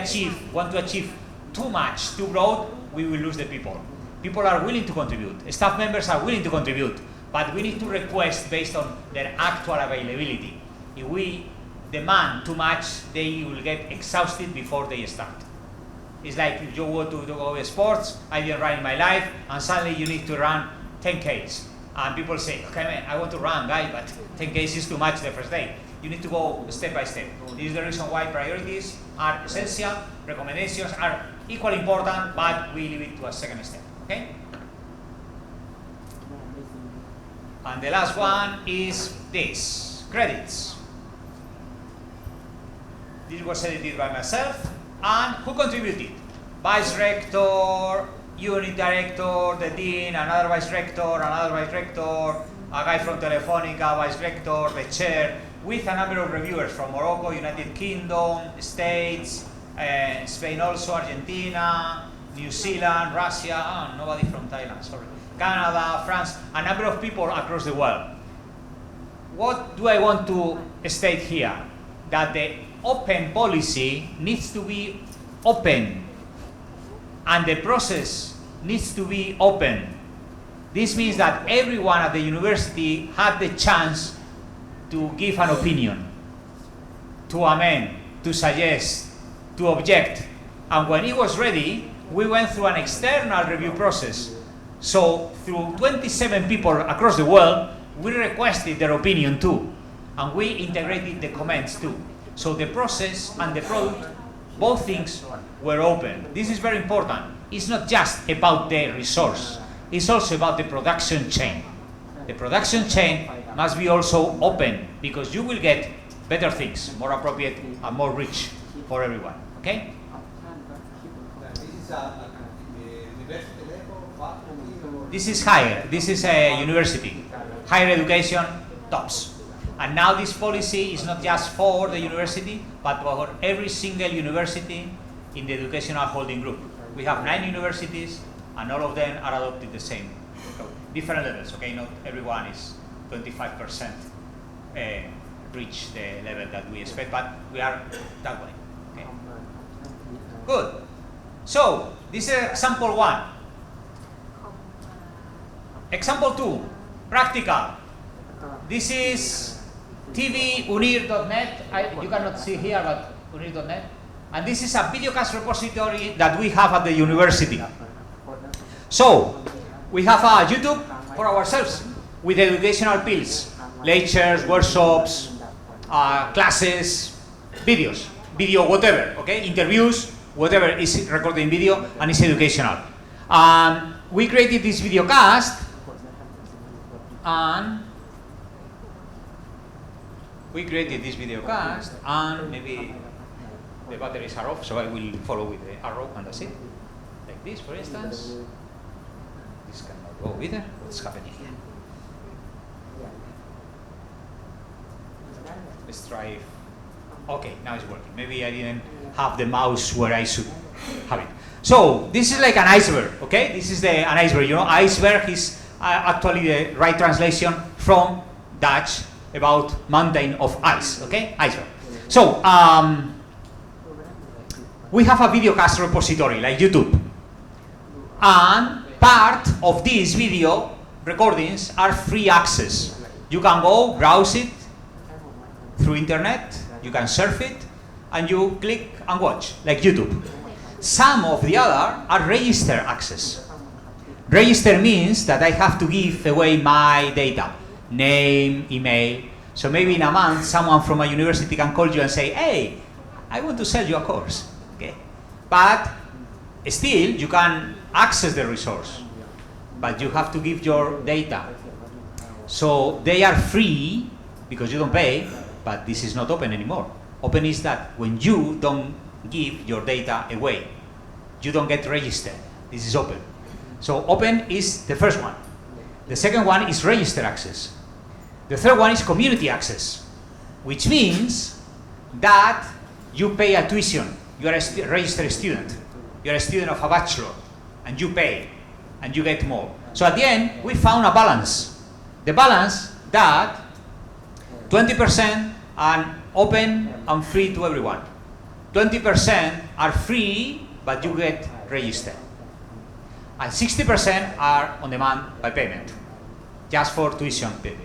want to achieve too much, too broad, we will lose the people. People are willing to contribute. Staff members are willing to contribute, but we need to request based on their actual availability. If we demand too much, they will get exhausted before they start. It's like if you go to go sports, I didn't run in my life, and suddenly you need to run 10Ks. And people say, okay, man, I want to run, guy, but 10Ks is too much the first day. You need to go step by step. This is the reason why priorities are essential, recommendations are equally important, but we leave it to a second step, okay? And the last one is this, credits. This was edited by myself, and who contributed? Vice rector, unit director, the dean, another vice rector, a guy from Telefonica, vice rector, the chair, with a number of reviewers from Morocco, United Kingdom, States, Spain also, Argentina, New Zealand, Russia, nobody from Thailand, sorry, Canada, France, a number of people across the world. What do I want to state here? That the open policy needs to be open, and the process needs to be open. This means that everyone at the university had the chance to give an opinion, to amend, to suggest, to object. And when it was ready, we went through an external review process. So through 27 people across the world, we requested their opinion too. And we integrated the comments too. So the process and the product, both things were open. This is very important. It's not just about the resource. It's also about the production chain. The production chain must be also open, because you will get better things, more appropriate and more rich for everyone. Okay? This is higher. This is a university. Higher education, tops. And now this policy is not just for the university, but for every single university in the educational holding group. We have 9 universities, and all of them are adopted the same. So different levels, okay? Not everyone is 25% reach the level that we expect, but we are that way. Okay? Good. So this is example 1. Example 2, practical. This is tvunir.net. You cannot see here, but unir.net. And this is a videocast repository that we have at the university. So we have a YouTube for ourselves with educational pills, lectures, workshops, classes, videos, video whatever, okay, interviews, whatever is recorded in video and is educational. We created this videocast, and maybe the batteries are off, so I will follow with the arrow and that's it. Like this, for instance. This cannot go either. What's happening here? Let's try. Okay, now it's working. Maybe I didn't have the mouse where I should have it. So this is like an iceberg, okay? This is an iceberg. You know, iceberg is actually the right translation from Dutch about mountain of ice, okay? Iceberg. So we have a videocast repository like YouTube, and part of these video recordings are free access. You can go browse it through internet, you can surf it, and you click and watch, like YouTube. Some of the other are registered access. Register means that I have to give away my data, name, email. So maybe in a month, someone from a university can call you and say, hey, I want to sell you a course. Okay? But still, you can access the resource, but you have to give your data. So they are free because you don't pay, but this is not open anymore. Open is that when you don't give your data away, you don't get registered. This is open. So open is the first one. The second one is registered access. The third one is community access, which means that you pay a tuition. You are a registered student. You are a student of a bachelor, and you pay, and you get more. So at the end, we found a balance. The balance that 20% are open and free to everyone. 20% are free, but you get registered. And 60% are on demand by payment, just for tuition period.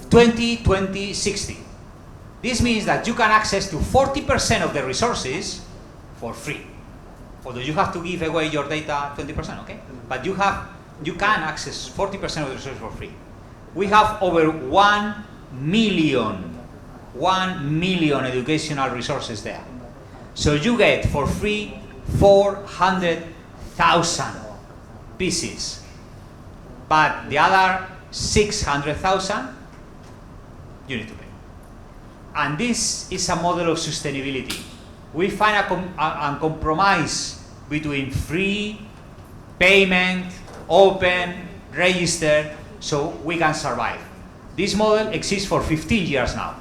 20, 20, 60. This means that you can access to 40% of the resources for free. Although you have to give away your data 20%, okay? But you can access 40% of the resources for free. We have over 1 million educational resources there. So you get for free 400,000 pieces. But the other 600,000, you need to pay. And this is a model of sustainability. We find a compromise between free, payment, open, registered, so we can survive. This model exists for 15 years now,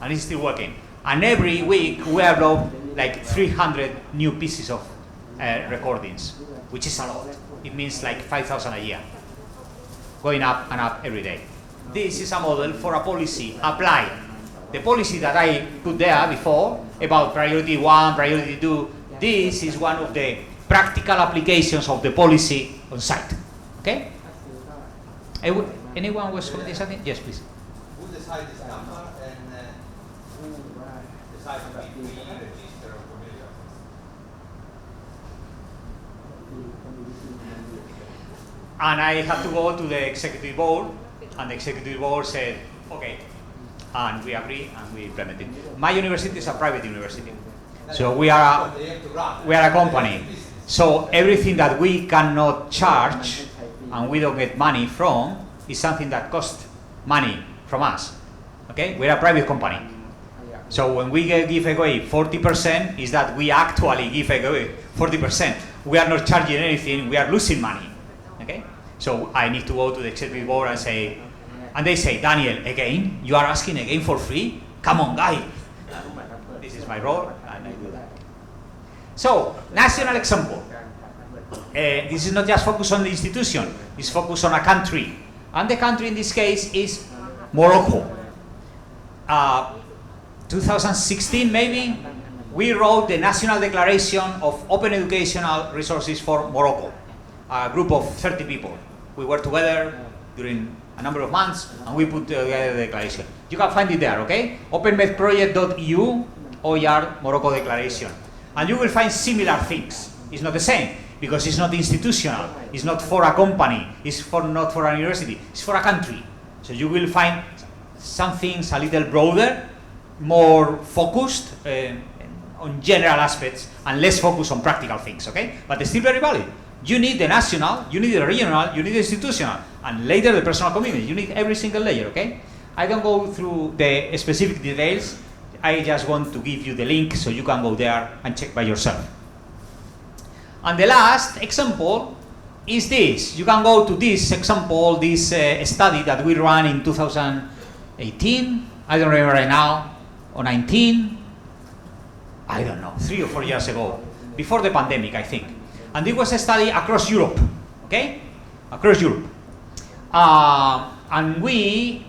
and it's still working. And every week we upload like 300 new pieces of recordings, which is a lot. It means like 5,000 a year, going up and up every day. This is a model for a policy applied. The policy that I put there before about priority 1, priority 2, this is one of the practical applications of the policy on site. Okay? Anyone was commenting something? Yes, please. Who decides this number and who decides to be register or community office? And I had to go to the executive board, and the executive board said, okay, and we agree and we implement it. My university is a private university, so we are a company. So everything that we cannot charge and we don't get money from is something that costs money from us. Okay, we're a private company. So when we give away 40%, is that we actually give away 40%. We are not charging anything. We are losing money. Okay, so I need to go to the executive board and say. And they say, Daniel, again? You are asking again for free? Come on, guy. This is my role, and I do that. So, national example. This is not just focused on the institution, it's focused on a country. And the country in this case is Morocco. 2016 maybe, we wrote the National Declaration of Open Educational Resources for Morocco. A group of 30 people. We were together during a number of months, and we put together the declaration. You can find it there, okay? openmedproject.eu, OER Morocco Declaration. And you will find similar things. It's not the same, because it's not institutional. It's not for a company. It's not for a university. It's for a country. So you will find some things a little broader, more focused on general aspects, and less focused on practical things, okay? But they're still very valid. You need the national, you need the regional, you need the institutional, and later the personal commitment. You need every single layer, okay? I don't go through the specific details. I just want to give you the link so you can go there and check by yourself. And the last example is this. You can go to this example, this study that we ran in 2018, I don't remember right now, or 19, I don't know, 3 or 4 years ago, before the pandemic, I think. And it was a study across Europe, okay? Across Europe. And we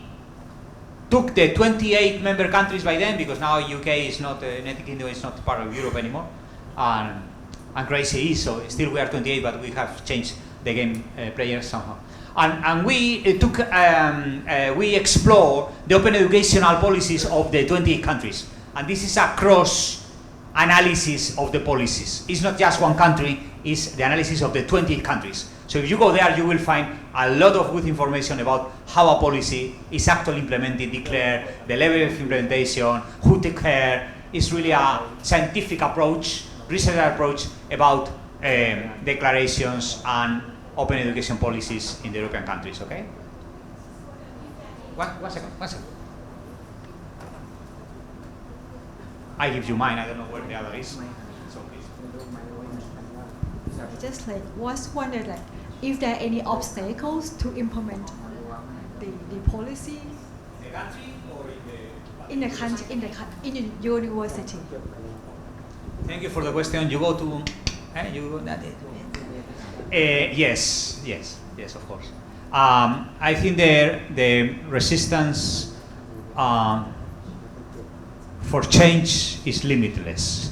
took the 28 member countries by then, because now UK is not, United Kingdom is not part of Europe anymore. And crazy is, so still we are 28, but we have changed the game players somehow. And we we explore the open educational policies of the 28 countries. And this is a cross analysis of the policies. It's not just one country, it's the analysis of the 28 countries. So if you go there, you will find a lot of good information about how a policy is actually implemented, declared, the level of implementation, who take care. It's really a scientific approach, research approach about declarations and open education policies in the European countries, okay? One second. I give you mine, I don't know where the other is. So please. Just like was wondered, like if there are any obstacles to implement the policy The country or in the country, in the university. Thank you for the question. You go to, yes, of course. I think the resistance for change is limitless.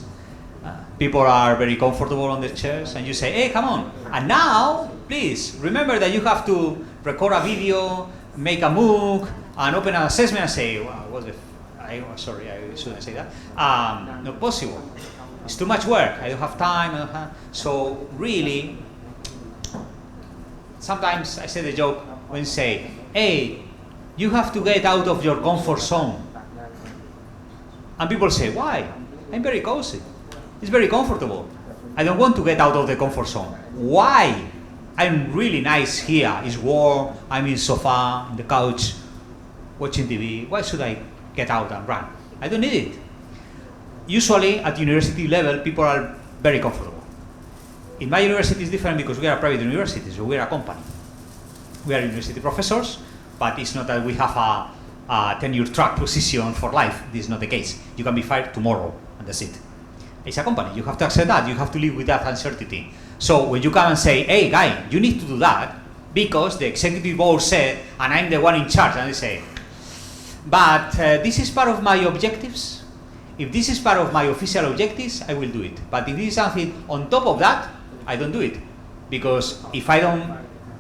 People are very comfortable on the chairs, and you say, hey, come on. And now, please, remember that you have to record a video, make a MOOC, and open an assessment and say, wow, what the sorry, I shouldn't say that. Not possible. It's too much work. I don't have time. So really, sometimes I say the joke when you say, hey, you have to get out of your comfort zone. And people say, why? I'm very cozy. It's very comfortable. I don't want to get out of the comfort zone. Why? I'm really nice here. It's warm. I'm in sofa, in the couch, watching TV. Why should I get out and run? I don't need it. Usually at university level, people are very comfortable. In my university it's different because we are a private university, so we are a company. We are university professors, but it's not that we have a tenure track position for life. This is not the case. You can be fired tomorrow, and that's it. It's a company. You have to accept that. You have to live with that uncertainty. So when you come and say, hey, guy, you need to do that because the executive board said, and I'm the one in charge, and they say, but this is part of my objectives. If this is part of my official objectives, I will do it. But if this is something on top of that, I don't do it. Because if I don't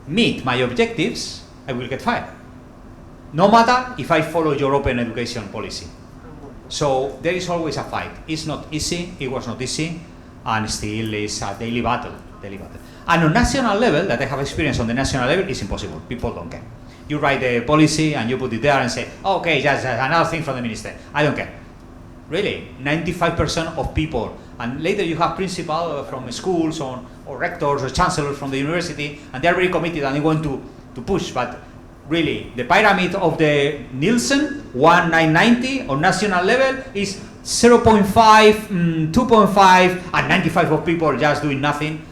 meet my objectives, I will get fired. No matter if I follow your open education policy. So there is always a fight. It's not easy, it was not easy, and still is a daily battle. And on national level, that I have experience on the national level, is impossible. People don't care. You write the policy and you put it there and say, okay, just another thing from the minister. I don't care. Really, 95% of people, and later you have principals from schools or rectors or chancellors from the university, and they are very committed and they want to push, but really, the pyramid of the Nielsen, 1990 on national level is 0.5, 2.5, and 95 of people just doing nothing.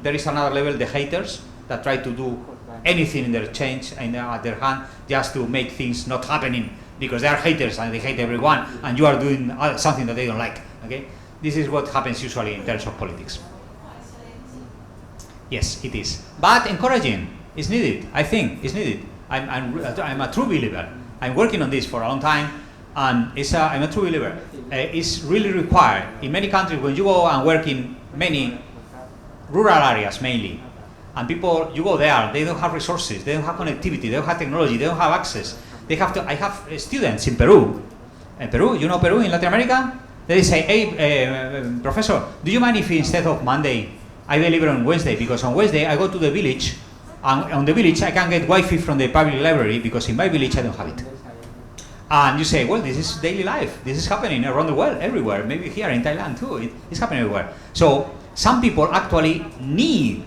There is another level, the haters, that try to do anything in their change in their hand just to make things not happening because they are haters and they hate everyone, and you are doing something that they don't like. Okay, this is what happens usually in terms of politics. Yes, it is, but encouraging is needed. I think it's needed. I'm a true believer. I'm working on this for a long time, and I'm a true believer. It's really required in many countries when you go and work in many rural areas mainly, and people, you go there, they don't have resources, they don't have connectivity, they don't have technology, they don't have access. They have to. I have students in Peru. You know Peru in Latin America? They say, hey, professor, do you mind if instead of Monday I deliver on Wednesday? Because on Wednesday I go to the village, and on the village I can get Wi-Fi from the public library because in my village I don't have it. And you say, well, this is daily life. This is happening around the world, everywhere. Maybe here in Thailand too. It's happening everywhere. So some people actually need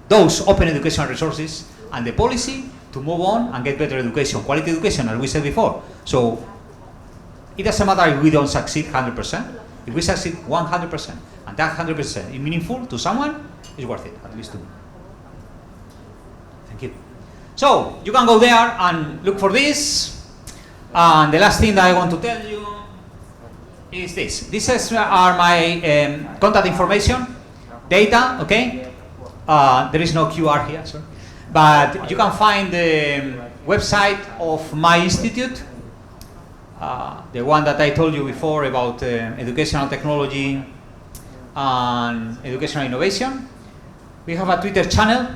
those open educational resources and the policy to move on and get better education, quality education, as we said before. So it doesn't matter if we don't succeed 100%. If we succeed 100%, and that 100% is meaningful to someone, it's worth it, at least to me. Thank you. So you can go there and look for this. And the last thing that I want to tell you is this. These are my contact information, data, okay? There is no QR here, sorry. But you can find the website of my institute, the one that I told you before about educational technology and educational innovation. We have a Twitter channel.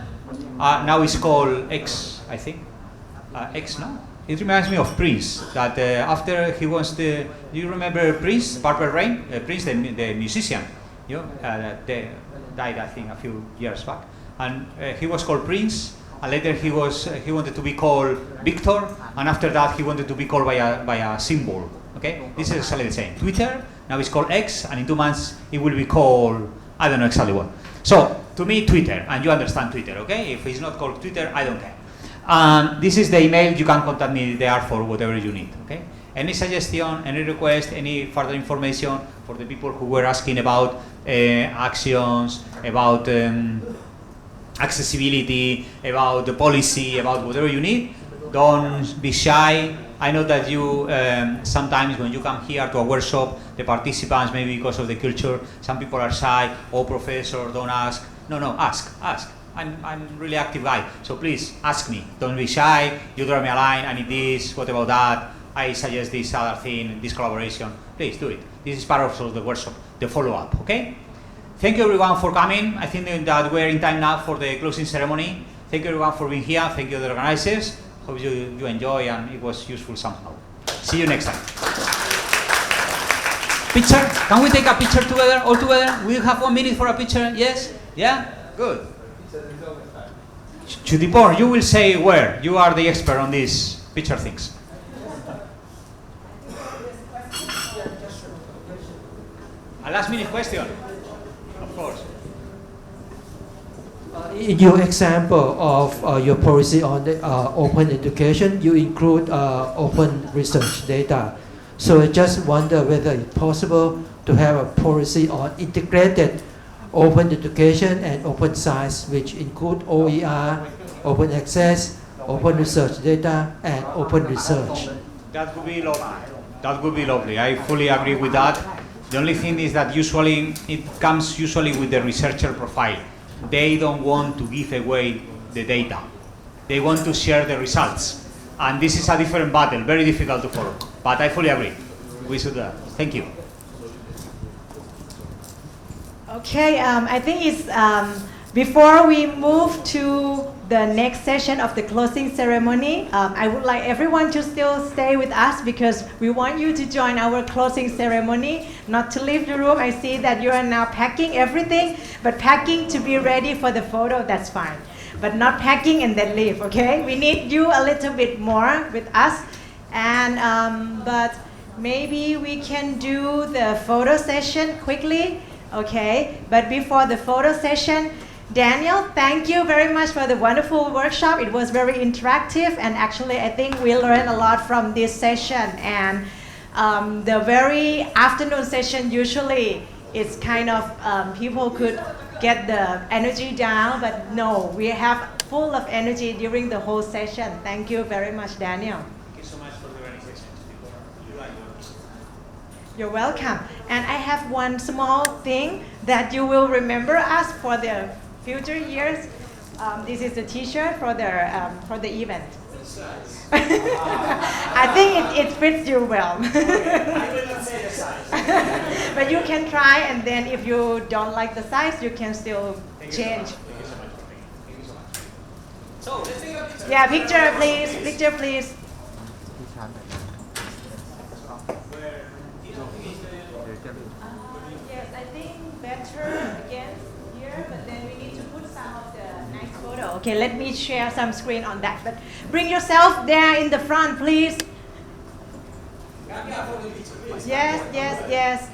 Now it's called X, I think. X, no? It reminds me of Prince, that after he was do you remember Prince, Purple Rain? Prince, the musician, you know, they died, I think, a few years back. And he was called Prince, and later he wanted to be called Victor, and after that he wanted to be called by a symbol. Okay, this is exactly the same. Twitter, now it's called X, and in 2 months it will be called, I don't know exactly what. So to me, Twitter, and you understand Twitter, okay? If it's not called Twitter, I don't care. This is the email. You can contact me there for whatever you need. Okay. Any suggestion, any request, any further information for the people who were asking about actions, about accessibility, about the policy, about whatever you need. Don't be shy. I know that you sometimes when you come here to a workshop, the participants, maybe because of the culture, some people are shy. Oh, professor, don't ask. No, ask. I'm really active guy, so please ask me. Don't be shy. You draw me a line. I need this. What about that? I suggest this other thing, this collaboration, please do it. This is part of the workshop, the follow-up, okay? Thank you everyone for coming. I think that we're in time now for the closing ceremony. Thank you everyone for being here. Thank you the organizers. Hope you enjoy and it was useful somehow. See you next time. Picture? Can we take a picture together, all together? We have 1 minute for a picture, yes? Yeah? Good. Chudipor, you will say where. You are the expert on these picture things. A last minute question. Of course. In your example of your policy on the, open education, you include open research data. So I just wonder whether it's possible to have a policy on integrated open education and open science, which include OER, open access, open research data, and open research. That would be lovely. That would be lovely. I fully agree with that. The only thing is that usually it comes with the researcher profile. They don't want to give away the data. They want to share the results. And this is a different battle, very difficult to follow. But I fully agree. We should do that. Thank you. Okay, I think it's before we move to the next session of the closing ceremony, I would like everyone to still stay with us because we want you to join our closing ceremony, not to leave the room. I see that you are now packing everything, but packing to be ready for the photo, that's fine. But not packing and then leave, okay? We need you a little bit more with us. And, but maybe we can do the photo session quickly, okay? But before the photo session, Daniel, thank you very much for the wonderful workshop. It was very interactive, and actually I think we learned a lot from this session. And the very afternoon session usually it's kind of people could get the energy down, but no, we have full of energy during the whole session. Thank you very much, Daniel. Thank you so much for the organization. You're welcome. And I have one small thing that you will remember us for the future years. This is a T-shirt for the event. I think it fits you well. I will not say the size. But you can try, and then if you don't like the size, you can still change. Thank you so much. So let's take a picture. Yeah, picture please. Picture please. Yes, I think better again here, but then we need to put some of the nice photo. Okay, let me share some screen on that. But bring yourself there in the front, please. Yes, yes, yes.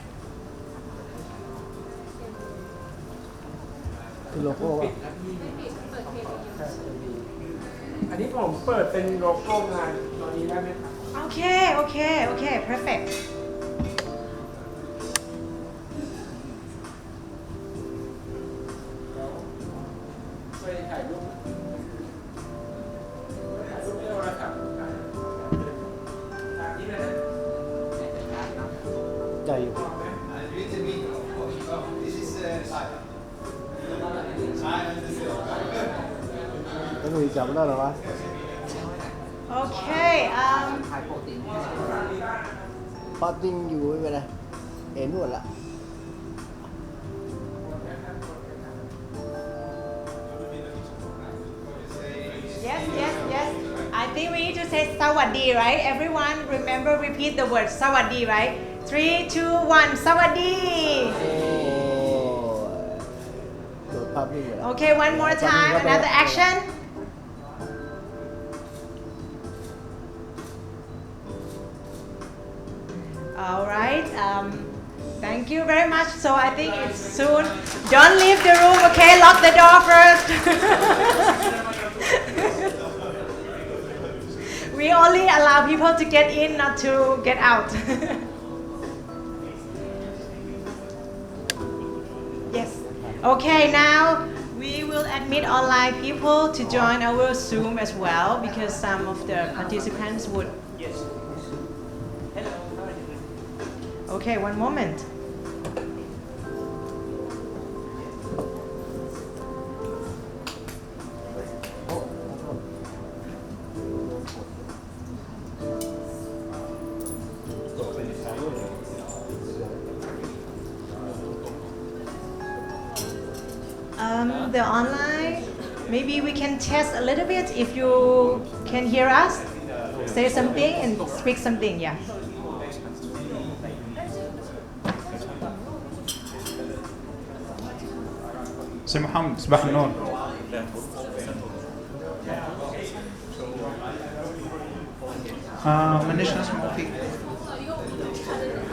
คือโลโก้ป่ะอันนี้ผมเปิดเป็นโลโก้งานตอนนี้ได้ไหมครับ Okay, okay, okay, perfect. ช่วยถ่ายรูปเร็วนะครับนี่เลยนะใหญ่อยู่ This is Simon. Simon the film. แล้วหนูจำได้หรอวะ Okay. ปาติ้งอยู่ไม่เป็นไรเห็นหมดละ Yes, yes, yes. I think we need to say sawadi, right? Everyone remember repeat the word sawadi, right? 3, 2, 1, sawadi. โดดภาพนิ่งเลย Okay, one more time. Another action. All right. Thank you very much. So I think it's soon. Don't leave the room, okay? Lock the door first. We only allow people to get in, not to get out. Yes. Okay, now we will admit online people to join our Zoom as well because some of the participants would. Yes. Hello. How are you? Okay, one moment. from the online, maybe we can test a little bit. If you can hear us, say something and speak something. Yeah. سي محمد صباح النور. مانيش نسمع فيك.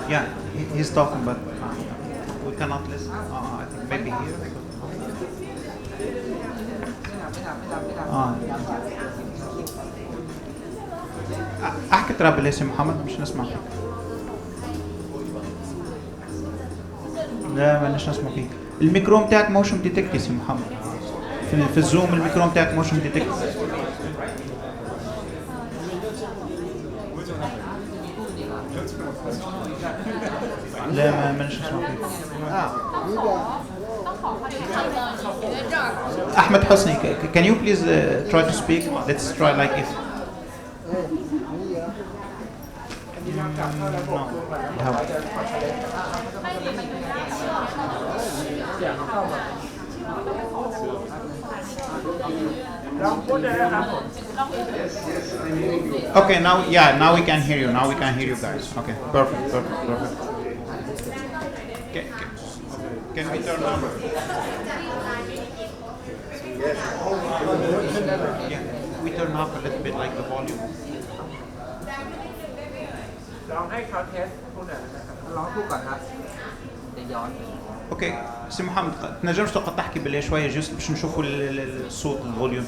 Yeah, he's talking but we cannot listen. I think maybe here. احكي ترى بالله سي محمد مش نسمع فيك. لا مانيش نسمع فيك. الميكرو بتاعك موشن ديتكت يا سي محمد. في الزوم الميكرو بتاعك موشن ديتكت. لا مانيش نسمع فيك. أحمد حسني, can you please try to speak? Let's try like if. Okay, now we can hear you. Now we can hear you guys. Okay, perfect. Can we turn on? Yes. Yeah, we turn up a little bit like the volume. ลองให้เขาเทสพูดหน่อยนะครับลองพูดก่อนครับ اوكي سي محمد تنجمش تبقى تحكي بالله شويه جست باش نشوفوا الصوت الفوليوم.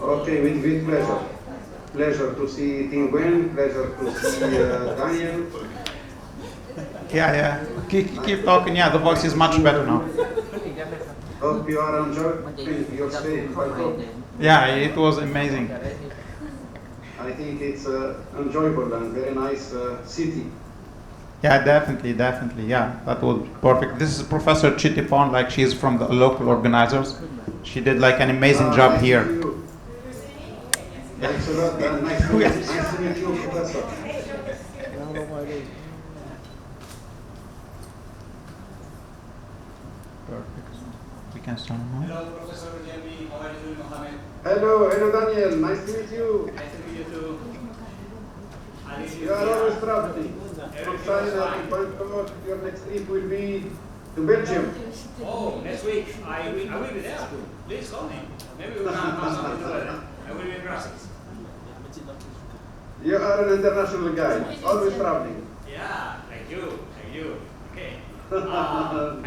Okay, with pleasure. Pleasure to see Tingwen, pleasure to see Daniel. Yeah. Keep talking. Yeah, the voice is much better now. Hope you are enjoying your stay in Bangkok. Yeah, it was amazing. I think it's enjoyable and very nice city. Yeah, definitely. Yeah, that was perfect. This is Professor Chittipon, like she's from the local organizers. She did like an amazing job nice here. Thanks a lot. Nice to meet you, Professor. Perfect. We can start now. Hello, Professor Jamie. How are you doing, Mohammed? Hello, Daniel. Nice to meet you. Nice to meet you too. You are always traveling from China to Bangkok. Your next trip will be to Belgium. Oh, next week I will be there too. Please call me. Maybe we can have something together. I will be in Brussels. You are an international guy, always traveling. Yeah, like you. Okay. I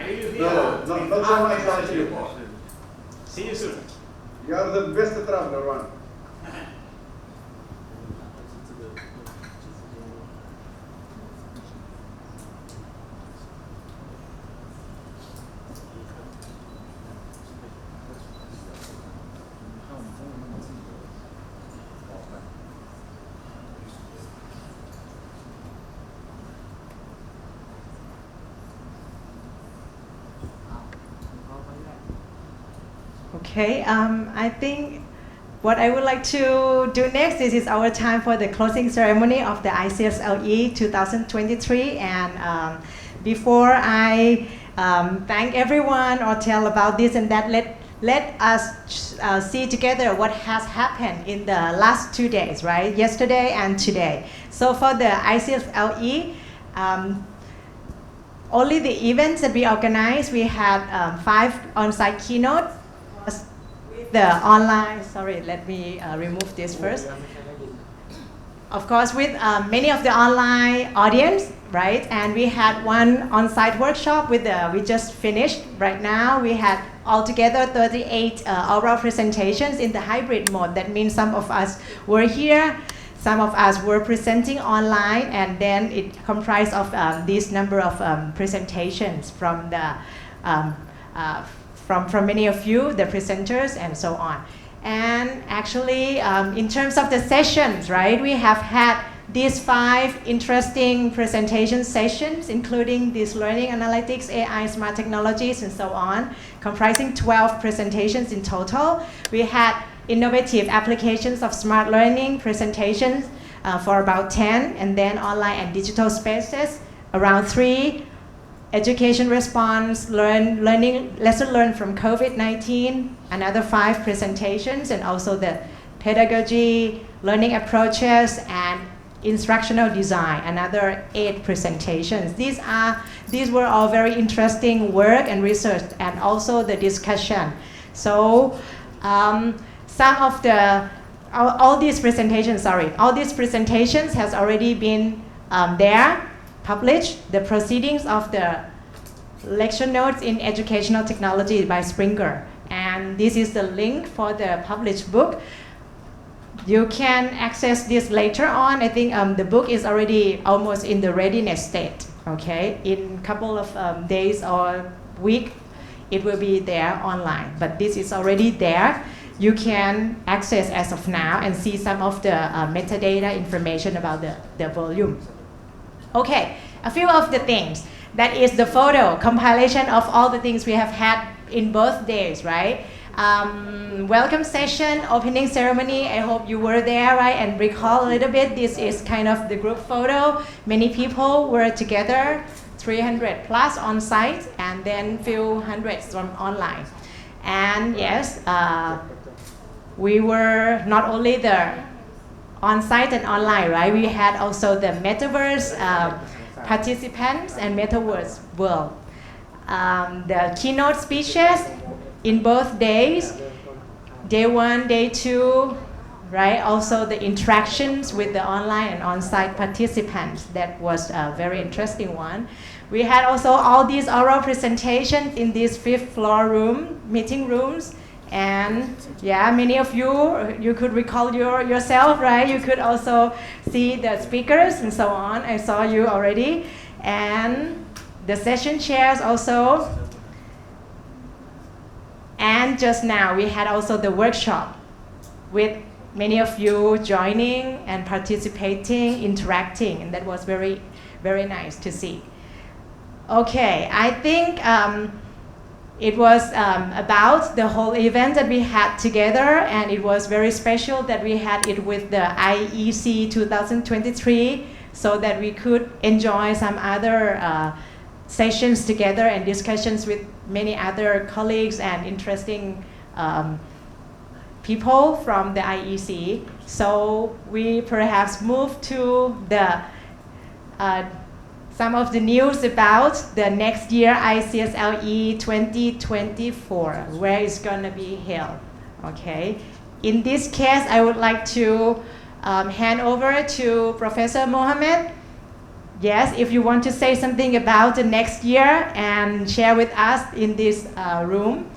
leave you here. No, not so much like you. See you soon. You are the best traveler one. Okay, I think what I would like to do next, this is our time for the closing ceremony of the ICSLE 2023. And before I thank everyone or tell about this and that, let us see together what has happened in the last 2 days, right? Yesterday and today. So for the ICSLE, only the events that we organized, we had 5 on-site keynotes. The online, sorry, let me remove this first. Of course, with many of the online audience, right? And we had 1 on-site workshop with we just finished right now. We had altogether 38 oral presentations in the hybrid mode. That means some of us were here, some of us were presenting online, and then it comprised of this number of presentations from the from many of you, the presenters, and so on. And actually, in terms of the sessions, right, we have had these 5 interesting presentation sessions, including this learning analytics, AI, smart technologies, and so on, comprising 12 presentations in total. We had innovative applications of smart learning presentations for about 10, and then online and digital spaces around 3. education response, lesson learned from COVID-19, another 5 presentations, and also the pedagogy, learning approaches, and instructional design, another 8 presentations. These were all very interesting work and research, and also the discussion. So some of the all these presentations has already been there, published. The proceedings of the lecture notes in educational technology by Springer, and this is the link for the published book. You can access this later on. I think the book is already almost in the readiness state. Okay, in a couple of days or week, it will be there online. But this is already there. You can access as of now and see some of the metadata information about the volume. Okay, a few of the things. That is the photo compilation of all the things we have had in both days, right? Welcome session, opening ceremony. I hope you were there, right? And recall a little bit. This is kind of the group photo. Many people were together, 300 plus on site, and then few hundreds from online. And yes, we were not only the on site and online, right? We had also the metaverse participants and metaverse world. The keynote speeches in both days, day 1, day 2, right? Also the interactions with the online and on-site participants. That was a very interesting one. We had also all these oral presentations in this 5th floor room, meeting rooms. And yeah, many of you could recall yourself, right? You could also see the speakers and so on. I saw you already. And the session chairs also. And just now we had also the workshop with many of you joining and participating, interacting, and that was very, very nice to see. Okay, I think it was about the whole event that we had together, and it was very special that we had it with the IEC 2023 so that we could enjoy some other sessions together and discussions with many other colleagues and interesting people from the IEC. So we perhaps move to the some of the news about the next year ICSLE 2024, where it's going to be held. Okay. In this case, I would like to hand over to Professor Mohammed. Yes, if you want to say something about the next year and share with us in this room,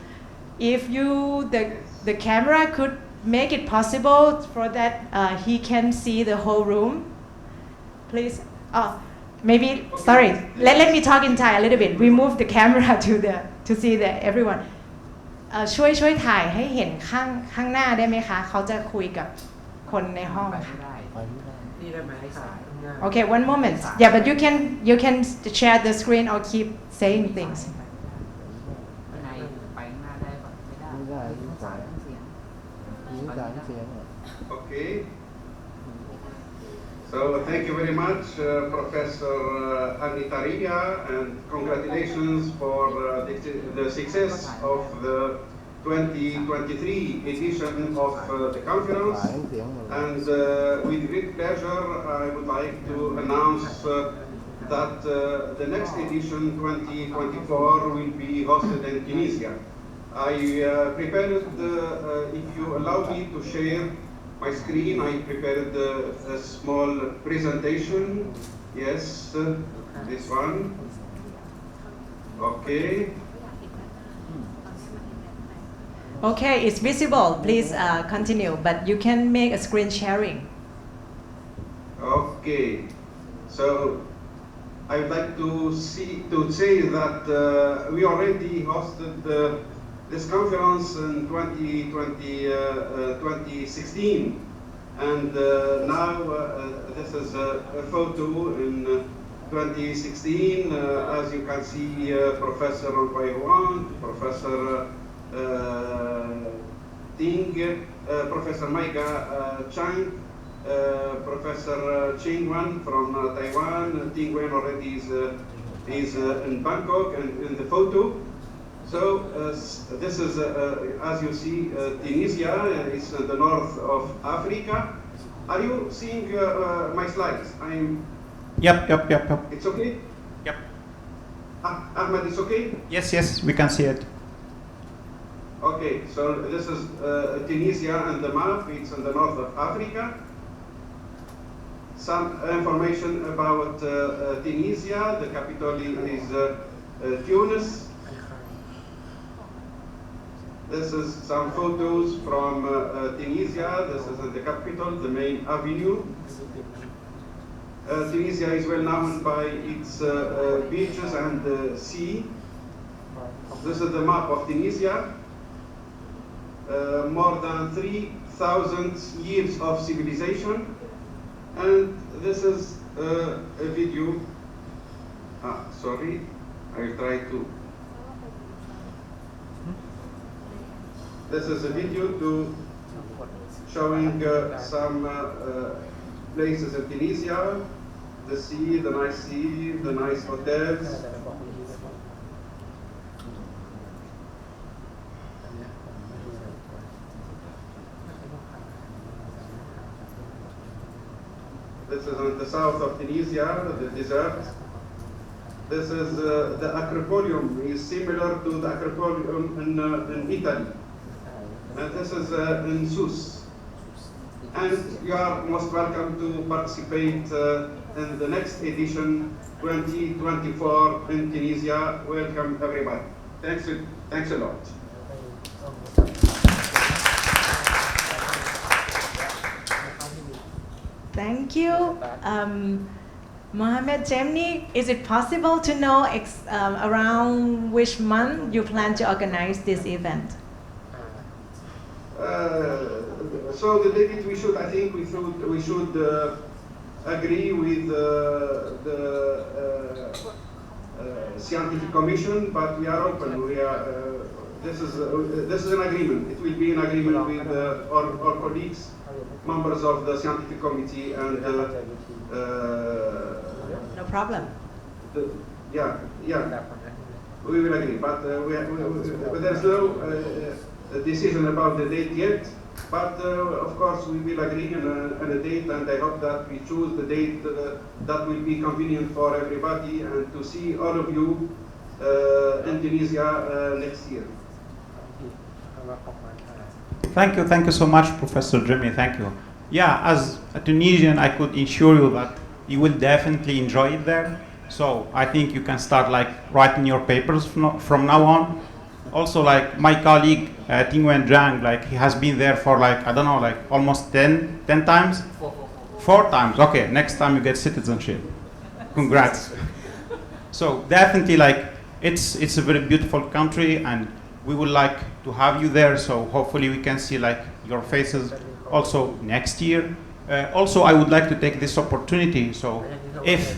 if the camera could make it possible for that he can see the whole room, please. Oh, maybe, sorry, let me talk in Thai a little bit. We move the camera to see everyone. ช่วยถ่ายให้เห็นข้างหน้าได้ไหมคะเขาจะคุยกับคนในห้องค่ะ Okay, one moment. Yeah, but you can share the screen or keep saying things. Okay. So thank you very much, Professor Anitaria, and congratulations for the success of the 2023 edition of the conference. And with great pleasure, I would like to announce that the next edition, 2024, will be hosted in Tunisia. I prepared, if you allow me to share my screen, I prepared a small presentation. Yes, this one. Okay. Okay, it's visible. Please continue, but you can make a screen sharing. Okay. So I would like to say that we already hosted this conference in 2016, and now this is a photo in 2016. As you can see, Professor Wan, Professor Ting, Professor Maika Chang, Professor Ching Wan from Taiwan. Ting Wan already is is in Bangkok and in the photo. So this is, as you see, Tunisia is in the north of Africa. Are you seeing my slides? Yep. It's okay? Yep. Ahmed, it's okay? Yes, we can see it. Okay, so this is Tunisia and the map. It's in the north of Africa. Some information about Tunisia. The capital is Tunis. This is some photos from Tunisia. This is the capital, the main avenue. Tunisia is well known by its beaches and sea. This is the map of Tunisia. More than 3,000 years of civilization. And this is a video. Sorry, I will try to. This is a video to showing some places in Tunisia, the sea, the nice hotels. This is in the south of Tunisia, the desert. This is the Acropolium is similar to the Acropolium in Italy. And this is in Sousse. And you are most welcome to participate in the next edition 2024 in Tunisia. Welcome everybody. Thanks a lot. Thank you. Mohammed Jemni, is it possible to know around which month you plan to organize this event? So the date I think we should agree with the scientific commission, but we are open. This is an agreement. It will be an agreement with our colleagues, members of the scientific committee, and no problem. We will agree, but there's no decision about the date yet. But of course, we will agree on a date, and I hope that we choose the date that will be convenient for everybody, and to see all of you in Tunisia next year. Thank you so much, Professor Jimmy. Thank you. Yeah, as a Tunisian, I could assure you that you will definitely enjoy it there. So I think you can start writing your papers from now on. Also, my colleague Tingwen Zhang, he has been there for I don't know, almost 10 times? 4 times. Okay, next time you get citizenship. Congrats. So definitely, it's a very beautiful country, and we would like to have you there. So hopefully we can see your faces also next year. Also, I would like to take this opportunity. So if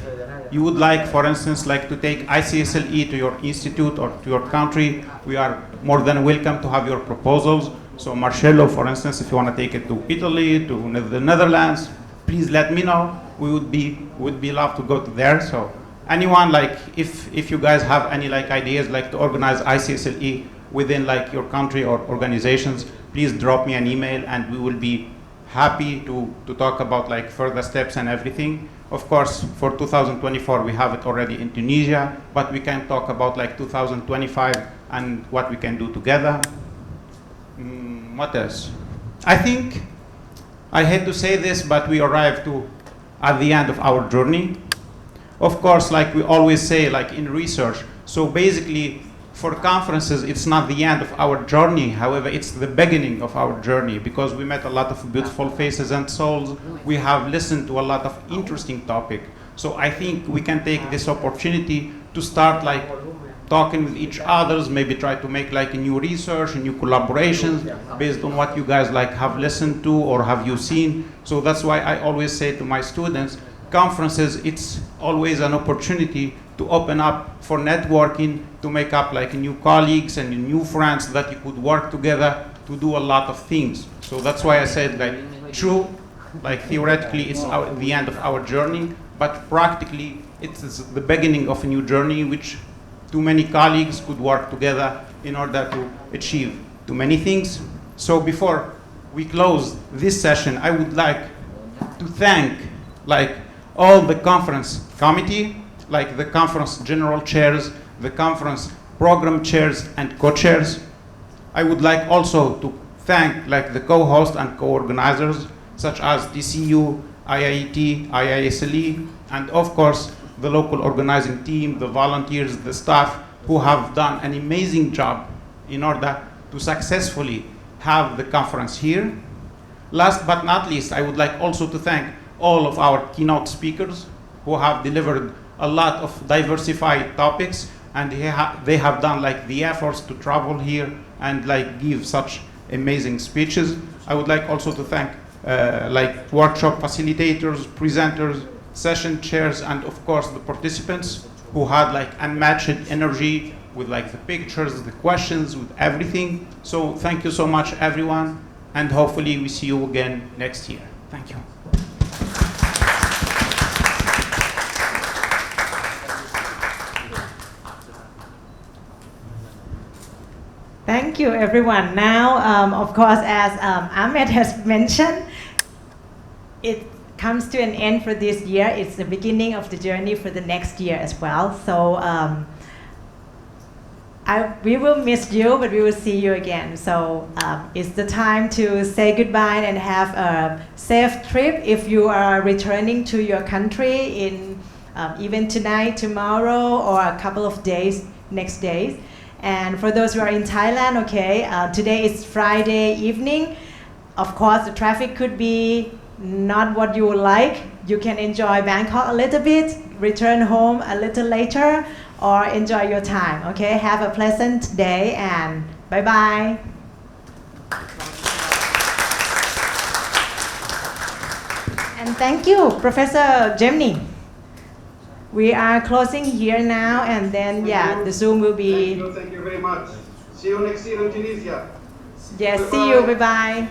you would like, for instance, to take ICSLE to your institute or to your country, we are more than welcome to have your proposals. So Marcello, for instance, if you want to take it to Italy, to the Netherlands, please let me know. We would be love to go to there. So anyone, if you guys have any ideas to organize ICSLE within your country or organizations, please drop me an email, and we will be happy to talk about further steps and everything. Of course, for 2024, we have it already in Tunisia, but we can talk about 2025 and what we can do together. What else? I think, I hate to say this, but we arrived at the end of our journey. Of course, we always say, in research, so basically, for conferences, it's not the end of our journey. However, it's the beginning of our journey, because we met a lot of beautiful faces and souls. We have listened to a lot of interesting topics. So I think we can take this opportunity to start talking with each other, maybe try to make a new research, new collaborations based on what you guys have listened to or have you seen. So that's why I always say to my students, conferences, it's always an opportunity to open up for networking, to make up new colleagues and new friends that you could work together to do a lot of things. So that's why I said true, theoretically it's the end of our journey, but practically it is the beginning of a new journey which too many colleagues could work together in order to achieve too many things. So before we close this session, I would like to thank all the conference committee, like the conference general chairs, the conference program chairs and co-chairs. I would like also to thank the co-hosts and co-organizers such as TCU, IIT, IISLE, and of course the local organizing team, the volunteers, the staff who have done an amazing job in order to successfully have the conference here. Last but not least, I would like also to thank all of our keynote speakers who have delivered a lot of diversified topics, and they have done the efforts to travel here and give such amazing speeches. I would like also to thank workshop facilitators, presenters, session chairs, and of course the participants who had unmatched energy with the pictures, the questions, with everything. So thank you so much everyone, and hopefully we see you again next year. Thank you. Thank you, everyone. Now, of course, as Ahmed has mentioned, it comes to an end for this year. It's the beginning of the journey for the next year as well. So we will miss you, but we will see you again. So it's the time to say goodbye and have a safe trip if you are returning to your country in even tonight, tomorrow, or a couple of days, next days. And for those who are in Thailand, today is Friday evening. Of course, the traffic could be not what you would like. You can enjoy Bangkok a little bit, return home a little later, or enjoy your time, Have a pleasant day and bye-bye. And thank you, Professor Gemini. We are closing here now, and then, the Zoom will be... Thank you very much. See you next year in Tunisia. Yes, see you. Bye-bye.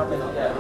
Thank you.